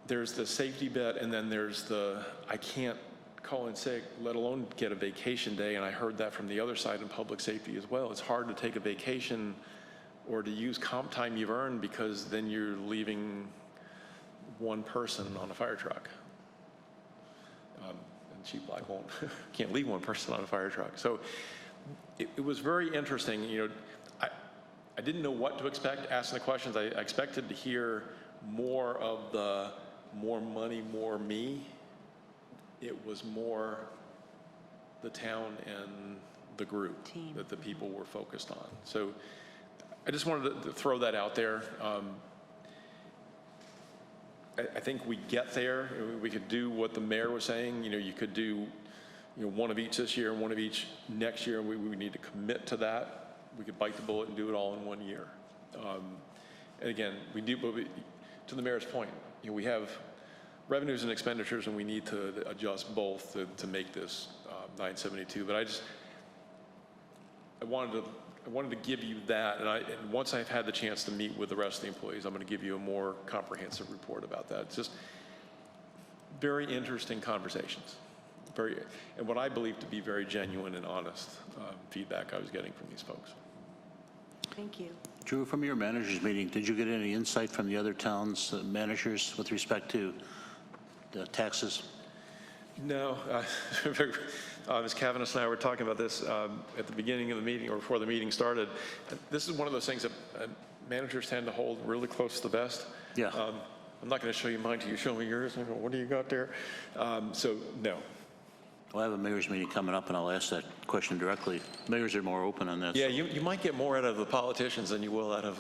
there's the safety bit, and then there's the I can't call in sick, let alone get a vacation day, and I heard that from the other side in public safety as well. It's hard to take a vacation or to use comp time you've earned because then you're leaving one person on a fire truck. And Chief Black can't leave one person on a fire truck. So it was very interesting. I didn't know what to expect asking the questions. I expected to hear more of the more money, more me. It was more the town and the group Team. that the people were focused on. So I just wanted to throw that out there. I think we get there. We could do what the mayor was saying. You could do one of each this year and one of each next year. We need to commit to that. We could bite the bullet and do it all in 1 year. And again, we do, but to the mayor's point, we have revenues and expenditures, and we need to adjust both to make this 972. But I wanted to give you that, and once I've had the chance to meet with the rest of the employees, I'm going to give you a more comprehensive report about that. It's just very interesting conversations, and what I believe to be very genuine and honest feedback I was getting from these folks. Thank you. Drew, from your managers meeting, did you get any insight from the other towns' managers with respect to the taxes? No. Ms. Cavanis and I were talking about this at the beginning of the meeting or before the meeting started. This is one of those things that managers tend to hold really close to the vest. Yeah. I'm not going to show you mine till you show me yours. What do you got there? So, no. Well, I have a mayor's meeting coming up, and I'll ask that question directly. Mayors are more open on that. Yeah, you might get more out of the politicians than you will out of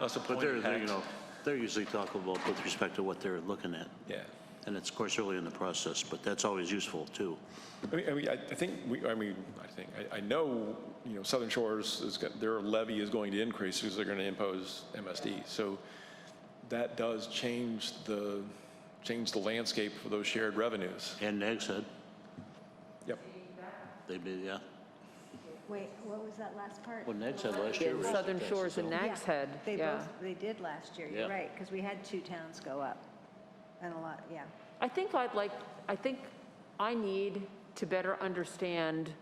us But they're usually talking about with respect to what they're looking at. Yeah. And it's, of course, early in the process, but that's always useful, too. I know, Southern Shores, their levy is going to increase because they're going to impose MSD. So that does change the landscape for those shared revenues. And Nags Head. Yep. They did, yeah. Wait, what was that last part? Well, Nags Head last year. Yeah, Southern Shores and Nags Head. They Yeah. they did last year, Yeah. you're right, because we had 2 towns go up, and a lot, yeah. I think I need to better understand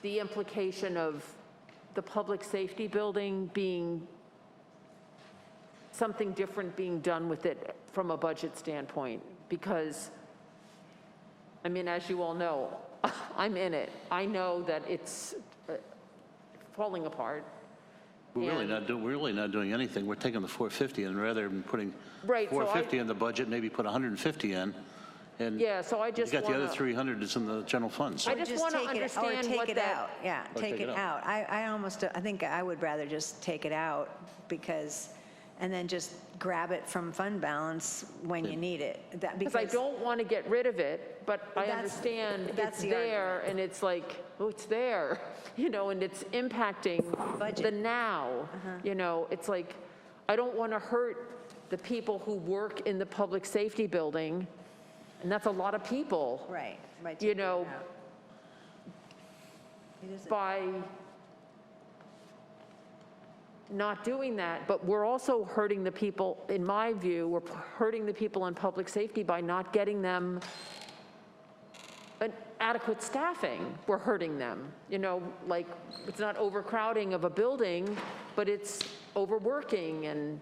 the implication of the public safety building being something different being done with it from a budget standpoint. because, I mean, as you all know, I'm in it. I know that it's falling apart. We're really not doing anything. We're taking the 450 and rather than putting Right, so 450 in the budget, maybe put 150 in. And Yeah, so I just you got the wanna- other 300 that's in the general fund. So I just want to understand Or take what it that. out, yeah, take it out. I think I would rather just take it out because, and then just grab it from fund balance when you need it. Because I don't want to get rid of it, but I That's- understand that's it's the there, argument. and it's like, oh, it's there, and it's impacting Budget. the now. It's like, I don't want to hurt the people who work in the public safety building, and that's a lot of people. Right, right. You take it know, out. It is a- by not doing that, but we're also hurting the people, in my view, we're hurting the people in public safety by not getting them an adequate staffing. We're hurting them, like, it's not overcrowding of a building, but it's overworking and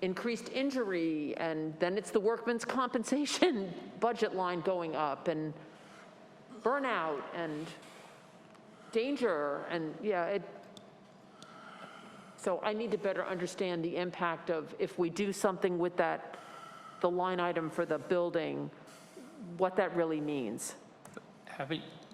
increased injury, and then it's the workman's compensation budget line going up, and burnout, and danger, and so I need to better understand the impact of if we do something with that, the line item for the building, what that really means.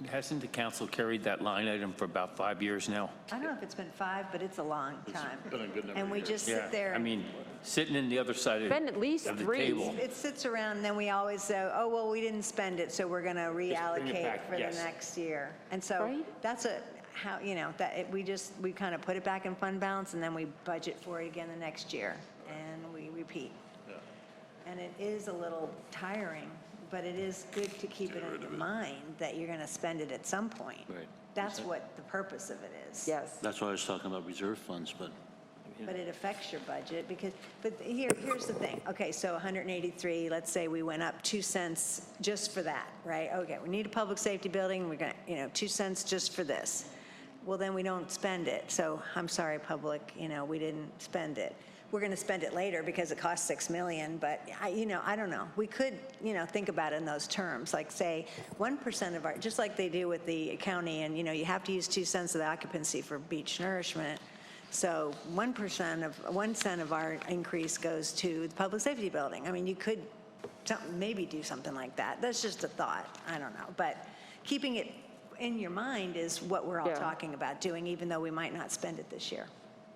Hasn't the council carried that line item for about 5 years now? I don't know if it's been 5, but it's a long time. been a good number And of we years. just sit there. I mean, sitting in the other side Been at least of the 3. table. It sits around, and then we always say, oh, well, we didn't spend it, so we're going to bring it reallocate back, for the yes. next year. And so Right. that's we kind of put it back in fund balance, and then we budget for it again the next year, and we repeat. And it is a little tiring, but it is good to keep it in your mind that you're going to spend it at some point. Right. That's what the purpose of it is. Yes. that's why I was talking about reserve funds, but But it affects your budget but here's the thing. Okay, so 183, let's say we went up 2 cents just for that, right? Okay, we need a public safety building, we're going to, 2 cents just for this. Well, then we don't spend it. So I'm sorry, public, we didn't spend it. We're going to spend it later because it costs $6 million, but I don't know. We could, think about it in those terms, like say 1% of our, just like they do with the county, and you have to use 2 cents of the occupancy for beach nourishment. So 1 cent of our increase goes to the public safety building. I mean, you could maybe do something like that. That's just a thought. I don't know. But keeping it in your mind is what we're all Yeah. talking about doing, even though we might not spend it this year.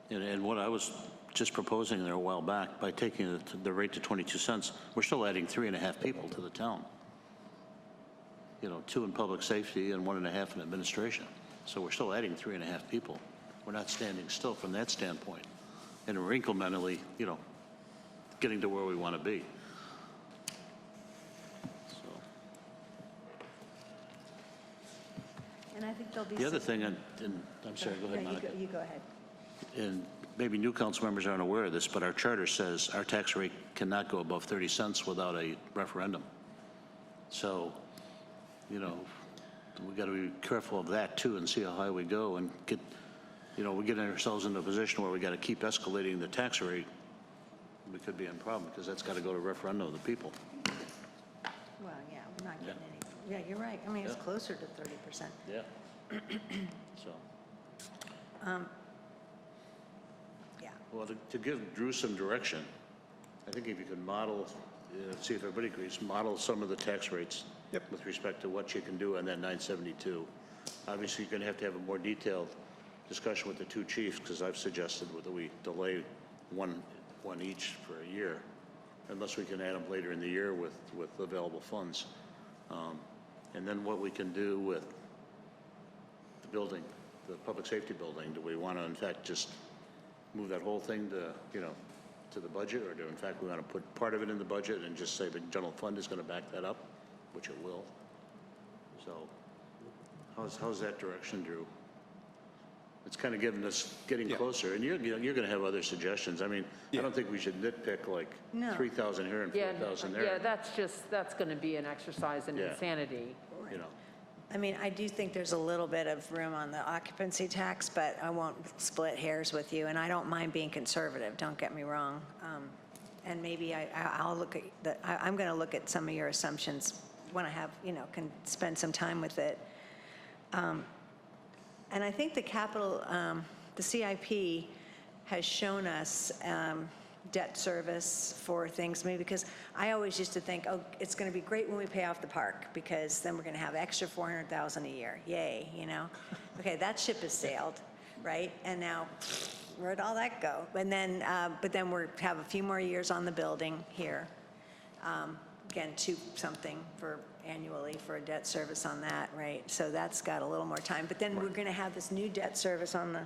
and what I was just proposing there a while back, by taking the rate to 22 cents, we're still adding 3.5 people to the town. 2 in public safety and 1.5 in administration. So we're still adding 3.5 people. We're not standing still from that standpoint. And we're incrementally, getting to where we want to be. So And I think there'll be the other some- thing, and I'm sorry, go ahead, Yeah, Monica. you go ahead. And maybe new council members aren't aware of this, but our charter says our tax rate cannot go above 30 cents without a referendum. So, we got to be careful of that too and see how high we go and get, we're getting ourselves into a position where we got to keep escalating the tax rate. We could be in problem because that's got to go to referendum of the people. Well, yeah, we're not getting any. Yeah, you're right. I mean, it's closer to 30%. Yeah. So. Yeah. Well, to give Drew some direction, I think if you could model, see if everybody agrees, model some of the tax rates with respect to what you can do on that 972. Obviously, you're going to have a more detailed discussion with the 2 chiefs, because I've suggested that we delay one each for a year, unless we can add them later in the year with available funds. And then what we can do with the building, the public safety building. Do we want to, in fact, just move that whole thing to, to the budget, or do, in fact, we want to put part of it in the budget and just say the general fund is going to back that up, which it will? So how's that direction, Drew? It's kind of getting closer, and you're going to have other suggestions. I mean, I don't think we should nitpick like No. 3,000 here and 4,000 there. Yeah, that's going to be an exercise in Yeah. insanity. I mean, I do think there's a little bit of room on the occupancy tax, but I won't split hairs with you, and I don't mind being conservative, don't get me wrong. and maybe I'll look at I'm going to look at some of your assumptions when I have, can spend some time with it. And I think the capital, the CIP has shown us debt service for things, maybe because I always used to think, oh, it's going to be great when we pay off the park because then we're going to have extra $400,000 a year. Yay, Okay, that ship has sailed, right? And now, where'd all that go? And then, but then we have a few more years on the building here. Again, 2 something for annually for a debt service on that, right? So that's got a little more time. But then we're going to have this new debt service on the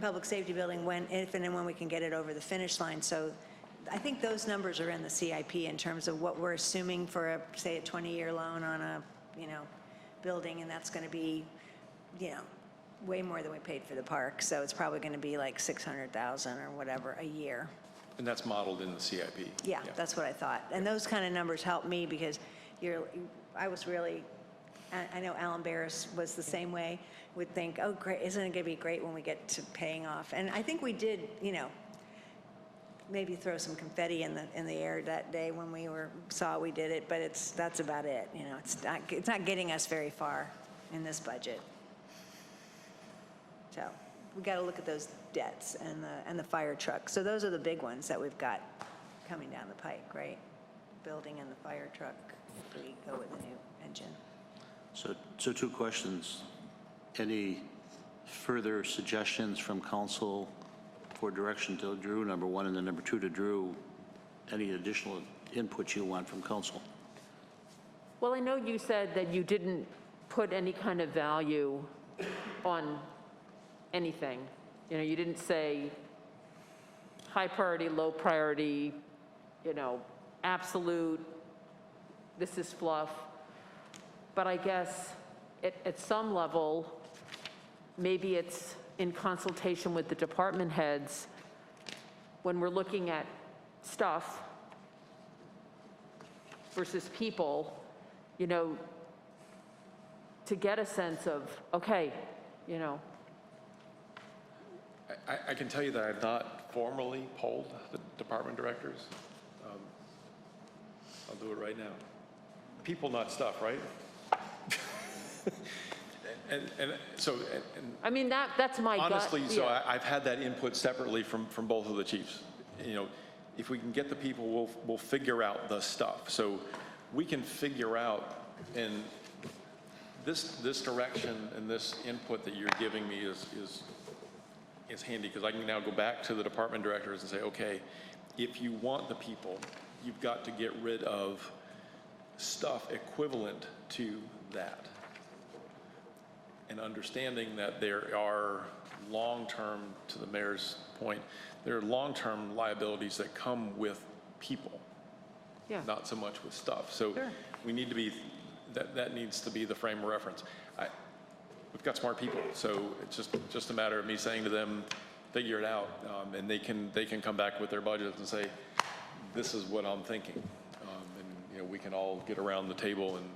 public safety building if and when we can get it over the finish line. So I think those numbers are in the CIP in terms of what we're assuming for say a 20-year loan on a, building, and that's going to be, way more than we paid for the park. So it's probably going to be like $600,000 or whatever a year. And that's modeled in the CIP. Yeah, that's what I thought. And those kind of numbers help me because I was really, I know Alan Barris was the same way, would think, oh, great, isn't it going to be great when we get to paying off? And I think we did, maybe throw some confetti in the air that day when we saw we did it, but that's about it. It's not getting us very far in this budget. So we got to look at those debts and the fire truck. So those are the big ones that we've got coming down the pike, right? Building and the fire truck if we go with the new engine. So 2 questions. Any further suggestions from council for direction to Drew, number 1, and then number 2 to Drew? Any additional input you want from council? Well, I know you said that you didn't put any kind of value on anything. You didn't say high priority, low priority, absolute, this is fluff. But I guess at some level, maybe it's in consultation with the department heads when we're looking at stuff versus people, to get a sense of, okay, I can tell you that I've not formally polled the department directors. I'll do it right now. People, not stuff, right? and so, I mean, that's my gut. honestly, so yeah. I've had that input separately from both of the chiefs. If we can get the people, we'll figure out the stuff. So we can figure out, and this direction and this input that you're giving me is handy because I can now go back to the department directors and say, okay, if you want the people, you've got to get rid of stuff equivalent to that. And understanding that there are long-term, to the mayor's point, there are long-term liabilities that come with people, Yeah. not so much with stuff. So Sure. we need to be, that needs to be the frame of reference. We've got smart people, so it's just a matter of me saying to them, figure it out, and they can come back with their budgets and say, this is what I'm thinking, and we can all get around the table and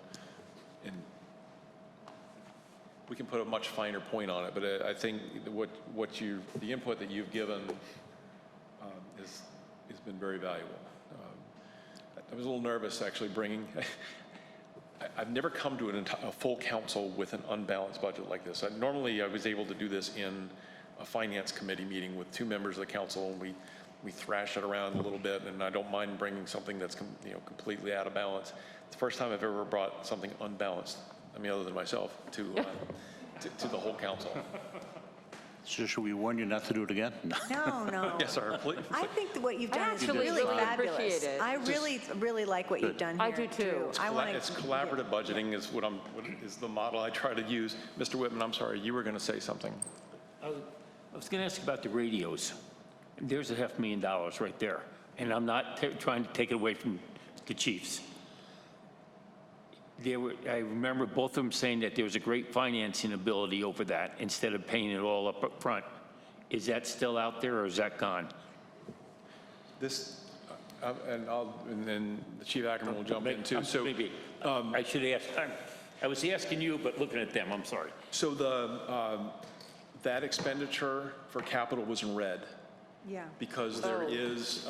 we can put a much finer point on it. But I think the input that you've given has been very valuable. I was a little nervous actually bringing. I've never come to a full council with an unbalanced budget like this. Normally, I was able to do this in a finance committee meeting with 2 members of the council, and we thrash it around a little bit, and I don't mind bringing something that's completely out of balance. It's the first time I've ever brought something unbalanced, other than myself, to the whole council. So should we warn you not to do it again? No. Yes, sir, please. I think that what you've done is actually really really fabulous. appreciate it. I really like what you've done here. I do too. It's collaborative budgeting is what is the model I try to use. Mr. Whitman, I'm sorry, you were going to say something. I was going to ask about the radios. There's $500,000 right there, and I'm not trying to take it away from the chiefs. I remember both of them saying that there was a great financing ability over that instead of paying it all up front. Is that still out there, or is that gone? This, and then the chief ackerman will jump in too. So maybe I should ask. I was asking you, but looking at them, I'm sorry. So that expenditure for capital was in red. Yeah. Because there is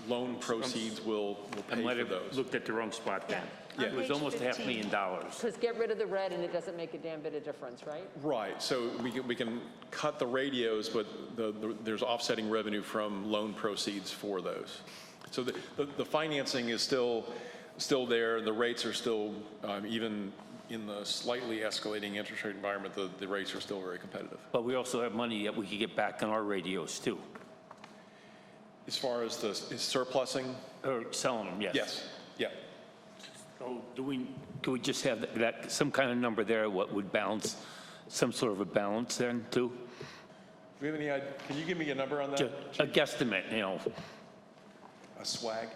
loan proceeds will I pay might for have those. looked at the wrong spot then. Yeah. It was On almost page $500,000. Because get rid of the red and it doesn't make a damn bit of difference, right? Right, so we can cut the radios, but there's offsetting revenue from loan proceeds for those. So the financing is still there, the rates are still, even in the slightly escalating interest rate environment, the rates are still very competitive. But we also have money that we could get back on our radios too, As far as the surplusing? or selling them, yes. Yes, yeah. So do we just have that, some kind of number there, what would balance, some sort of a balance then too? Do we have any idea, can you give me a number on that? Just a guesstimate, you know. A swag?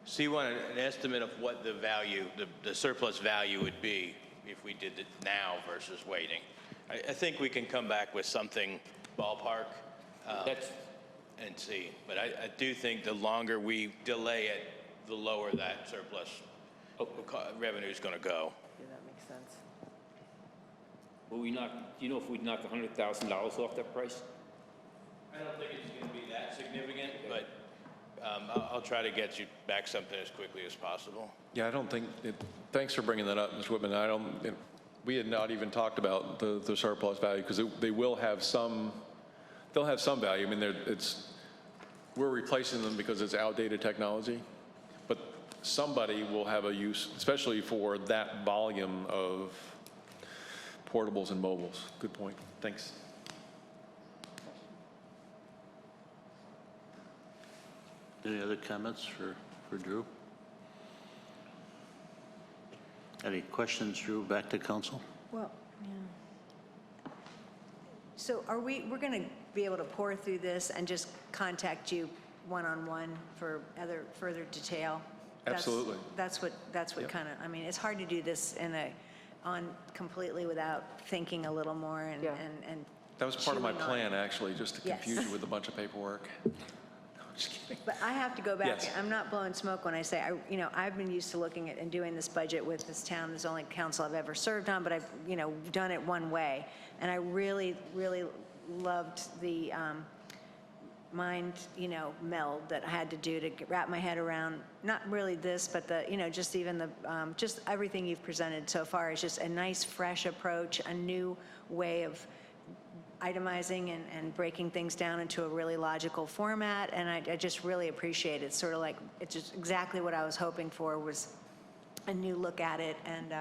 So you want an estimate of what the value, the surplus value would be if we did it now versus waiting? I think we can come back with something ballpark and see. But I do think the longer we delay it, the lower that surplus revenue is going to go. Yeah, that makes sense. Will we knock, do you know if we'd knock $100,000 off that price? I don't think it's going to be that significant, but I'll try to get you back something as quickly as possible. Yeah, I don't think, thanks for bringing that up, Mr. Whitman. We had not even talked about the surplus value, because they will have some, they'll have some value. I mean, we're replacing them because it's outdated technology, but somebody will have a use, especially for that volume of portables and mobiles. Good point. Thanks. Any other comments for Drew? Any questions, Drew? Back to council? Well, yeah. So we're going to be able to pour through this and just contact you one-on-one for further detail? Absolutely. That's what Yep. kind of, I mean, it's hard to do this completely without thinking a little more and That was part of my chewing on plan, it. actually, just to Yes. confuse you with a bunch of paperwork. No, I'm just kidding. But I have to go back. Yes. I'm not blowing smoke when I say, I've been used to looking at and doing this budget with this town. It's the only council I've ever served on, but I've, done it one way. And I really, really loved the mind, meld that I had to do to wrap my head around, not really this, but just even just everything you've presented so far is just a nice, fresh approach, a new way of itemizing and breaking things down into a really logical format, and I just really appreciate it. It's sort of like, it's just exactly what I was hoping for, was a new look at it, and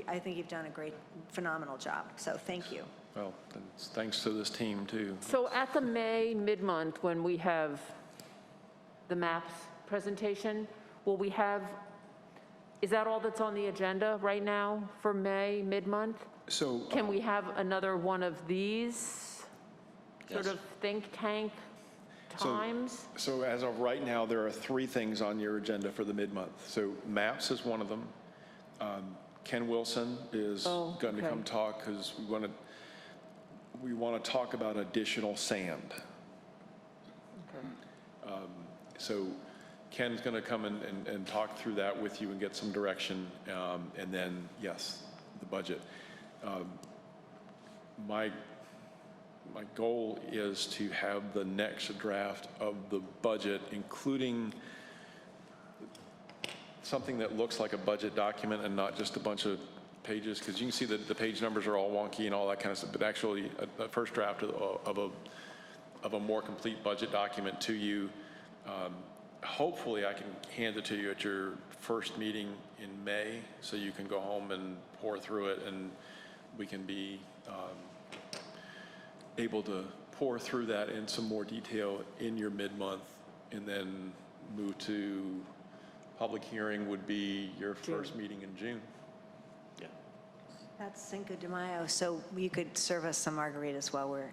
I think you've done a phenomenal job, so thank you. Well, thanks to this team, too. So at the May mid-month, when we have the maps presentation, will we have, is that all that's on the agenda right now for May mid-month? So Can we have another one of these sort Yes. of think tank times? So as of right now, there are 3 things on your agenda for the mid-month. So maps is one of them. Ken Wilson is going to come talk, because we want to talk about additional sand. So Ken's going to come and talk through that with you and get some direction, and then, yes, the budget. My goal is to have the next draft of the budget, including something that looks like a budget document and not just a bunch of pages, because you can see that the page numbers are all wonky and all that kind of stuff, but actually a first draft of a more complete budget document to you. Hopefully I can hand it to you at your first meeting in May, so you can go home and pour through it, and we can be able to pour through that in some more detail in your mid-month, and then move to public hearing would be your first meeting in June. That's Cinco de Mayo, so you could serve us some margaritas while we're,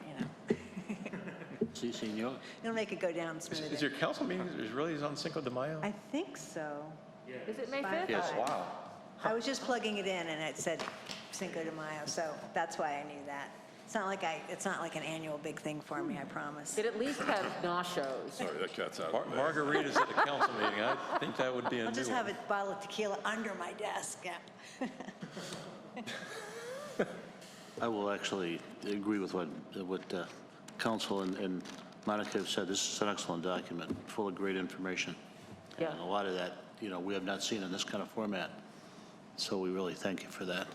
Si, senor. it'll make it go down Is smoother. your council meeting really on Cinco de Mayo? I think so. Is it May 5? 5th? Yes. Wow. I was just plugging it in and it said Cinco de Mayo, so that's why I knew that. it's not like an annual big thing for me, I promise. It at least had nachos. Sorry, that cat's out. Margaritas at a council meeting, I think that would be a new I'll just one. have a bottle of tequila under my desk, yeah. I will actually agree with what Council and Monica have said. This is an excellent document, full of great information. Yeah. And a lot of that, we have not seen in this kind of format. So we really thank you for that.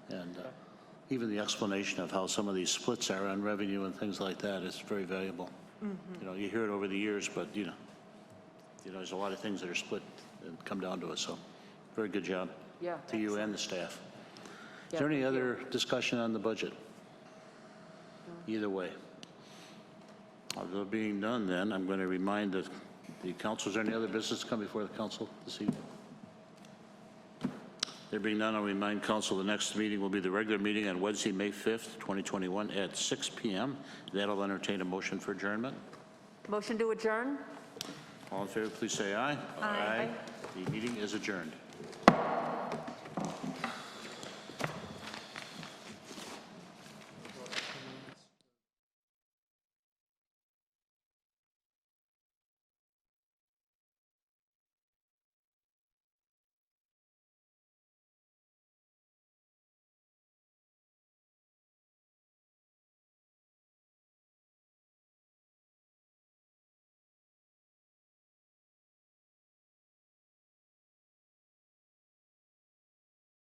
And even the explanation of how some of these splits are on revenue and things like that is very valuable. You hear it over the years, but, there's a lot of things that are split and come down to it. So very good job. Yeah. To you and the staff. Is Yeah, there any thank you. other discussion on the budget? Either way. There being none, then, I'm going to remind the council, is there any other business to come before the council this evening? There being none, I'll remind council the next meeting will be the regular meeting on Wednesday, May 5th, 2021 at 6 p.m. That'll entertain a motion for adjournment. Motion to adjourn? All in favor, please say aye. Aye. The meeting is adjourned.